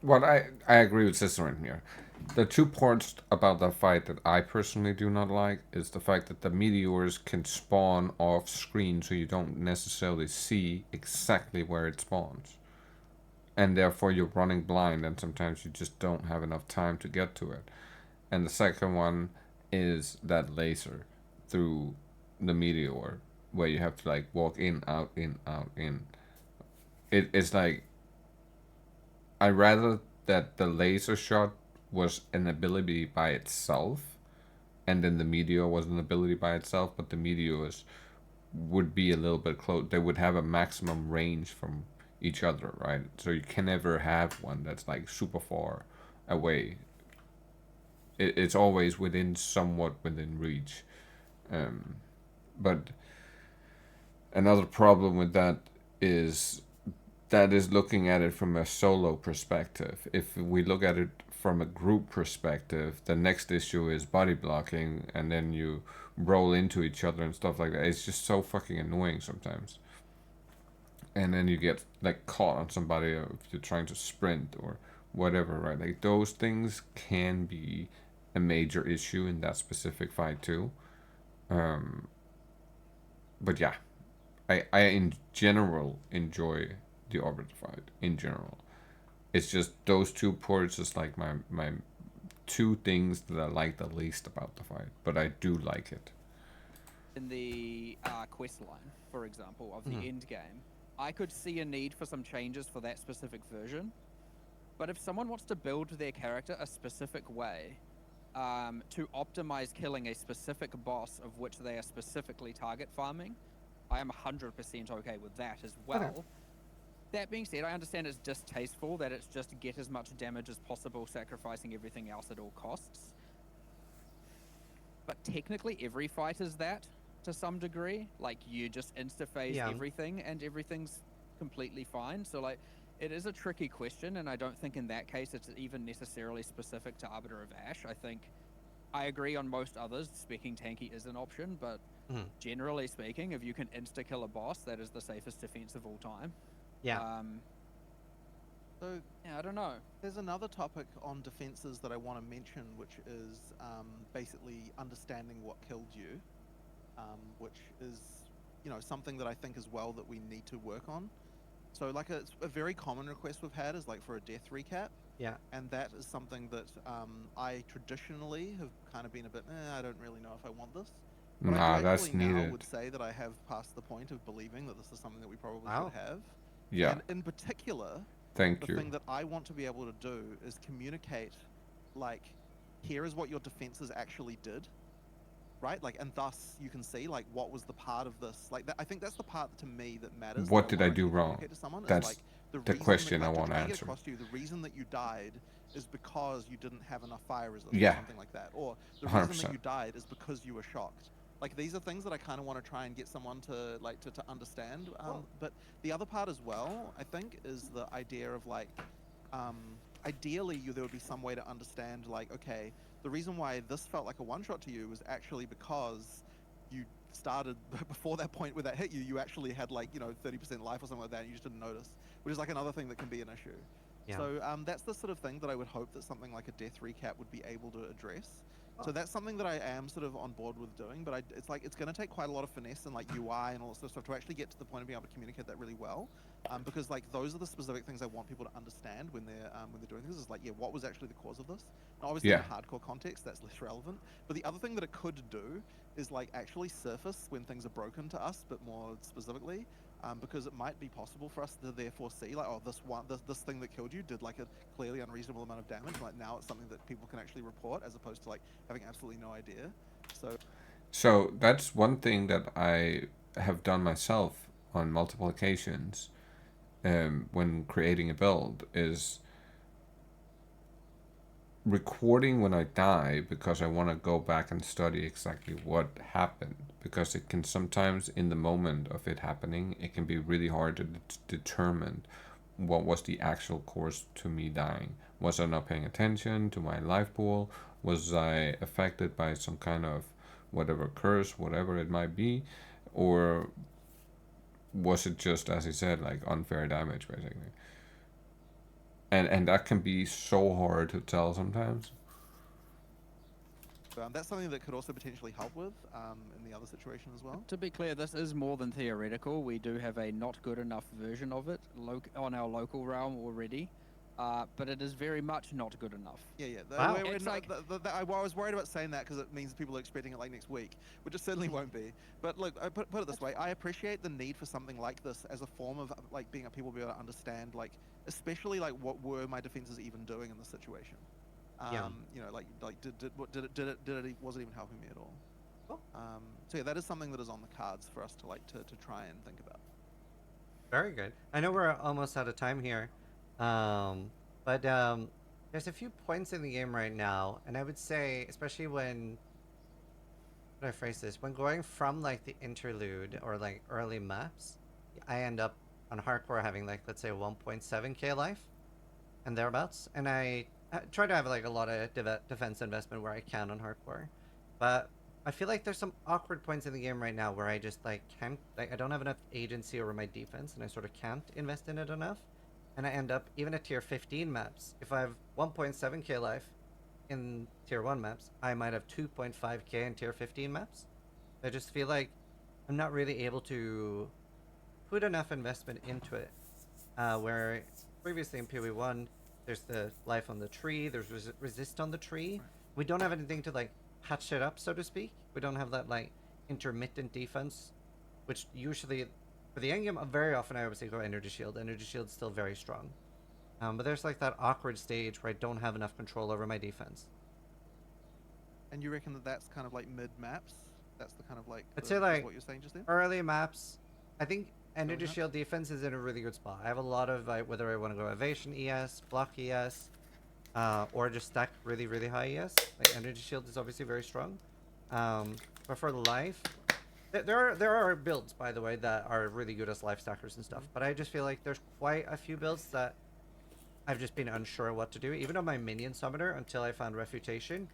Well, I agree with Cicerone here. The two parts about the fight that I personally do not like is the fact that the meteors can spawn off screen, so you don't necessarily see exactly where it spawns. And therefore you're running blind, and sometimes you just don't have enough time to get to it. And the second one is that laser through the meteor where you have to like walk in, out, in, out, in. It's like I rather that the laser shot was an ability by itself, and then the meteor was an ability by itself, but the meteors would be a little bit close. They would have a maximum range from each other, right? So you can never have one that's like super far away. It's always somewhat within reach. Um, but another problem with that is looking at it from a solo perspective. If we look at it from a group perspective, the next issue is body blocking, and then you roll into each other and stuff like that. It's just so fucking annoying sometimes. And then you get like caught on somebody if you're trying to sprint or whatever, right? Like those things can be a major issue in that specific fight too. But yeah, I in general enjoy the Orbiter fight in general. It's just those two ports is like my two things that I like the least about the fight, but I do like it. In the quest line, for example, of the end game, I could see a need for some changes for that specific version. But if someone wants to build their character a specific way to optimize killing a specific boss of which they are specifically target farming, I am 100% okay with that as well. Okay. That being said, I understand it's distasteful that it's just get as much damage as possible, sacrificing everything else at all costs. But technically every fight is that to some degree. Like you just insta-phase everything and everything's completely fine. So like it is a tricky question, and I don't think in that case it's even necessarily specific to Arbiter of Ash. I think I agree on most others. Speccing tanky is an option, but generally speaking, if you can insta-kill a boss, that is the safest defense of all time. Yeah. So yeah, I don't know. There's another topic on defenses that I want to mention, which is basically understanding what killed you, which is, you know, something that I think as well that we need to work on. So like a very common request we've had is like for a death recap. Yeah. And that is something that I traditionally have kind of been a bit, I don't really know if I want this. But I that's needed. now would say that I have passed the point of believing that this is something that we probably should have. Yeah. And in particular, the thing that I want to be able to do is communicate, like, here is what your defenses actually did, right? Like, and thus you can see, like, what was the part of this. Like, I think that's the part to me that matters. What did I do wrong? That's the question I want to answer. The reason that you died is because you didn't have enough fire resistance, or something like that. Or the reason 100%. That you died is because you were shocked. Like, these are things that I kind of want to try and get someone to, like, to understand. But the other part as well, I think, is the idea of, like, ideally there would be some way to understand, like, okay, the reason why this felt like a one-shot to you was actually because you started, before that point where that hit you, you actually had, like, you know, 30% life or something like that, and you just didn't notice, which is, like, another thing that can be an issue. Yeah. So that's the sort of thing that I would hope that something like a death recap would be able to address. So that's something that I am sort of on board with doing, but it's like it's going to take quite a lot of finesse and like UI and all that sort of stuff to actually get to the point of being able to communicate that really well, because like those are the specific things I want people to understand when they're doing things. Is like, yeah, what was actually the cause of this? And obviously in a hardcore context, that's less relevant. But the other thing that it could do is like actually surface when things are broken to us, but more specifically. Because it might be possible for us to therefore see, like, oh, this thing that killed you did like a clearly unreasonable amount of damage. Like now it's something that people can actually report, as opposed to like having absolutely no idea. So that's one thing that I have done myself on multiple occasions when creating a build is recording when I die, because I want to go back and study exactly what happened, because it can sometimes in the moment of it happening it can be really hard to determine what was the actual course to me dying. Was I not paying attention to my life pool? Was I affected by some kind of whatever curse, whatever it might be, or was it just, as he said, like unfair damage basically? And that can be so hard to tell sometimes. That's something that could also potentially help with in the other situation as well. To be clear, this is more than theoretical. We do have a not good enough version of it on our local realm already. but it is very much not good enough. Yeah. Wow. It's like- I was worried about saying that because it means people are expecting it like next week, which it certainly won't be. But look, I put it this way: I appreciate the need for something like this as a form of like being people be able to understand, like especially like what were my defenses even doing in this situation. Yeah. You know, like did it was it even helping me at all? Cool. So yeah, that is something that is on the cards for us to like to try and think about. Very good. I know we're almost out of time here, but there's a few points in the game right now, and I would say, especially when, how do I phrase this? When going from like the interlude or like early maps, I end up on hardcore having like, let's say 1.7k life and thereabouts, and I try to have like a lot of defense investment where I can on hardcore, but I feel like there's some awkward points in the game right now where I just like can't, like I don't have enough agency over my defense, and I sort of can't invest in it enough, and I end up even at tier 15 maps. If I have 1.7k life in tier 1 maps, I might have 2.5k in tier 15 maps. I just feel like I'm not really able to put enough investment into it. Where previously in PoE1, there's the life on the tree, there's resist on the tree. We don't have anything to like patch it up, so to speak. We don't have that like intermittent defense, which usually for the end game, very often I obviously go energy shield. Energy shield's still very strong, but there's like that awkward stage where I don't have enough control over my defense. And you reckon that that's kind of like mid maps? That's the kind of like I'd say like what you're saying just then? early maps. I think energy maps? shield defense is in a really good spot. I have a lot of like whether I want to go evasion ES, block ES, or just stack really, really high ES. Like energy shield is obviously very strong. But for life, there are builds, by the way, that are really good as life stackers and stuff. But I just feel like there's quite a few builds that I've just been unsure what to do. Even on my minion summoner, until I found refutation,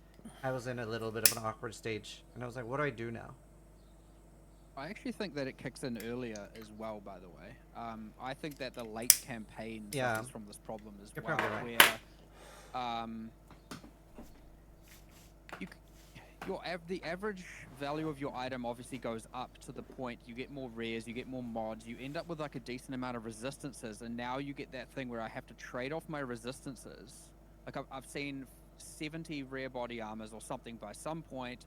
I was in a little bit of an awkward stage, and I was like, what do I do now? I actually think that it kicks in earlier as well, by the way. I think that the late campaign suffers from this problem as You're well, probably right. where the average value of your item obviously goes up to the point you get more rares, you get more mods, you end up with like a decent amount of resistances, and now you get that thing where I have to trade off my resistances. Like I've seen 70 rare body armors or something by some point.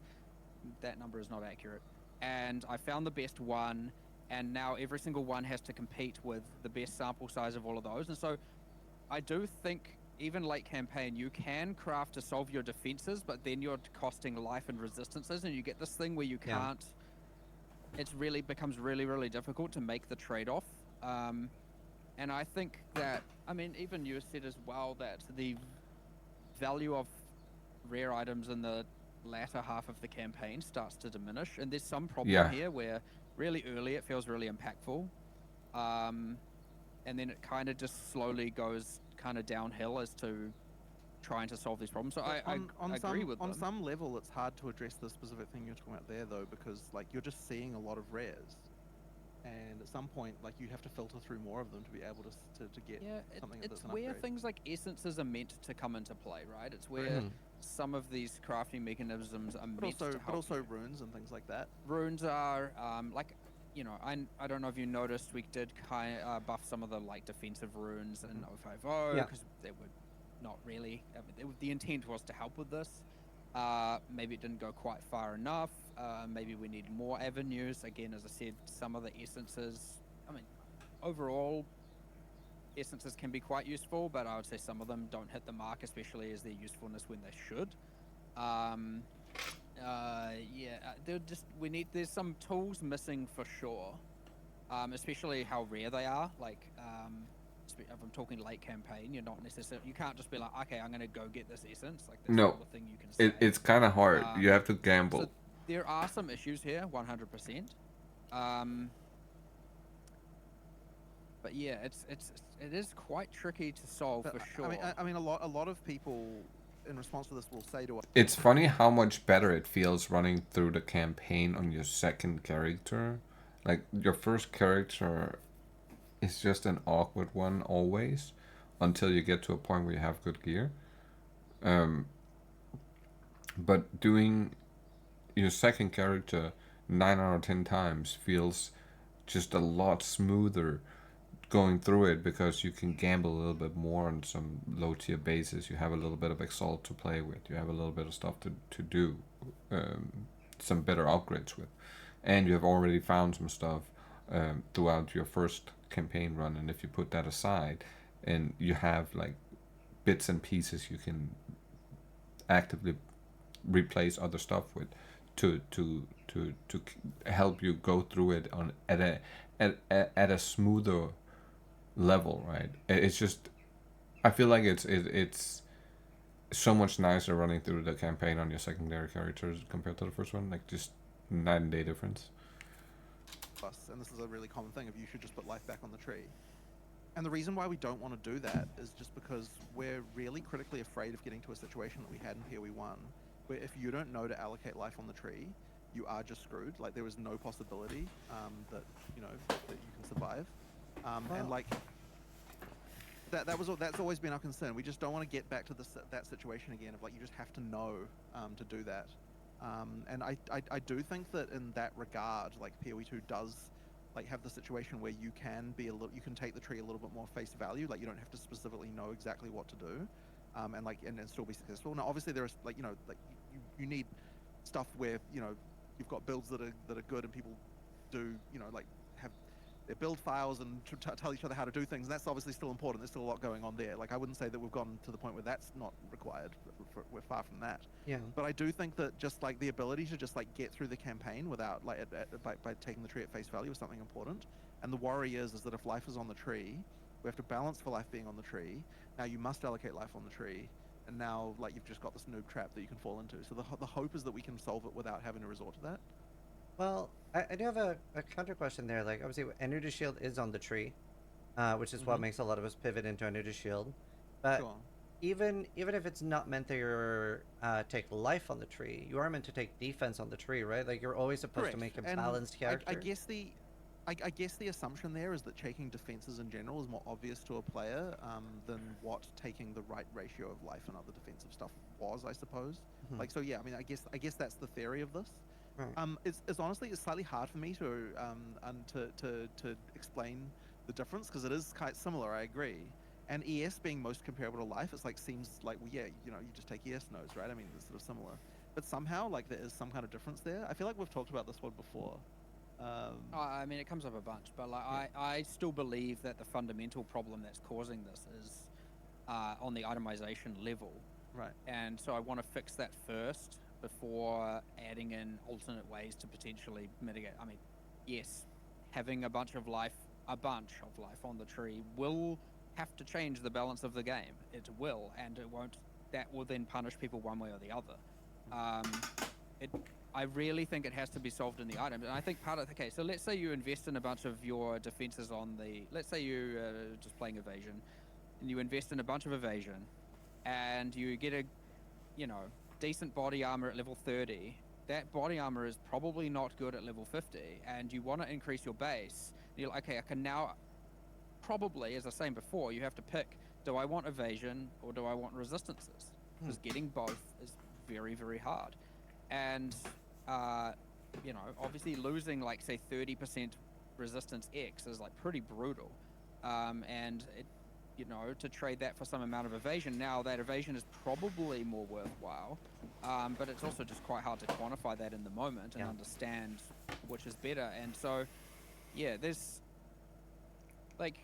That number is not accurate. And I found the best one, and now every single one has to compete with the best sample size of all of those. And so I do think even late campaign, you can craft to solve your defenses, but then you're costing life and resistances, and you get this thing where you can't. It really becomes really, really difficult to make the trade-off. And I think that, I mean, even you said as well that the value of rare items in the latter half of the campaign starts to diminish, and there's some problem here where really early it feels really impactful, and then it kind of just slowly goes kind of downhill as to trying to solve these problems. So I agree with them. On some level, it's hard to address the specific thing you're talking about there, though, because like you're just seeing a lot of rares, and at some point, like you have to filter through more of them to be able to get something that's an where upgrade. things like essences are meant to come into play, right? It's where some of these crafting mechanisms are meant to help. But also runes and things like that. Runes are like, you know, I don't know if you noticed, we did kind of buff some of the like defensive runes in 050 because they were not really. I mean, the intent was to help with this. Maybe it didn't go quite far enough. Maybe we need more avenues. Again, as I said, some of the essences. I mean, overall, essences can be quite useful, but I would say some of them don't hit the mark, especially as their usefulness when they should. They're just there's some tools missing for sure, especially how rare they are. Like, if I'm talking late campaign, you can't just be like, okay, I'm gonna go get this essence. Like, that's not the thing you can say. It's kind of hard. You have to gamble. So there are some issues here, 100%. But yeah, it is quite tricky to solve for sure. I mean, a lot of people in response to this will say to us, it's funny how much better it feels running through the campaign on your second character. Like, your first character is just an awkward one always, until you get to a point where you have good gear. But doing your second character 9 out of 10 times feels just a lot smoother going through it because you can gamble a little bit more on some low tier bases. You have a little bit of Exalt to play with. You have a little bit of stuff to do, some better upgrades with, and you have already found some stuff throughout your first campaign run. And if you put that aside, and you have like bits and pieces you can actively replace other stuff with to help you go through it on at a smoother level, right? It's just, I feel like it's so much nicer running through the campaign on your secondary characters compared to the first one. Like, just night and day difference. And this is a really common thing, of you should just put life back on the tree. And the reason why we don't want to do that is just because we're really critically afraid of getting to a situation that we had in PoE1, where if you don't know to allocate life on the tree, you are just screwed. Like, there is no possibility that, you know, that you can survive. And like, that's always been our concern. We just don't want to get back to that situation again of like, you just have to know to do that. And I do think that in that regard, like, PoE2 does like have the situation where you can be you can take the tree a little bit more face value. Like, you don't have to specifically know exactly what to do, and still be successful. Now, obviously, there is, like, you know, like you need stuff where, you know, you've got builds that are good, and people do, you know, like, have their build files and tell each other how to do things. And that's obviously still important. There's still a lot going on there. Like, I wouldn't say that we've gone to the point where that's not required. We're far from that. Yeah. But I do think that just like the ability to just like get through the campaign without like by taking the tree at face value is something important. And the worry is that if life is on the tree, we have to balance for life being on the tree. Now you must allocate life on the tree, and now like you've just got this noob trap that you can fall into. So the hope is that we can solve it without having to resort to that. Well, I do have a counter question there. Like, obviously, Energy Shield is on the tree, which is what makes a lot of us pivot into Energy Shield. But Sure. even if it's not meant that you're take life on the tree, you are meant to take defense on the tree, right? Like, you're always supposed to make a And balanced character. I guess the assumption there is that taking defenses in general is more obvious to a player than what taking the right ratio of life and other defensive stuff was, I suppose. Like, so yeah, I mean, I guess that's the theory of this. Right. It's honestly, it's slightly hard for me to explain the difference, because it is quite similar. I agree. And ES being most comparable to life, it's like, seems like, well, yeah, you know, you just take ES nodes, right? I mean, it's sort of similar, but somehow like there is some kind of difference there. I feel like we've talked about this one before. I mean, it comes up a bunch, but like, yeah. I still believe that the fundamental problem that's causing this is on the itemization level. Right. And so I want to fix that first before adding in alternate ways to potentially mitigate. I mean, yes, having a bunch of life on the tree will have to change the balance of the game. It will, and it won't. That will then punish people one way or the other. I really think it has to be solved in the item, and I think part of the case. So let's say you invest in a bunch of your defenses on the. Let's say you just playing evasion, and you invest in a bunch of evasion, and you get a, you know, decent body armor at level 30. That body armor is probably not good at level 50, and you want to increase your base. You're like, okay, I can now. Probably, as I was saying before, you have to pick: do I want evasion or do I want resistances? Because getting both is very, very hard. And you know, obviously losing like say 30% resistance X is like pretty brutal. And it, you know, to trade that for some amount of evasion, now that evasion is probably more worthwhile. But it's also just quite hard to quantify that in the moment and understand which is better. And so, yeah, there's like,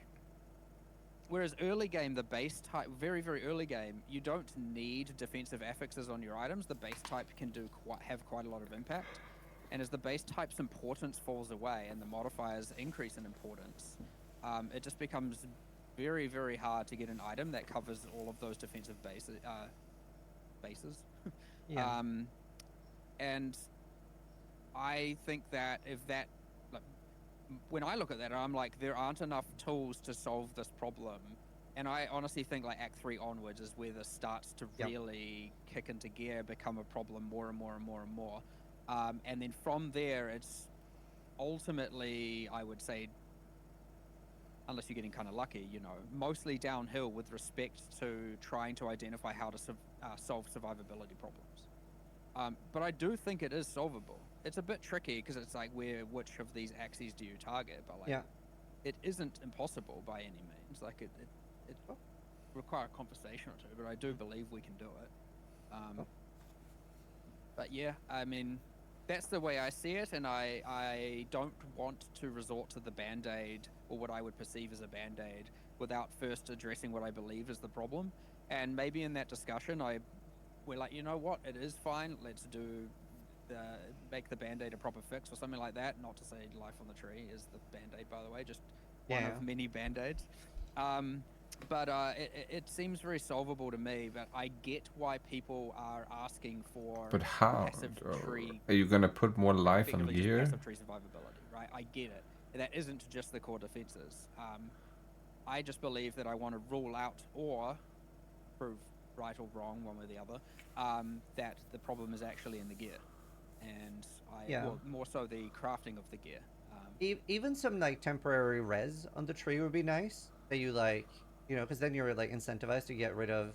whereas early game, the base type, very, very early game, you don't need defensive affixes on your items. The base type can have quite a lot of impact. And as the base type's importance falls away and the modifiers increase in importance, it just becomes very, very hard to get an item that covers all of those defensive bases. Yeah. And I think that if that, like, when I look at that, I'm like, there aren't enough tools to solve this problem. And I honestly think like Act 3 onwards is where this starts to really kick into gear, become a problem more and more and more and more. And then from there, it's ultimately, I would say, unless you're getting kind of lucky, you know, mostly downhill with respect to trying to identify how to solve survivability problems. But I do think it is solvable. It's a bit tricky because it's like, which of these axes do you target? But like, it isn't impossible by any means. Like it require a conversation or two, but I do believe we can do it. But yeah, I mean, that's the way I see it, and I don't want to resort to the band-aid or what I would perceive as a band-aid without first addressing what I believe is the problem. And maybe in that discussion, we're like, you know what, it is fine. Let's make the band-aid a proper fix or something like that. Not to say life on the tree is the band-aid, by the way, just one of many band-aids. But it seems very solvable to me. But I get why people are asking for. But how? Passive tree. Are you gonna put more life on Effectively just gear? passive tree survivability, right? I get it. That isn't just the core defenses. I just believe that I want to rule out or prove right or wrong, one way or the other, that the problem is actually in the gear, and well, more so the crafting of the gear. Even some like temporary res on the tree would be nice. That you like, you know, because then you're like incentivized to get rid of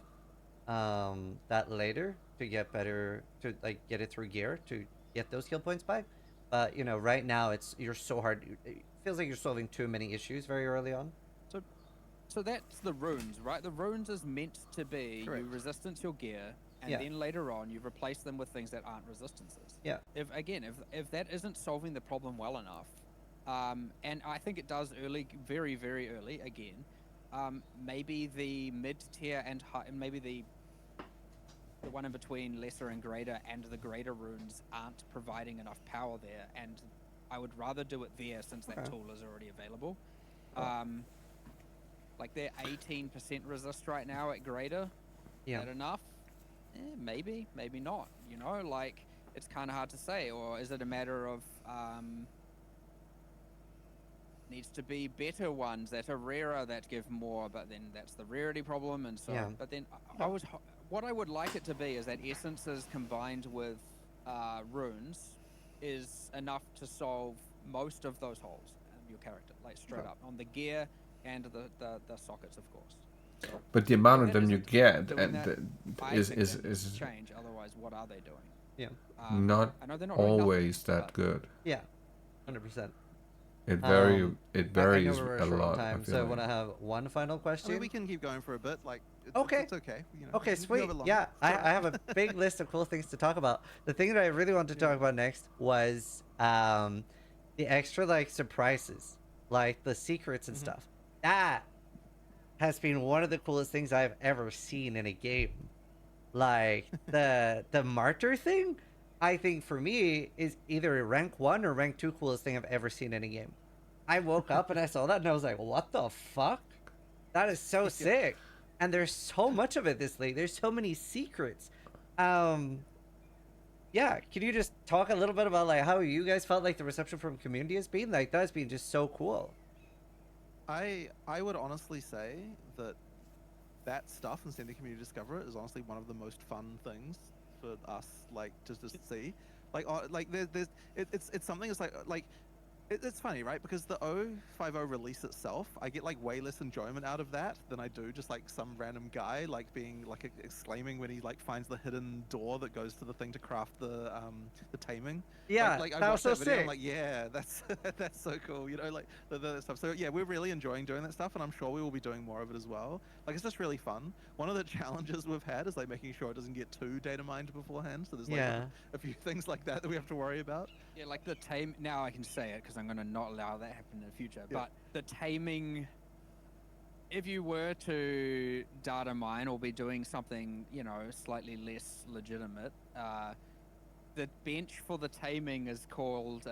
that later to get better, to like get it through gear to get those skill points back. But you know, right now you're so hard. It feels like you're solving too many issues very early on. So that's the runes, right? The runes is meant to be you resistance your gear, and then later on you replace them with things that aren't resistances. Yeah. If that isn't solving the problem well enough, and I think it does early, very very early again. Maybe the mid tier and high, maybe the one in between lesser and greater and the greater runes aren't providing enough power there, and I would rather do it there since that tool is already available. Like they're 18% resist right now at greater. Is that enough? Maybe, maybe not. You know, like it's kind of hard to say. Or is it a matter of needs to be better ones that are rarer that give more, but then that's the rarity problem, and so. But then what I would like it to be is that essences combined with runes is enough to solve most of those holes in your character, like straight up on the gear and the sockets, of course. So, but the amount of them you get is change. Otherwise, what are they doing? Yeah. Not always that good. Yeah, 100%. It varies I know we're a lot. Time, so I want to have one final question. I mean, we can keep going for a bit. Like, it's okay. You know, okay, sweet. Yeah, I have a big list of cool things to talk about. The thing that I really wanted to talk about next was the extra like surprises, like the secrets and stuff. That has been one of the coolest things I've ever seen in a game. Like the martyr thing, I think for me is either a rank 1 or rank 2 coolest thing I've ever seen in a game. I woke up and I saw that and I was like, what the fuck? That is so sick. And there's so much of it this league. There's so many secrets. Yeah, can you just talk a little bit about like how you guys felt like the reception from community has been? Like that's been just so cool. I would honestly say that stuff and seeing the community discover it is honestly one of the most fun things for us, like to just see, like it's something. It's like it's funny, right? Because the 050 release itself, I get like way less enjoyment out of that than I do just like some random guy like being like exclaiming when he like finds the hidden door that goes to the thing to craft the taming. Yeah, like I that was watched so that video, sick. I'm like, yeah, that's that's so cool. You know, like the stuff. So yeah, we're really enjoying doing that stuff, and I'm sure we will be doing more of it as well. Like it's just really fun. One of the challenges we've had is like making sure it doesn't get too data mined beforehand. So there's like a few things like that we have to worry about. Yeah, like the tame. Now I can say it because I'm going to not allow that happen in the future. Yeah. But the taming, if you were to data mine or be doing something, you know, slightly less legitimate, the bench for the taming is called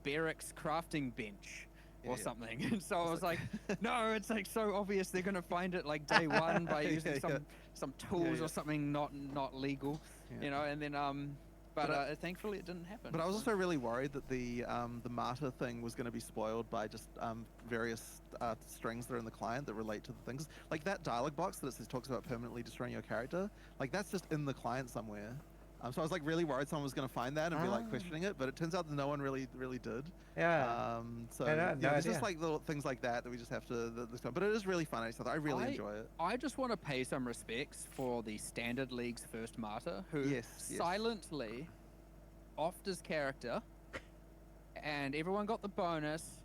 Barracks Crafting Bench or something. And so I was like, no, it's like so obvious they're going to find it like day one by using some tools or something not legal, you know, and then But thankfully it didn't happen. But I was also really worried that the martyr thing was going to be spoiled by just various strings that are in the client that relate to the things. Like that dialog box that it says talks about permanently destroying your character. Like that's just in the client somewhere. So I was like really worried someone was going to find that and be like questioning it, but it turns out that no one really did. Yeah. So there's just like little things like that we just have to. But it is really fun. I really enjoy it. I just want to pay some respects for the Standard League's first martyr, who silently offed his character, and everyone got the bonus,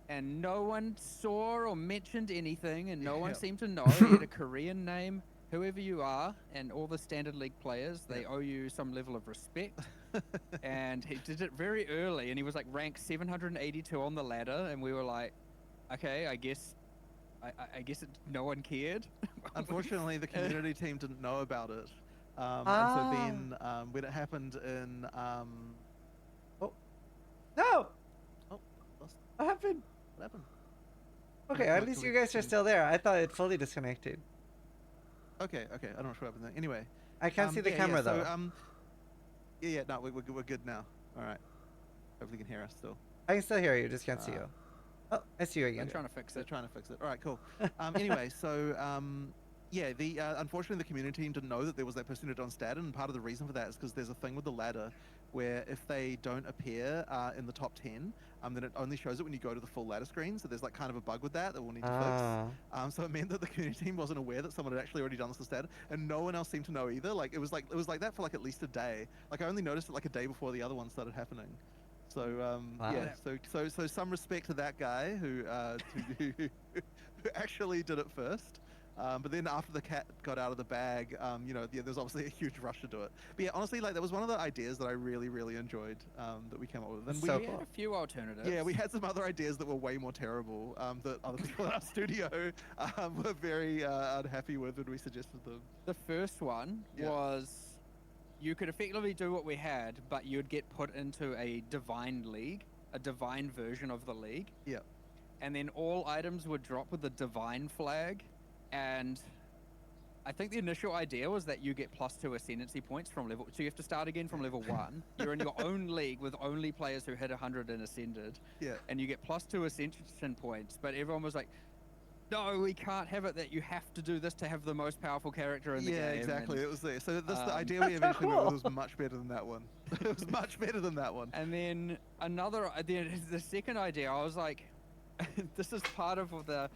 and no one saw or mentioned anything, and no one seemed to know. He had a Korean name. Whoever you are, and all the standard league players, they owe you some level of respect. And he did it very early, and he was like ranked 782 on the ladder, and we were like, okay, I guess no one cared. Unfortunately, the community team didn't know about it. And so then when it happened in No! oh, lost. What happened? What happened? Okay, at least you guys are still there. I thought it fully disconnected. Okay, I don't know what happened there. Anyway, I can't see the camera though. So, no, we're good now. All right. Hopefully you can hear us still. I can still hear you, just can't see you. Oh, I see you again. I'm trying to fix They're it. trying to fix it. All right, cool. Anyway, so yeah, unfortunately the community team didn't know that there was that person who'd done stat, and part of the reason for that is because there's a thing with the ladder where if they don't appear in the top 10, then it only shows it when you go to the full ladder screen. So there's like kind of a bug with that we'll need to fix. So it meant that the community team wasn't aware that someone had actually already done this stat, and no one else seemed to know either. Like it was like that for like at least a day. Like I only noticed it like a day before the other one started happening. So yeah, so some respect to that guy who who actually did it first. But then after the cat got out of the bag, you know, there's obviously a huge rush to do it. But yeah, honestly, like that was one of the ideas that I really, really enjoyed that we came up with. And we had a few alternatives. Yeah, we had some other ideas that were way more terrible that other people in our studio were very unhappy with when we suggested them. The first one was you could effectively do what we had, but you'd get put into a divine league, a divine version of the league. Yeah. And then all items would drop with the divine flag. And I think the initial idea was that you get +2 ascendancy points from level, so you have to start again from level 1. You're in your own league with only players who hit 100 and ascended. Yeah. And you get +2 ascension points, but everyone was like, no, we can't have it that you have to do this to have the most powerful character in the game. Yeah, exactly. It was there. So that's the idea we eventually went with was much better than that one. It was much better than that one. And then the second idea, I was like, this is part of the,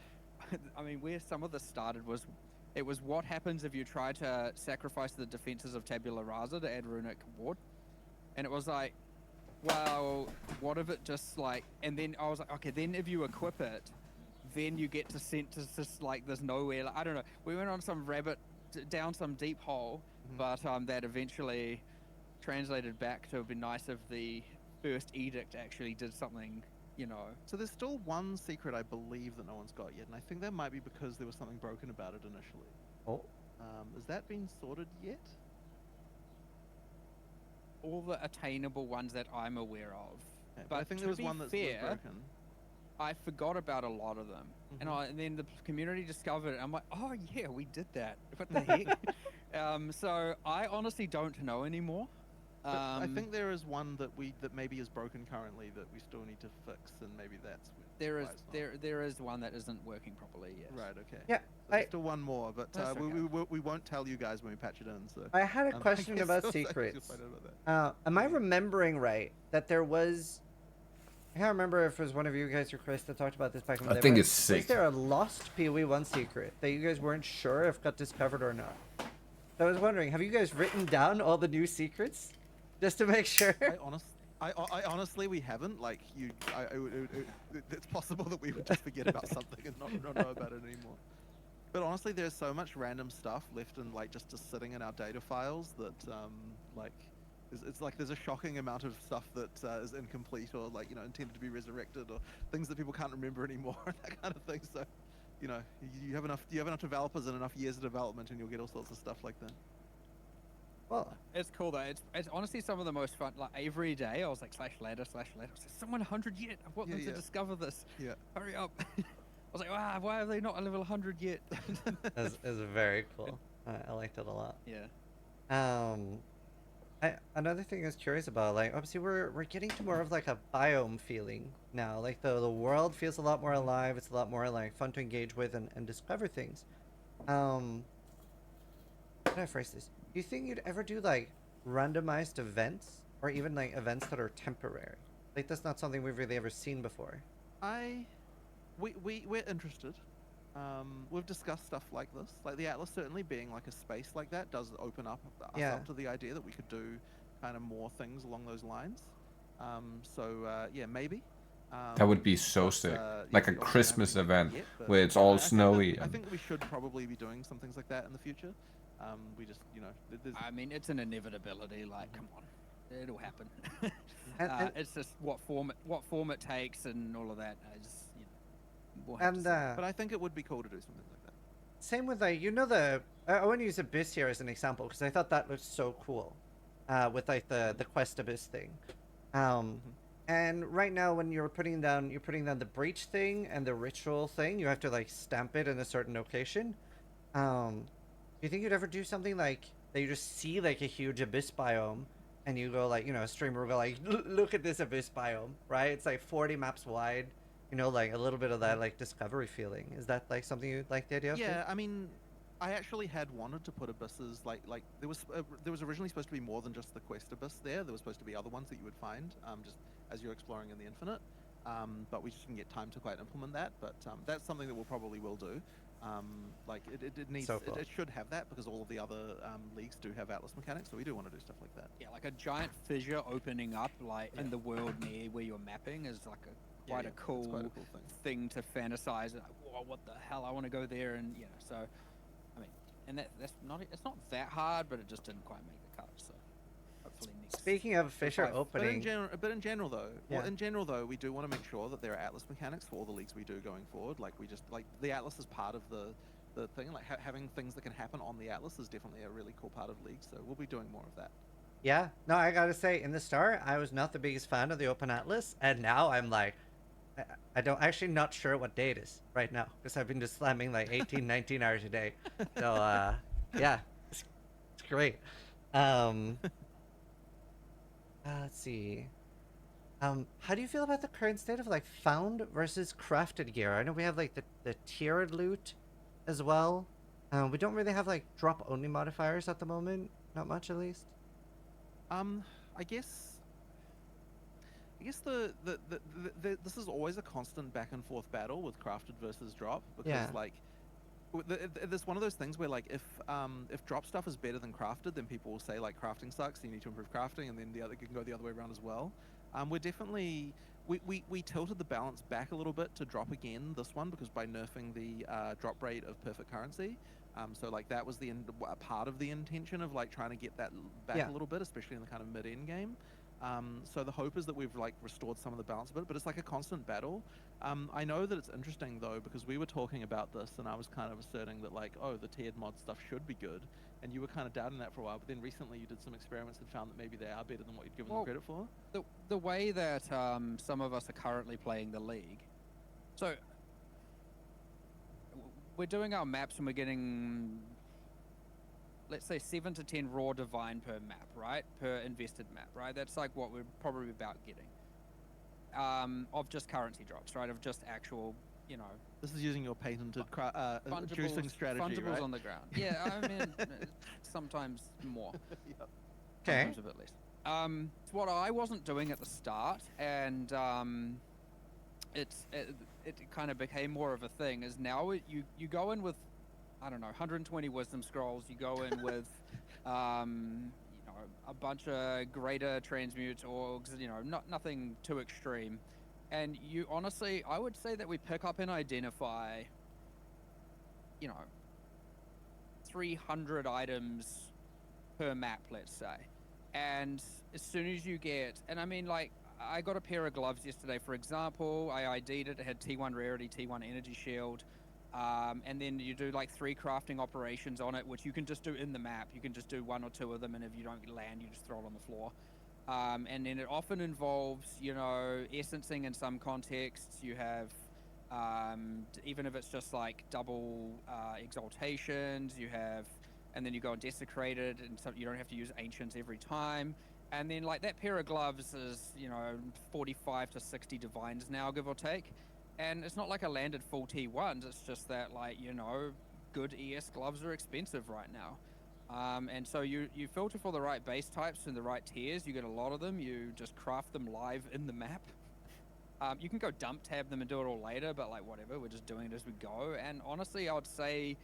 I mean, where some of this started was, it was what happens if you try to sacrifice the defenses of Tabula Rasa to add runic ward. And it was like, well, what if it just like, and then I was like, okay, then if you equip it, then you get to synthesis like there's nowhere. Like, I don't know. We went on some down some deep hole, but that eventually translated back to it'd be nice if the first edict actually did something, you know. So there's still one secret I believe that no one's got yet, and I think that might be because there was something broken about it initially. Oh. Has that been sorted yet? All the attainable ones that I'm aware of. Okay, but I think there was one that's broken. I forgot about a lot of them, and then the community discovered it. I'm like, oh yeah, we did that. What the heck? So I honestly don't know anymore. I think there is one that maybe is broken currently that we still need to fix, and maybe that's there is one that isn't working properly yet. Right. Okay. Yeah. So there's still one more, but we won't tell you guys when we patch it in. So I had a question about secrets. Am I remembering right that there was? I can't remember if it was one of you guys or Chris that talked about this back in the day. I think it's sick. Was there a lost PoE1 secret that you guys weren't sure if got discovered or not? So I was wondering, have you guys written down all the new secrets just to make sure? I honestly, we haven't. Like it's possible that we would just forget about something and not know about it anymore. But honestly, there's so much random stuff left in just sitting in our data files that it's like there's a shocking amount of stuff that is incomplete or intended to be resurrected or things that people can't remember anymore and that kind of thing. So, you have enough developers and enough years of development, and you'll get all sorts of stuff like that. Well, it's cool though. It's honestly some of the most fun. Like every day, I was like /ladder. Someone 100 yet? I want them to discover this. Yeah. Hurry up. I was like, wow, why are they not at level 100 yet? It's very cool. I liked it a lot. Yeah. Another thing I was curious about, like, obviously we're getting to more of like a biome feeling now. Like the world feels a lot more alive. It's a lot more like fun to engage with and discover things. How do I phrase this? Do you think you'd ever do like randomized events or even like events that are temporary? Like that's not something we've really ever seen before. We're interested. We've discussed stuff like this. Like the Atlas certainly being like a space like that does open up us up to the idea that we could do kind of more things along those lines. Yeah, maybe. That would be so sick. Like a obviously I don't have Christmas anything like that event yet, but, where it's all I think that- snowy. I and- think we should probably be doing some things like that in the future. We just, there's, I mean, it's an inevitability. Like, come on, it'll happen. And- It's just what form it takes and all of that. I just, we'll have to And see. but I think it would be cool to do something like that. same with like I want to use Abyss here as an example because I thought that looked so cool, with like the Quest Abyss thing, and right now when you're putting down the breach thing and the ritual thing, you have to like stamp it in a certain location. Do you think you'd ever do something like that? You just see like a huge Abyss biome, and you go like a streamer will go like, look at this Abyss biome, right? It's like 40 maps wide. Like a little bit of that like discovery feeling. Is that like something you'd like the idea of? Yeah, I mean, I actually had wanted to put abysses like there was originally supposed to be more than just the quest abyss there. There was supposed to be other ones that you would find just as you're exploring in the infinite. But we just didn't get time to quite implement that. But that's something that we'll probably will do. Like it needs So cool. it should have that because all of the other leagues do have Atlas mechanics, so we do want to do stuff like that. Yeah, like a giant fissure opening up, like in the world near where you're mapping, is like quite a cool, it's quite a cool thing. to fantasize. Like, whoa, what the hell? I want to go there, and so, I mean, and it's not that hard, but it just didn't quite make the cut. So, hopefully next. Speaking of fissure five. opening, But in general though, Yeah. we do want to make sure that there are Atlas mechanics for all the leagues we do going forward. Like we just like the Atlas is part of the thing. Like having things that can happen on the Atlas is definitely a really cool part of league. So we'll be doing more of that. yeah, no, I gotta say, in the start, I was not the biggest fan of the Open Atlas, and now I'm like, I don't actually not sure what day it is right now because I've been just slamming like 18, 19 hours a day. So yeah, it's great. Let's see. How do you feel about the current state of like found versus crafted gear? I know we have like the tiered loot as well. We don't really have like drop only modifiers at the moment, not much at least. I guess this is always a constant back and forth battle with crafted versus drop because Yeah. like there's one of those things where like if drop stuff is better than crafted, then people will say like crafting sucks, you need to improve crafting, and then the other can go the other way around as well. We're definitely we tilted the balance back a little bit to drop again this one because by nerfing the drop rate of perfect currency. So like that was a part of the intention of like trying to get that back a little bit, especially in the kind of mid-end game. So the hope is that we've like restored some of the balance a bit, but it's like a constant battle. I know that it's interesting though because we were talking about this and I was kind of asserting that like, oh, the tiered mod stuff should be good, and you were kind of doubting that for a while. But then recently you did some experiments and found that maybe they are better than what you'd given them credit for. The way that some of us are currently playing the league, so we're doing our maps and we're getting, let's say 7 to 10 raw divine per map, right? Per invested map, right? That's like what we're probably about getting. Of just currency drops, right? Of just actual, This is using your patented juicing strategy, fungibles right? on the ground. Yeah, I mean, sometimes more. Yep. Okay. Sometimes a bit less. It's what I wasn't doing at the start, and it kind of became more of a thing. Is now you go in with, I don't know, 120 wisdom scrolls. You go in with, a bunch of greater transmute orgs. Nothing too extreme. And you honestly, I would say that we pick up and identify, 300 items per map, let's say. And as soon as you get, and I mean, like, I got a pair of gloves yesterday, for example. I ID'd it. It had T1 rarity, T1 energy shield. And then you do like 3 crafting operations on it, which you can just do in the map. You can just do 1 or 2 of them, and if you don't land, you just throw it on the floor. And then it often involves, essencing in some contexts. You have, even if it's just like double exaltations, you have, and then you go and desecrate it, and so you don't have to use ancients every time. And then like that pair of gloves is, 45 to 60 divines now, give or take. And it's not like I landed full T1s, it's just that like, good ES gloves are expensive right now. And so you filter for the right base types and the right tiers, you get a lot of them, you just craft them live in the map. You can go dump tab them and do it all later, but like whatever, we're just doing it as we go. And honestly, I would say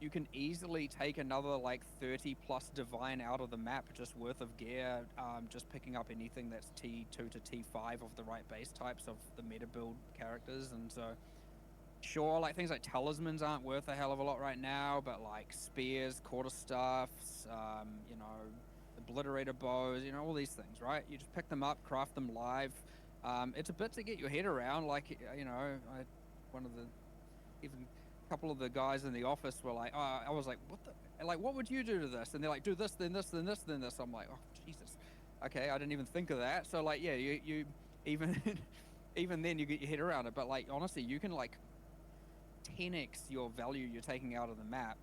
you can easily take another like 30 plus divine out of the map just worth of gear, just picking up anything that's T2 to T5 of the right base types of the meta build characters. And so sure, like things like talismans aren't worth a hell of a lot right now, but like spears, quarterstaffs, you know, obliterator bows, you know, all these things, right? You just pick them up, craft them live. It's a bit to get your head around. Like, you know, even a couple of the guys in the office were like, I was like, what would you do to this? And they're like, do this, then this, then this, then this. I'm like, oh Jesus, okay, I didn't even think of that. So like, yeah, you even even then you get your head around it. But like, honestly, you can like 10x your value you're taking out of the map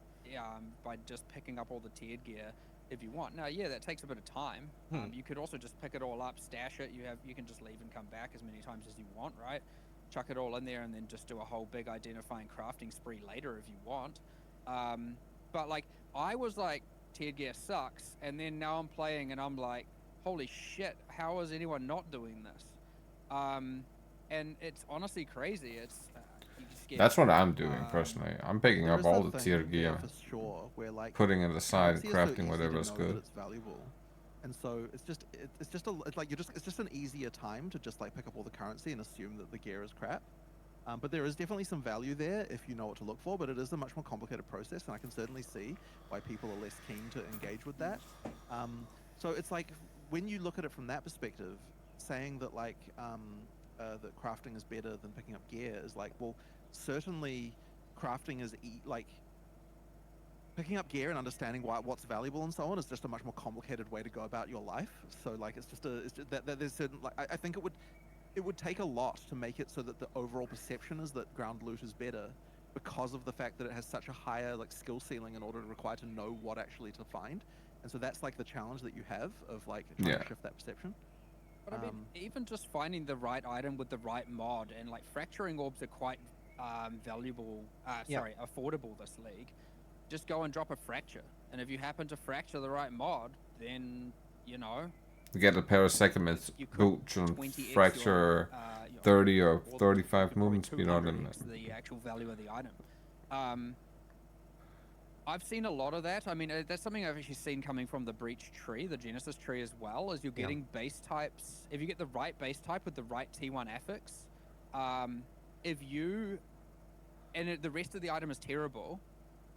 by just picking up all the tiered gear if you want. Now, yeah, that takes a bit of time. You could also just pick it all up, stash it. You can just leave and come back as many times as you want, right? Chuck it all in there and then just do a whole big identifying crafting spree later if you want. But like, I was like, tiered gear sucks, and then now I'm playing and I'm like, holy shit, how is anyone not doing this? And it's honestly crazy. It's That's what I'm doing personally. I'm picking up all the tier there gear, for sure, where like putting it aside, currency is so crafting easy to whatever's know good. that it's valuable, and so it's just an easier time to just like pick up all the currency and assume that the gear is crap. But there is definitely some value there if you know what to look for, but it is a much more complicated process, and I can certainly see why people are less keen to engage with that. So it's like, when you look at it from that perspective, saying that like that crafting is better than picking up gear is like, well, certainly crafting is like picking up gear and understanding what's valuable and so on is just a much more complicated way to go about your life. So like, it's just that there's certain, like, I think it would take a lot to make it so that the overall perception is that ground loot is better, because of the fact that it has such a higher like skill ceiling in order to require to know what actually to find. And so that's like the challenge that you have of like trying to shift that perception. But I mean, even just finding the right item with the right mod, and like fracturing orbs are quite valuable, affordable this league. Just go and drop a fracture, and if you happen to fracture the right mod, then, you know, You get a pair of seconds boots and 20x fracture your, 30 or or 35 movement speed on them. the actual value of the item. I've seen a lot of that. I mean, that's something I've actually seen coming from the Breach tree, the Genesis tree as well, is you're getting base types. If you get the right base type with the right T1 affix, if you, and the rest of the item is terrible,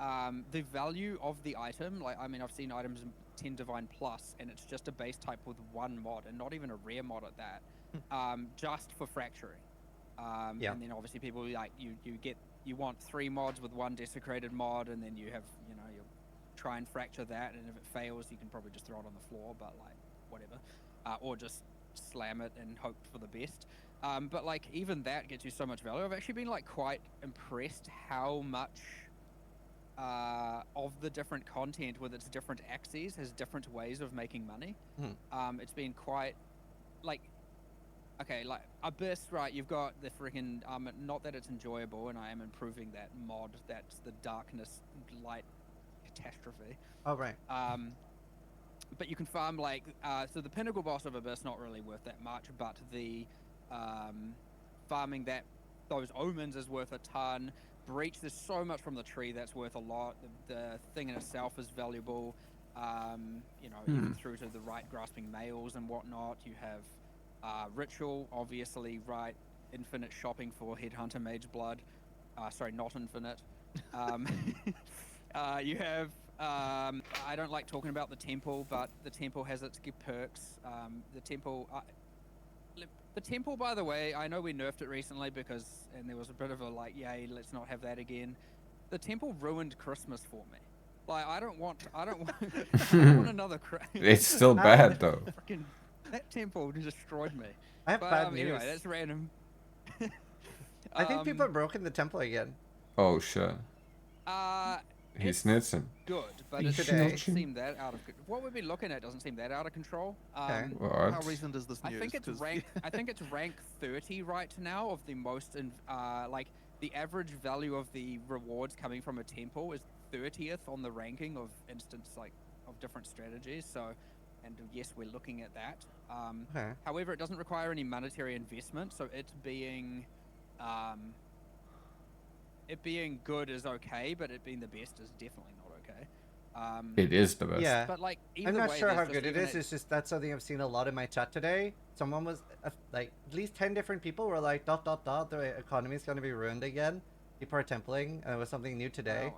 the value of the item, like, I mean, I've seen items 10 divine plus, and it's just a base type with one mod, and not even a rare mod at that, just for fracturing. And then obviously people like, you want 3 mods with 1 desecrated mod, and then you have, you know, you'll try and fracture that, and if it fails, you can probably just throw it on the floor, but like, whatever. Or just slam it and hope for the best. But like, even that gets you so much value. I've actually been like quite impressed how much of the different content with its different axes has different ways of making money. It's been quite, like, okay, like Abyss, right? You've got the freaking not that it's enjoyable, and I am improving that mod. That's the darkness light catastrophe. Oh right. But you can farm like so the pinnacle boss of Abyss not really worth that much, but the farming those omens is worth a ton. Breach, there's so much from the tree that's worth a lot. The thing in itself is valuable. You know, even through to the right grasping males and whatnot. You have Ritual, obviously, right? Infinite shopping for Headhunter Mage Blood. Sorry, not infinite. You have, I don't like talking about the Temple, but the Temple has its good perks. The Temple, by the way, I know we nerfed it recently and there was a bit of a like, yay, let's not have that again. The Temple ruined Christmas for me. Like, I don't want another It's still bad though. Freaking, that Temple destroyed me. I have bad news. Anyway, that's random. I think people have broken the temple again. Oh shit. He's snitching. Good, but it doesn't seem that out of control. What we've been looking at doesn't seem that out of control. What? How recent is this news? I think it's rank 30 right now of the most like the average value of the rewards coming from a temple is 30th on the ranking of of different strategies. So, and yes, we're looking at that. However, it doesn't require any monetary investment, so it's being it being good is okay, but it being the best is definitely not okay. It is the best. Yeah. But like, either I'm not way, sure there's how just good it even is. It's just that's something I've seen a lot in my chat today. Someone was like, at least 10 different people were like, ... the economy is going to be ruined again. People are templing, and it was something new today.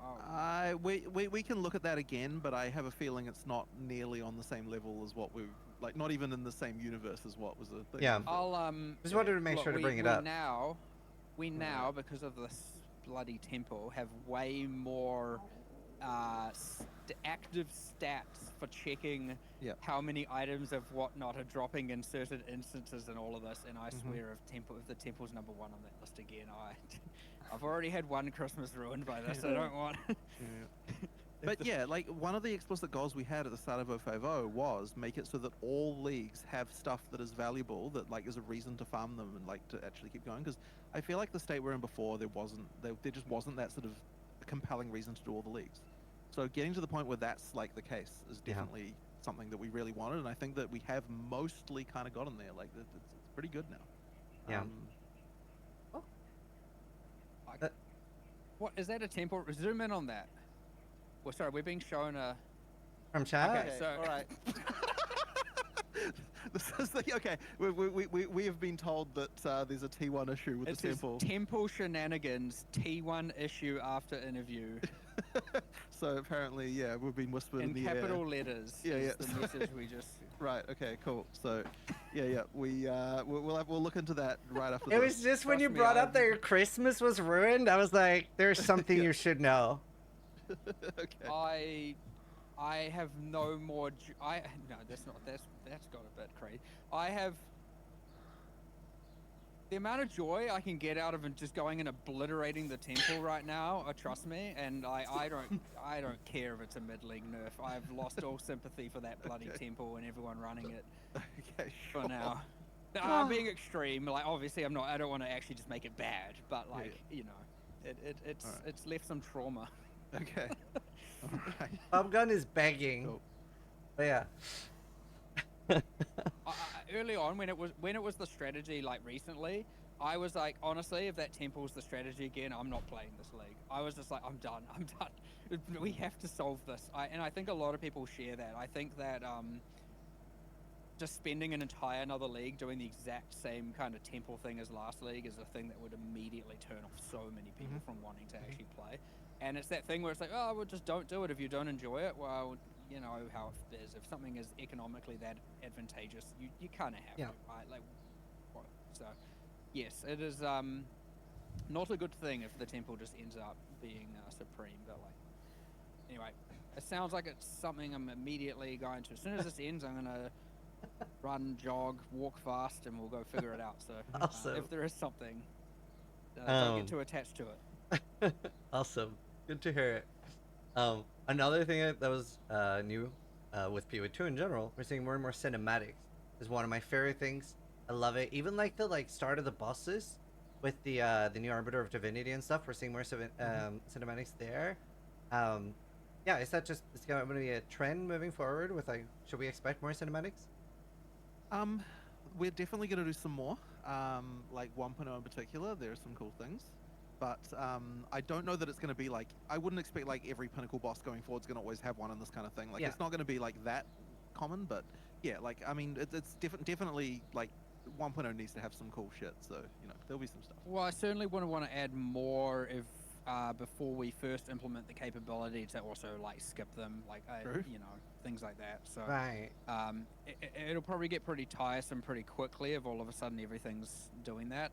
We can look at that again, but I have a feeling it's not nearly on the same level as what we've like, not even in the same universe as what was the thing. Yeah. before. Just wanted to make look, sure to we- bring it we up. We now, because of this bloody temple, have way more active stats for checking Yeah. how many items of whatnot are dropping in certain instances and all of this. And I swear, if the temple's #1 on that list again, I've already had one Christmas ruined by this. I don't want. But yeah, like one of the explicit goals we had at the start of 050 was make it so that all leagues have stuff that is valuable, that like is a reason to farm them and like to actually keep going. Because I feel like the state we're in before, there just wasn't that sort of compelling reason to do all the leagues. So getting to the point where that's like the case is definitely something that we really wanted, and I think that we have mostly kind of gotten there. Like it's pretty good now. Yeah. What is that a temple? Zoom in on that. Well, sorry, we're being shown a. From chat? Okay, so all right. This is okay. We have been told that there's a T1 issue with It the says temple. Temple shenanigans T1 issue after interview. So apparently, yeah, we've been whispered in the capital air. letters. Yeah, is yeah. The message we just. Right. Okay. Cool. So, yeah. We'll look into that right after. It this. was just when you Trust me, brought up I've- that your Christmas was ruined, I was like, there's something you should know. Okay. I have no more. No, that's got a bit crazy. I have the amount of joy I can get out of just going and obliterating the temple right now. Trust me, and I don't care if it's a mid-league nerf. I've lost all sympathy for that bloody temple and everyone running it Okay. for now. I'm being extreme. Like obviously, I'm not. I don't want to actually just make it bad, but like you know, it's left some trauma. Okay. All right. Bubgun is begging. Cool. But yeah. Early on, when it was the strategy, like recently, I was like, honestly, if that temple's the strategy again, I'm not playing this league. I was just like, I'm done. We have to solve this. And I think a lot of people share that. I think that just spending an entire another league doing the exact same kind of temple thing as last league is a thing that would immediately turn off so many people from wanting to actually play. And it's that thing where it's like, oh, well, just don't do it if you don't enjoy it. Well, you know how it is. If something is economically that advantageous, you kind of have to, right? Like, so, yes, it is not a good thing if the temple just ends up being supreme. But like, anyway, it sounds like it's something I'm immediately going to. As soon as this ends, I'm gonna run, jog, walk fast, and we'll go figure it out. So, Awesome. if there is something, don't get too attached to it. Awesome. Good to hear it. Another thing that was new with PO2 in general, we're seeing more and more cinematics. Is one of my favorite things. I love it. Even like the start of the bosses with the new Arbiter of Divinity and stuff. We're seeing more cinematics there. Yeah, is that just it's going to be a trend moving forward? With like, should we expect more cinematics? We're definitely going to do some more. Like 1.0 in particular, there are some cool things. But I don't know that it's going to be like, I wouldn't expect like every pinnacle boss going forward is going to always have one in this kind of thing. Like it's not going to be like that common, but yeah, like, I mean, it's definitely like 1.0 needs to have some cool shit. So, you know, there'll be some stuff. Well, I certainly wouldn't want to add more if before we first implement the capability to also like skip them, like, you know, things like that. So Right. it'll probably get pretty tiresome pretty quickly if all of a sudden everything's doing that.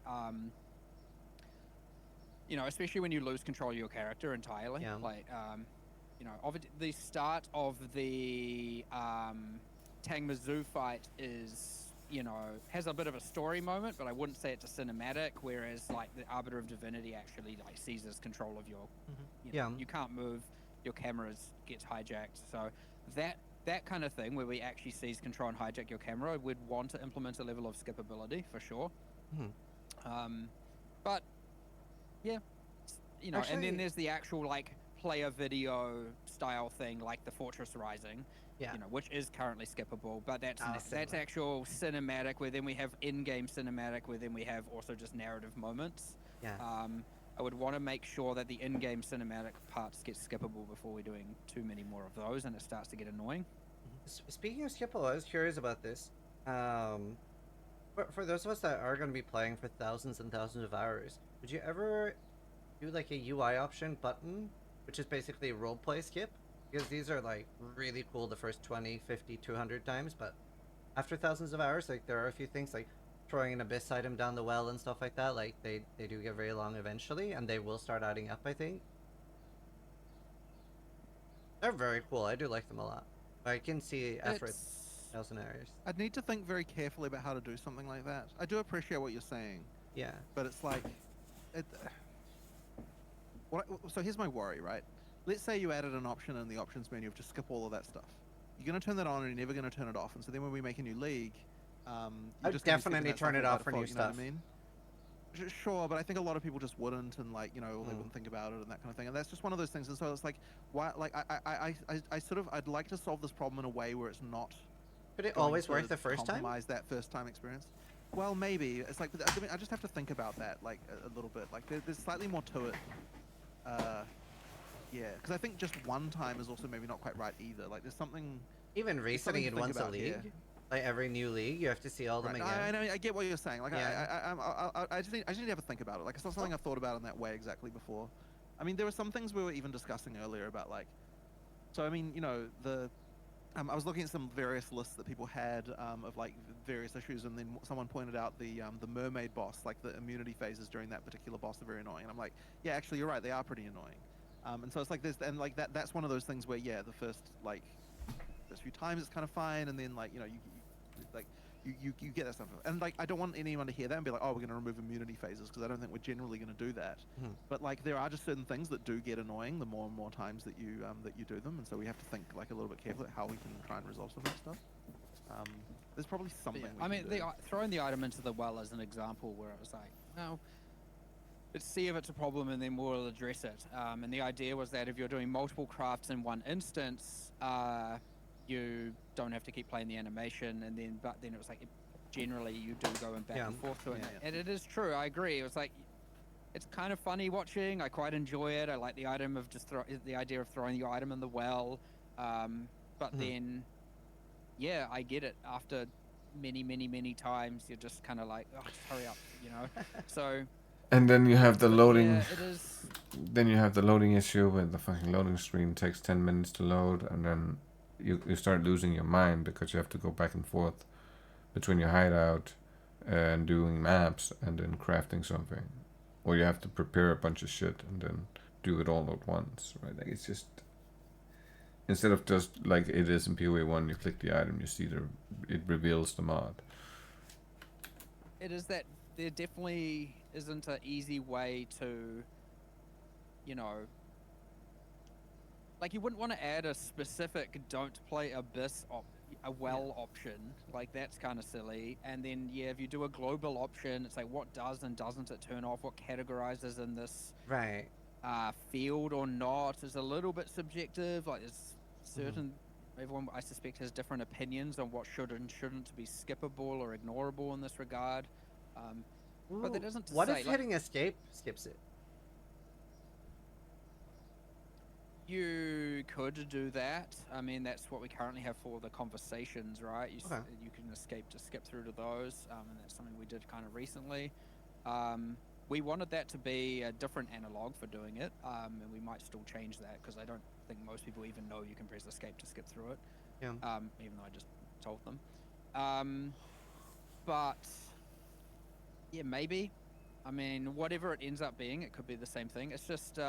You know, especially when you lose control of your character entirely. Yeah. Like, you know, the start of the Tangmazu fight is, you know, has a bit of a story moment, but I wouldn't say it's a cinematic. Whereas, like, the Arbiter of Divinity actually like seizes control of your, you know, you can't move, your cameras gets hijacked. So that kind of thing where we actually seize control and hijack your camera, we'd want to implement a level of skippability for sure. But yeah, you know, and Actually- then there's the actual like player video style thing, like the Fortress Rising, Yeah. you know, which is currently skippable. But that's cinematic. actual cinematic, where then we have in-game cinematic, where then we have also just narrative moments. Yeah. I would want to make sure that the in-game cinematic parts get skippable before we're doing too many more of those, and it starts to get annoying. Speaking of skippable, I was curious about this. For those of us that are going to be playing for thousands and thousands of hours, would you ever do like a UI option button, which is basically roleplay skip? Because these are like really cool the first 20, 50, 200 times, but after thousands of hours, like there are a few things like throwing an abyss item down the well and stuff like that. Like they do get very long eventually, and they will start adding up, I think. They're very cool. I do like them a lot. I can see effort. Thousand hours. I'd need to think very carefully about how to do something like that. I do appreciate what you're saying, Yeah. but it's like, so here's my worry, right? Let's say you added an option in the options menu of just skip all of that stuff. You're going to turn that on and you're never going to turn it off. And so then when we make a new league, I'd definitely turn it off for new stuff. You know what I mean? Sure, but I think a lot of people just wouldn't, and like, you know, they wouldn't think about it and that kind of thing. And that's just one of those things. And so it's like, why? Like, I'd like to solve this problem in a way where it's not. Could it always work the first time? Compromise that first time experience. Well, maybe it's like, I mean, I just have to think about that like a little bit. Like, there's slightly more to it. Yeah, because I think just one time is also maybe not quite right either. Like, there's something. Even resetting it once a league, here. like every new league, you have to see all them again. I get what you're saying. Like, yeah. I just need to have a think about it. Like, it's not something I've thought about in that way exactly before. I mean, there were some things we were even discussing earlier about like. So I mean, you know, I was looking at some various lists that people had of like various issues, and then someone pointed out the mermaid boss, like the immunity phases during that particular boss are very annoying. And I'm like, yeah, actually, you're right, they are pretty annoying. And so it's like this, and like that's one of those things where yeah, the first few times it's kind of fine, and then like, you know, you get that stuff, and like I don't want anyone to hear that and be like, oh, we're going to remove immunity phases, because I don't think we're generally going to do that. But like there are just certain things that do get annoying the more and more times that you do them, and so we have to think like a little bit carefully how we can try and resolve some of that stuff. There's probably something. Yeah, I mean, throwing the item into the well as an example where it was like, well, let's see if it's a problem and then we'll address it. And the idea was that if you're doing multiple crafts in one instance, you don't have to keep playing the animation, and but then it was like generally you do go back and forth to it. And it is true, I agree. It was like, it's kind of funny watching. I quite enjoy it. I like the item of the idea of throwing your item in the well. But then, yeah, I get it. After many times, you're just kind of like, oh, just hurry up, you know. So. And then you have the loading. Yeah, it is. Then you have the loading issue where the fucking loading screen takes 10 minutes to load, and then you start losing your mind because you have to go back and forth between your hideout and doing maps and then crafting something, or you have to prepare a bunch of shit and then do it all at once, right? Like, it's just, instead of just like it is in PoE 1, you click the item, you see it reveals the mod. It is that there definitely isn't an easy way to, you know, like, you wouldn't want to add a specific don't play abyss option. Like, that's kind of silly. And then, yeah, if you do a global option, it's like, what does and doesn't it turn off? What categorizes in this field or not is a little bit subjective. Like, there's certain, everyone, I suspect, has different opinions on what should and shouldn't be skippable or ignorable in this regard. But that doesn't what say, if hitting escape skips it? You could do that. I mean, that's what we currently have for the conversations, right? You can escape to skip through to those, and that's something we did kind of recently. We wanted that to be a different analog for doing it, and we might still change that, because I don't think most people even know you can press escape to skip through it. Yeah. Even though I just told them. But yeah, maybe. I mean, whatever it ends up being, it could be the same thing. It's just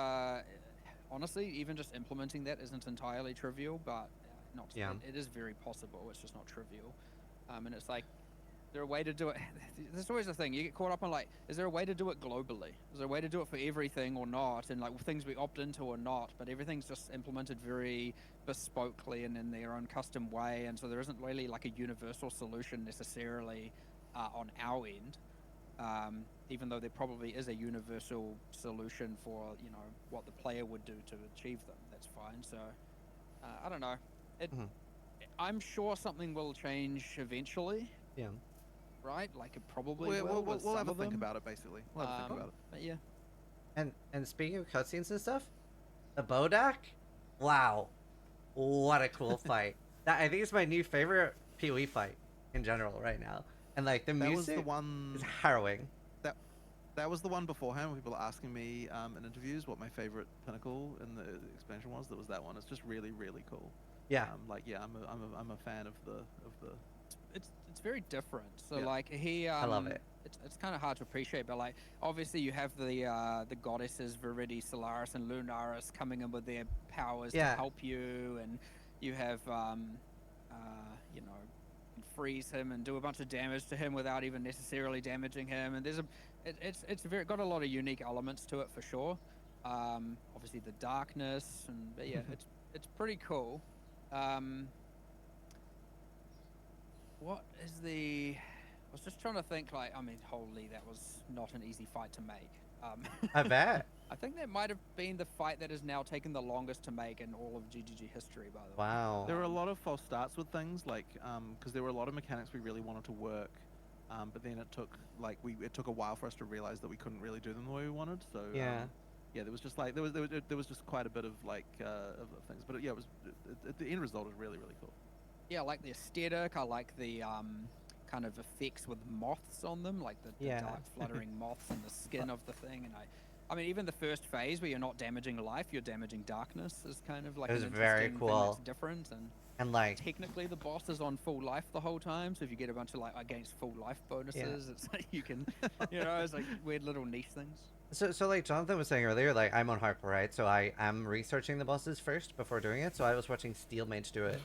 honestly, even just implementing that isn't entirely trivial, but it is very possible. It's just not trivial. And it's like, is there a way to do it? There's always a thing. You get caught up on like, is there a way to do it globally? Is there a way to do it for everything or not? And like things we opt into or not, but everything's just implemented very bespokely and in their own custom way. And so there isn't really like a universal solution necessarily on our end. Even though there probably is a universal solution for, you know, what the player would do to achieve them. That's fine. So, I don't know. I'm sure something will change eventually. Yeah. Right? Like, it probably will. We'll have a think about it, basically. We'll have a think about it. But yeah. And speaking of cutscenes and stuff, the Bodak, wow, what a cool fight. That I think it's my new favorite PoE fight in general right now. And like the That was the music one. is harrowing. That that was the one beforehand. When people are asking me in interviews what my favorite pinnacle in the expansion was. That was that one. It's just really really cool. Yeah. Like yeah, I'm a fan of the. It's very different. So Yeah. like he I love it. It's kind of hard to appreciate, but like obviously you have the goddesses Viridi, Solaris, and Lunaris coming in with their powers to Yeah. help you, and you have you know, freeze him and do a bunch of damage to him without even necessarily damaging him. And it's very got a lot of unique elements to it for sure. Obviously the darkness, and but yeah, it's pretty cool. What is the? I was just trying to think. Like, I mean, holy, that was not an easy fight to make. I bet. I think that might have been the fight that has now taken the longest to make in all of GGG history. By the way. Wow. There were a lot of false starts with things like because there were a lot of mechanics we really wanted to work, but then it took it took a while for us to realize that we couldn't really do them the way we wanted. So Yeah. yeah, there was just like there was just quite a bit of like of things, but yeah, it was the end result is really really cool. Yeah, I like the aesthetic. I like the kind of effects with moths on them, like the Yeah. dark fluttering moths and the skin of the thing. And I mean, even the first phase where you're not damaging life, you're damaging darkness is kind of like It was an very interesting thing that's cool. different. And And like technically, the boss is on full life the whole time. So if you get a bunch of like against full life bonuses, it's like you can, you know, it's like weird little niche things. so like Jonathan was saying earlier, like I'm on hardcore, right? So I am researching the bosses first before doing it. So I was watching Steelmage do it.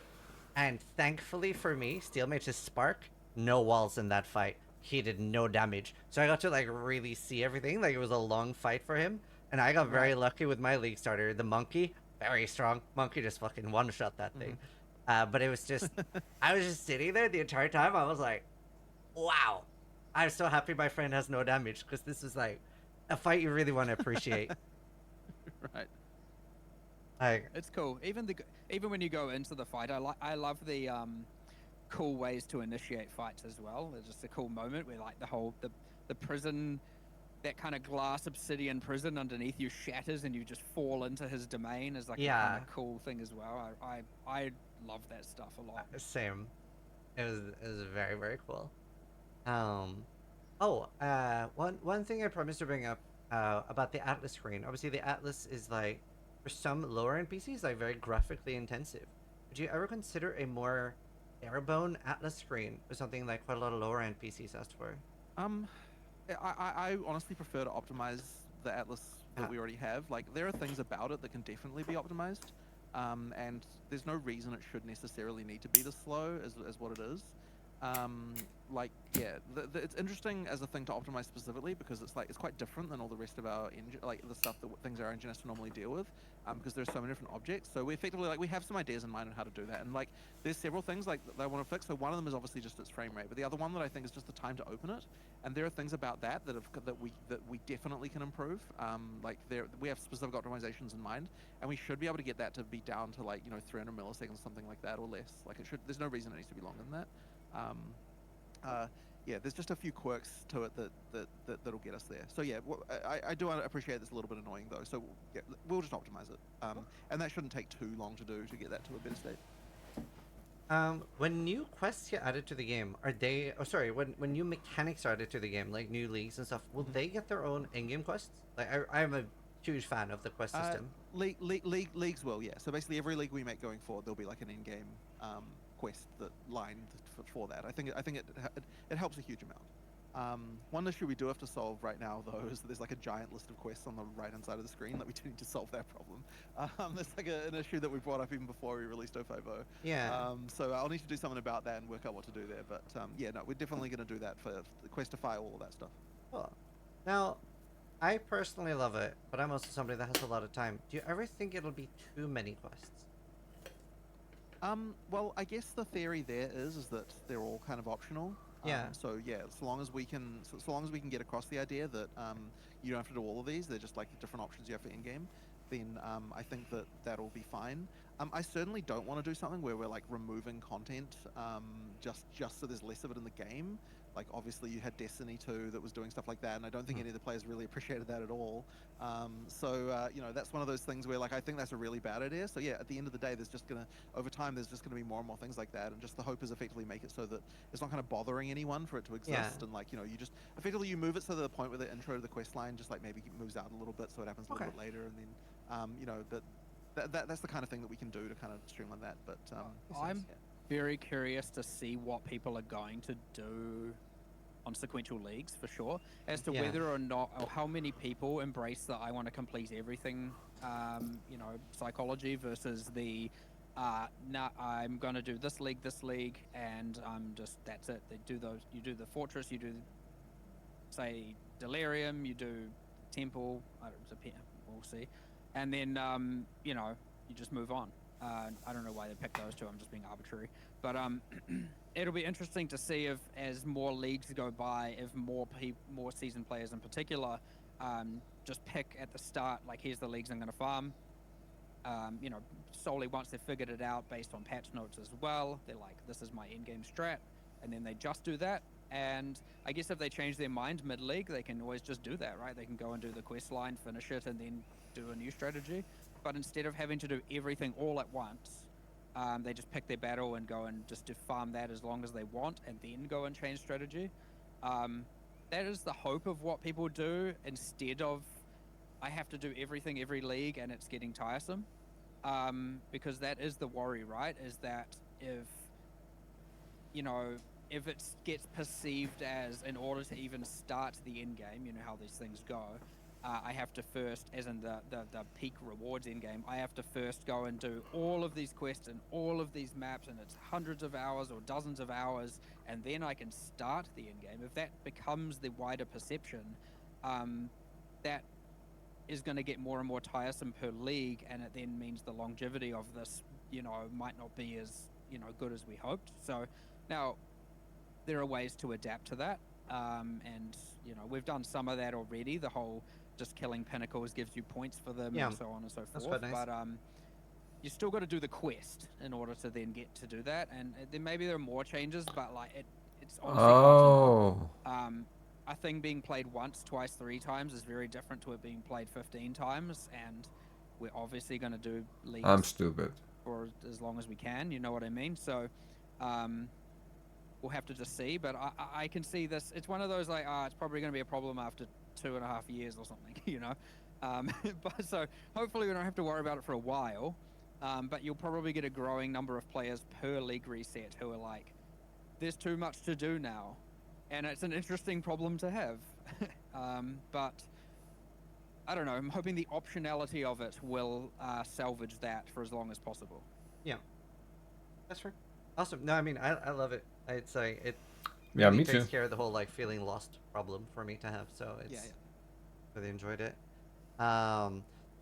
And thankfully for me, Steelmage's Spark, no walls in that fight. He did no damage. So I got to like really see everything. Like it was a long fight for him. And I got very lucky with my League starter. The Monkey, very strong. Monkey just fucking one-shot that thing. But it was just, I was just sitting there the entire time. I was like, wow. I'm so happy my friend has no damage. Because this is like a fight you really want to appreciate. Right. Like, It's cool. Even when you go into the fight, I love the cool ways to initiate fights as well. It's just a cool moment where like the prison, that kind of glass obsidian prison underneath you shatters and you just fall into his domain is like a kind of cool thing as well. I love that stuff a lot. same. It was very, very cool. One thing I promised to bring up about the Atlas screen. Obviously, the Atlas is like, for some lower end PCs, like very graphically intensive. Would you ever consider a more barebone Atlas screen or something like quite a lot of lower end PCs asked for? I honestly prefer to optimize the Atlas that we already have. Like there are things about it that can definitely be optimized, and there's no reason it should necessarily need to be this slow as what it is. Like yeah, it's interesting as a thing to optimize specifically because it's like it's quite different than all the rest of our engine, like the stuff that things our engine has to normally deal with, because there's so many different objects. So we effectively like we have some ideas in mind on how to do that, and like there's several things like that I want to fix. So one of them is obviously just its frame rate, but the other one that I think is just the time to open it. And there are things about that that we definitely can improve. Like we have specific optimizations in mind, and we should be able to get that to be down to like 300 milliseconds, something like that, or less. Like it should. There's no reason it needs to be longer than that. Yeah, there's just a few quirks to it that'll get us there. So yeah, I do appreciate this a little bit annoying though. So yeah, we'll just optimize it, and that shouldn't take too long to do to get that to a better state. When new quests get added to the game, are they? Oh, sorry. When new mechanics are added to the game, like new leagues and stuff, will they get their own in-game quests? Like I'm a huge fan of the quest system. Leagues will, yeah. So basically, every league we make going forward, there'll be like an in-game quest that lined for that. I think it helps a huge amount. One issue we do have to solve right now, though, is that there's like a giant list of quests on the right-hand side of the screen that we do need to solve that problem. There's like an issue that we brought up even before we released 050. Yeah. So I'll need to do something about that and work out what to do there. But yeah, no, we're definitely going to do that for the Questify, all of that stuff. Cool. Now, I personally love it, but I'm also somebody that has a lot of time. Do you ever think it'll be too many quests? Well, I guess the theory there is that they're all kind of optional. Yeah. So yeah, so long as we can get across the idea that you don't have to do all of these, they're just like the different options you have for in-game, then I think that'll be fine. I certainly don't want to do something where we're like removing content just so there's less of it in the game. Like obviously you had Destiny 2 that was doing stuff like that, and I don't think any of the players really appreciated that at all. You know, that's one of those things where like I think that's a really bad idea. So yeah, at the end of the day, there's just gonna over time there's just gonna be more and more things like that, and just the hope is effectively make it so that it's not kind of bothering anyone for it to exist, and like you know you just effectively you move it so to the point where the intro to the quest line just like maybe moves out a little bit so it happens a little bit later, and then you know that's the kind of thing that we can do to kind of streamline that. But I'm very curious to see what people are going to do on sequential leagues for sure, as to whether or not, or how many people embrace the I want to complete everything, you know, psychology versus the nah, I'm gonna do this league, and I'm just, that's it. They do those. You do the fortress, you do say Delirium, you do Temple. I don't, we'll see, and then you know, you just move on. I don't know why they picked those two. I'm just being arbitrary, but it'll be interesting to see if, as more leagues go by, if more seasoned players in particular, just pick at the start, like, here's the leagues I'm going to farm. You know, solely once they've figured it out based on patch notes as well, they're like, this is my in-game strat, and then they just do that. And I guess if they change their mind mid-league, they can always just do that, right? They can go and do the quest line, finish it, and then do a new strategy. But instead of having to do everything all at once, they just pick their battle and go and just farm that as long as they want, and then go and change strategy. That is the hope of what people do, instead of I have to do everything every league and it's getting tiresome. Because that is the worry, right? Is that if, you know, if it gets perceived as, in order to even start the end game, you know how these things go, I have to first, as in the peak rewards end game, I have to first go and do all of these quests and all of these maps, and it's hundreds of hours or dozens of hours, and then I can start the end game. If that becomes the wider perception, that is going to get more and more tiresome per league, and it then means the longevity of this, you know, might not be as, you know, good as we hoped. So now there are ways to adapt to that, and you know, we've done some of that already. The whole just killing pinnacles gives you points for them, and so on and so forth. That's quite nice. But you still got to do the quest in order to then get to do that, and then maybe there are more changes, but like it's honestly a thing being played once, twice, 3 times is very different to it being played 15 times, and we're obviously going to do leagues. I'm stupid. For as long as we can, you know what I mean? So we'll have to just see, but I can see this. It's one of those like, it's probably going to be a problem after 2.5 years or something, you know? But so hopefully we don't have to worry about it for a while, but you'll probably get a growing number of players per league reset who are like, there's too much to do now. And it's an interesting problem to have. But I don't know, I'm hoping the optionality of it will salvage that for as long as possible. Yeah, that's right. Awesome. No, I mean, I love it. It's like, it me takes too. care of the whole like feeling lost problem for me to have, so it's really enjoyed it.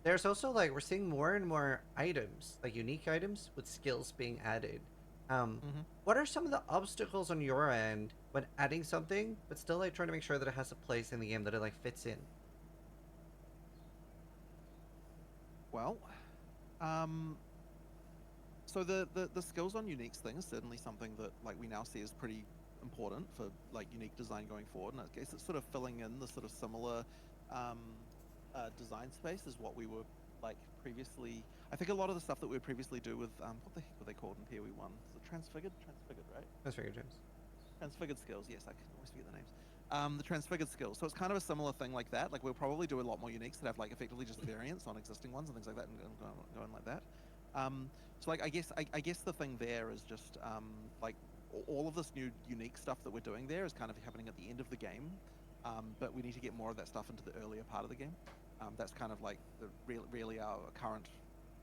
There's also like, we're seeing more and more items, like unique items with skills being added. What are some of the obstacles on your end when adding something, but still like trying to make sure that it has a place in the game, that it like fits in? Well, so the skills on unique things, certainly something that like we now see is pretty important for like unique design going forward, and I guess it's sort of filling in the sort of similar design space as what we were like previously. I think a lot of the stuff that we would previously do with what the heck were they called in PoE 1? Is it transfigured, right? Transfigured, James. Transfigured skills, yes, I can always forget the names. The transfigured skills, so it's kind of a similar thing like that. Like we'll probably do a lot more uniques that have like effectively just variants on existing ones and things like that, and going like that. So like I guess the thing there is just like all of this new unique stuff that we're doing there is kind of happening at the end of the game, but we need to get more of that stuff into the earlier part of the game. That's kind of like the really our current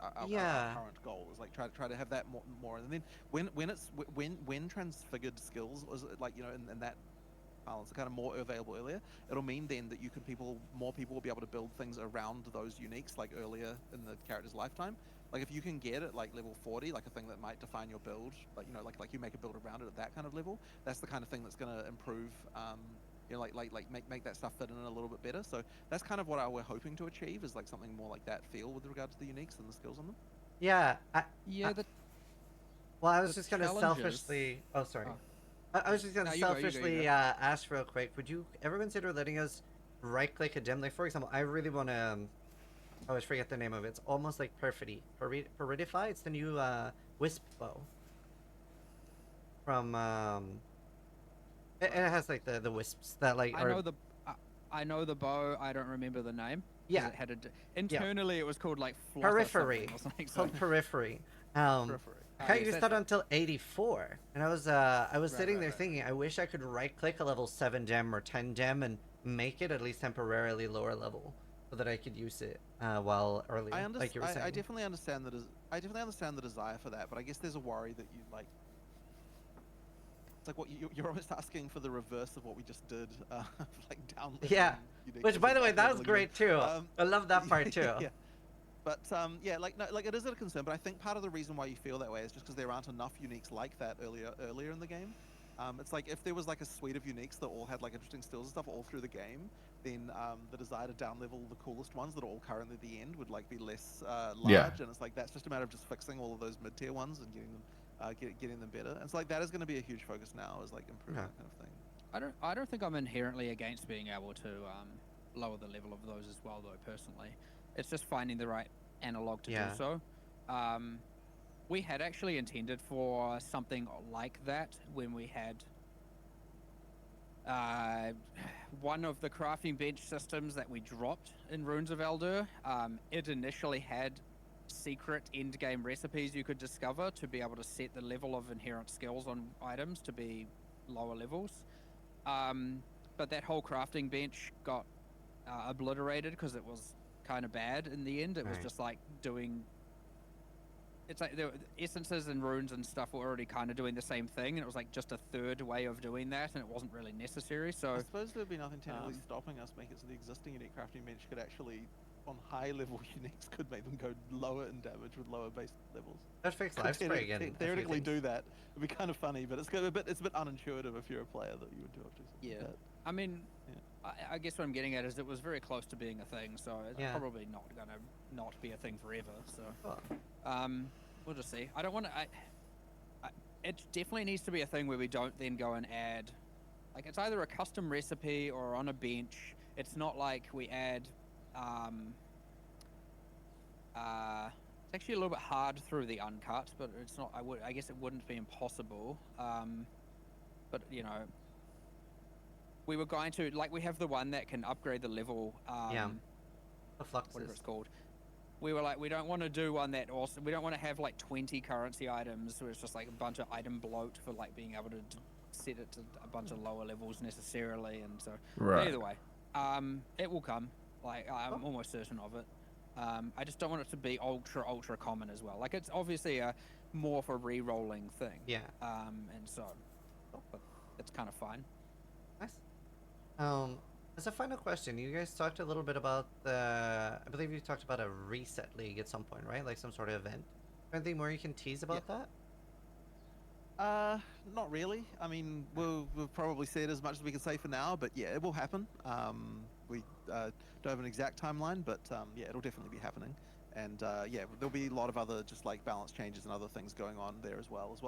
our current goal is like try to have that more, and then when transfigured skills was like, you know, and that balance are kind of more available earlier, it'll mean then that more people will be able to build things around those uniques like earlier in the character's lifetime. Like if you can get it like level 40, like a thing that might define your build, like, you know, like you make a build around it at that kind of level, that's the kind of thing that's going to improve, you know, like make that stuff fit in a little bit better. So that's kind of what we're hoping to achieve, is like something more like that feel with regard to the uniques and the skills on them. Yeah. Yeah. Well, I was just gonna selfishly. Oh, sorry. I was just gonna No, you go, you go, you selfishly go. ask real quick. Would you ever consider letting us right-click a gem? Like, for example, I really want to. I always forget the name of it. It's almost like Peritify. It's the new wisp bow from. It has like the wisps that like I are. know the I know the bow. I don't remember the name. 'Cause Yeah. It had internally it was called like Periphery. or something. It's called Periphery. Periphery. I can't yes, use that's that right. until 84, and I was sitting there right. thinking, I wish I could right-click a level 7 gem or 10 gem and make it at least temporarily lower level, so that I could use it while earlier, like you were saying. I definitely understand that. I definitely understand the desire for that, but I guess there's a worry that you like. It's like what you're almost asking for the reverse of what we just did, like down. Yeah. Which, by the way, that was great too. I love that part too. Yeah. But yeah, like no, like it is a concern. But I think part of the reason why you feel that way is just because there aren't enough uniques like that earlier in the game. It's like if there was like a suite of uniques that all had like interesting skills and stuff all through the game, then the desire to down level the coolest ones that are all currently at the end would like be less large. Yeah. And it's like that's just a matter of just fixing all of those mid tier ones and getting them better. And it's like that is going to be a huge focus now, is like improving that kind of thing. I don't think I'm inherently against being able to lower the level of those as well, though. Personally, it's just finding the right analog to do so. We had actually intended for something like that when we had one of the crafting bench systems that we dropped in Runes of Eldur. It initially had secret end game recipes you could discover to be able to set the level of inherent skills on items to be lower levels. But that whole crafting bench got obliterated because it was kind of bad in the end. It was just like doing. It's like the essences and runes and stuff were already kind of doing the same thing, and it was like just a third way of doing that, and it wasn't really necessary. So I suppose there would be nothing technically stopping us making it so the existing unique crafting bench could actually, on high level uniques, could make them go lower in damage with lower base levels. That fixed life spray again. Theoretically do that. It'd be kind of funny, but it's a bit unintuitive if you're a player that you would do it to. Yeah. I mean, I guess what I'm getting at is it was very close to being a thing, so it's probably not gonna not be a thing forever. So, we'll just see. I don't want to. It definitely needs to be a thing where we don't then go and add, like it's either a custom recipe or on a bench. It's not like we add. It's actually a little bit hard through the uncut, but it's not. I guess it wouldn't be impossible. But you know. We were going to, like, we have the one that can upgrade the level. The fluxes. Whatever it's called. We were like, we don't want to do one that also. We don't want to have like 20 currency items where it's just like a bunch of item bloat for like being able to set it to a bunch of lower levels necessarily, and so. Right. Either way, it will come. Like I'm almost certain of it. I just don't want it to be ultra common as well. Like it's obviously a more of a re-rolling thing. Yeah. And so, but it's kind of fine. Nice. As a final question, you guys talked a little bit about I believe you talked about a reset league at some point, right? Like some sort of event. Anything more you can tease about that? Not really. I mean, we'll probably say it as much as we can say for now, but yeah, it will happen. We don't have an exact timeline, but yeah, it'll definitely be happening. And yeah, there'll be a lot of other just like balance changes and other things going on there as well as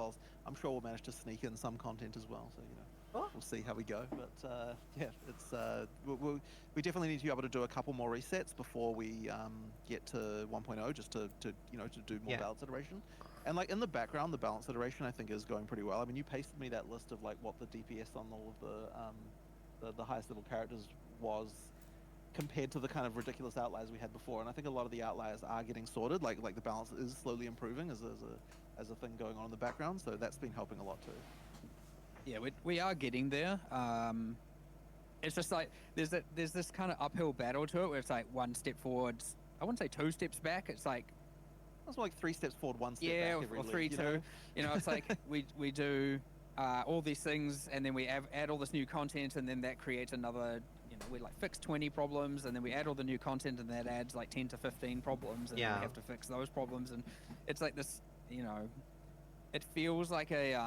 I'm sure we'll manage to sneak in some content as well. So you know. We'll see how we go, but yeah, it's we definitely need to be able to do a couple more resets before we get to 1.0, just to you know to do more balance iteration. And like in the background, the balance iteration I think is going pretty well. I mean, you pasted me that list of like what the DPS on all of the highest level characters was compared to the kind of ridiculous outliers we had before, and I think a lot of the outliers are getting sorted. Like the balance is slowly improving as a thing going on in the background, so that's been helping a lot too. Yeah, we are getting there. It's just like there's this kind of uphill battle to it where it's like one step forwards. I wouldn't say 2 steps back. It's like that's like 3 steps forward, 1 step back. Every Or 3, 2. You know, it's like we do all these things and then we add all this new content and then that creates another. You know, we like fix 20 problems and then we add all the new content and that adds like 10 to 15 problems and we have to fix those problems and it's like this. You know, it feels like a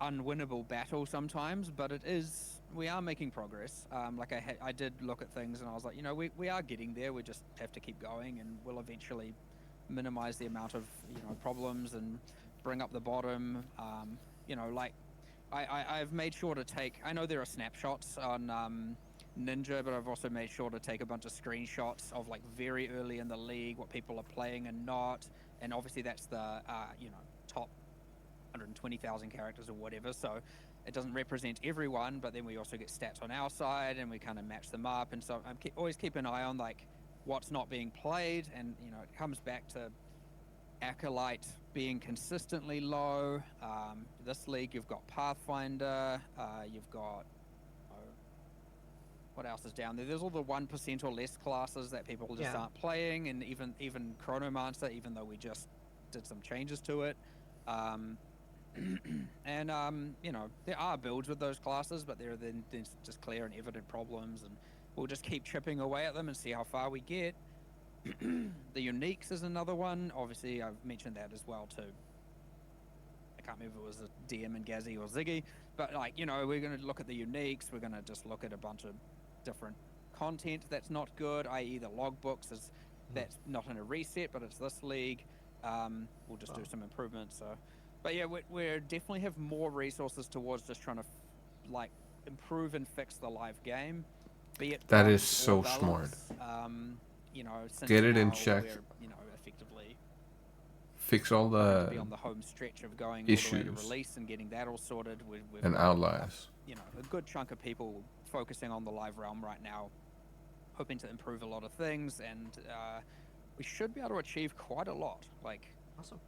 unwinnable battle sometimes, but it is. We are making progress. Like I did look at things and I was like, you know, we are getting there. We just have to keep going, and we'll eventually minimize the amount of problems and bring up the bottom. You know, like I've made sure to take. I know there are snapshots on Ninja, but I've also made sure to take a bunch of screenshots of like very early in the league, what people are playing and not, and obviously that's the top 120,000 characters or whatever. So it doesn't represent everyone, but then we also get stats on our side, and we kind of match them up. And so I'm always keep an eye on like what's not being played, and it comes back to Acolyte being consistently low. This league you've got Pathfinder, you've got what else is down there? There's all the 1% or less classes that people just aren't playing, and even Chronomancer, even though we just did some changes to it. And there are builds with those classes, but there are then just clear and evident problems, and we'll just keep chipping away at them and see how far we get. The uniques is another one. Obviously, I've mentioned that as well too. I can't remember if it was a DM and Gazzy or Ziggy, but like we're going to look at the uniques. We're going to just look at a bunch of different content that's not good, i.e. the logbooks is that's not in a reset, but it's this league. We'll just do some improvements. So, but yeah, we definitely have more resources towards just trying to like improve and fix the live game. Be it That bugs is so or smart. balance. Since Get it in now check. we're, effectively Fix all to be the on the home stretch of going all the way issues to release and getting that all sorted. We've and got, outliers. a good chunk of people focusing on the live realm right now, hoping to improve a lot of things, and we should be able to achieve quite a lot. Like, Awesome.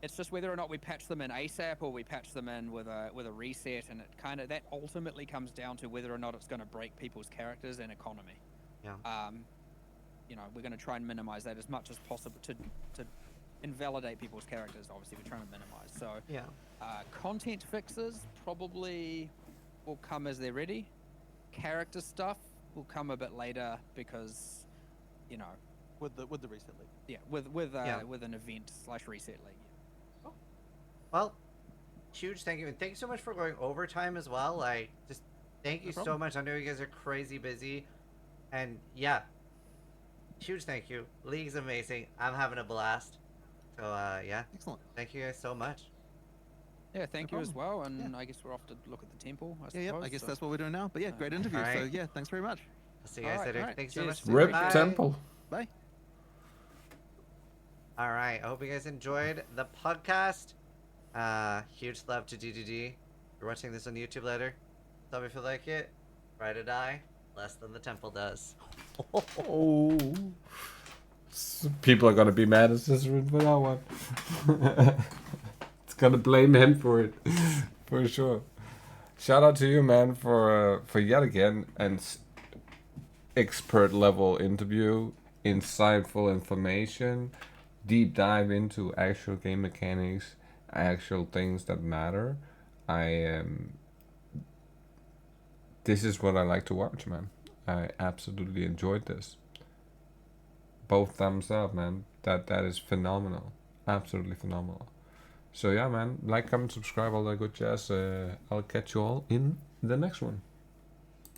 it's just whether or not we patch them in ASAP or we patch them in with a reset, and it kind of that ultimately comes down to whether or not it's going to break people's characters and economy. Yeah. We're going to try and minimize that as much as possible to invalidate people's characters. Obviously, we're trying to minimize. So Yeah. content fixes probably will come as they're ready. Character stuff will come a bit later because, With the reset league. yeah, with an event / reset league. Well, huge thank you, and thank you so much for going overtime as well. Like, just thank you so problem. much. I know you guys are crazy busy, and yeah, huge thank you. League's amazing. I'm having a blast. So yeah, Excellent. thank you guys so much. Yeah, thank you as problem. well, and I guess we're off to look at the temple. I Yeah, suppose, I guess so. that's what we're doing now. But yeah, great interview. Alright. So yeah, thanks very much. I'll see you guys Alright, later. alright. Thanks so Cheers. much. Rip Bye. Temple. Bye. All right. I hope you guys enjoyed the podcast. Huge love to DGG. If you're watching this on YouTube later, tell me if you like it. Right or die. Less than the temple does. Oh. People are gonna be mad at Cicerone for that one. It's gonna blame him for it, for sure. Shout out to you, man, for yet again an expert level interview, insightful information, deep dive into actual game mechanics, actual things that matter. This is what I like to watch, man. I absolutely enjoyed this. Both thumbs up, man. That is phenomenal. Absolutely phenomenal. So yeah, man. Like, comment, subscribe, all that good jazz. I'll catch you all in the next one.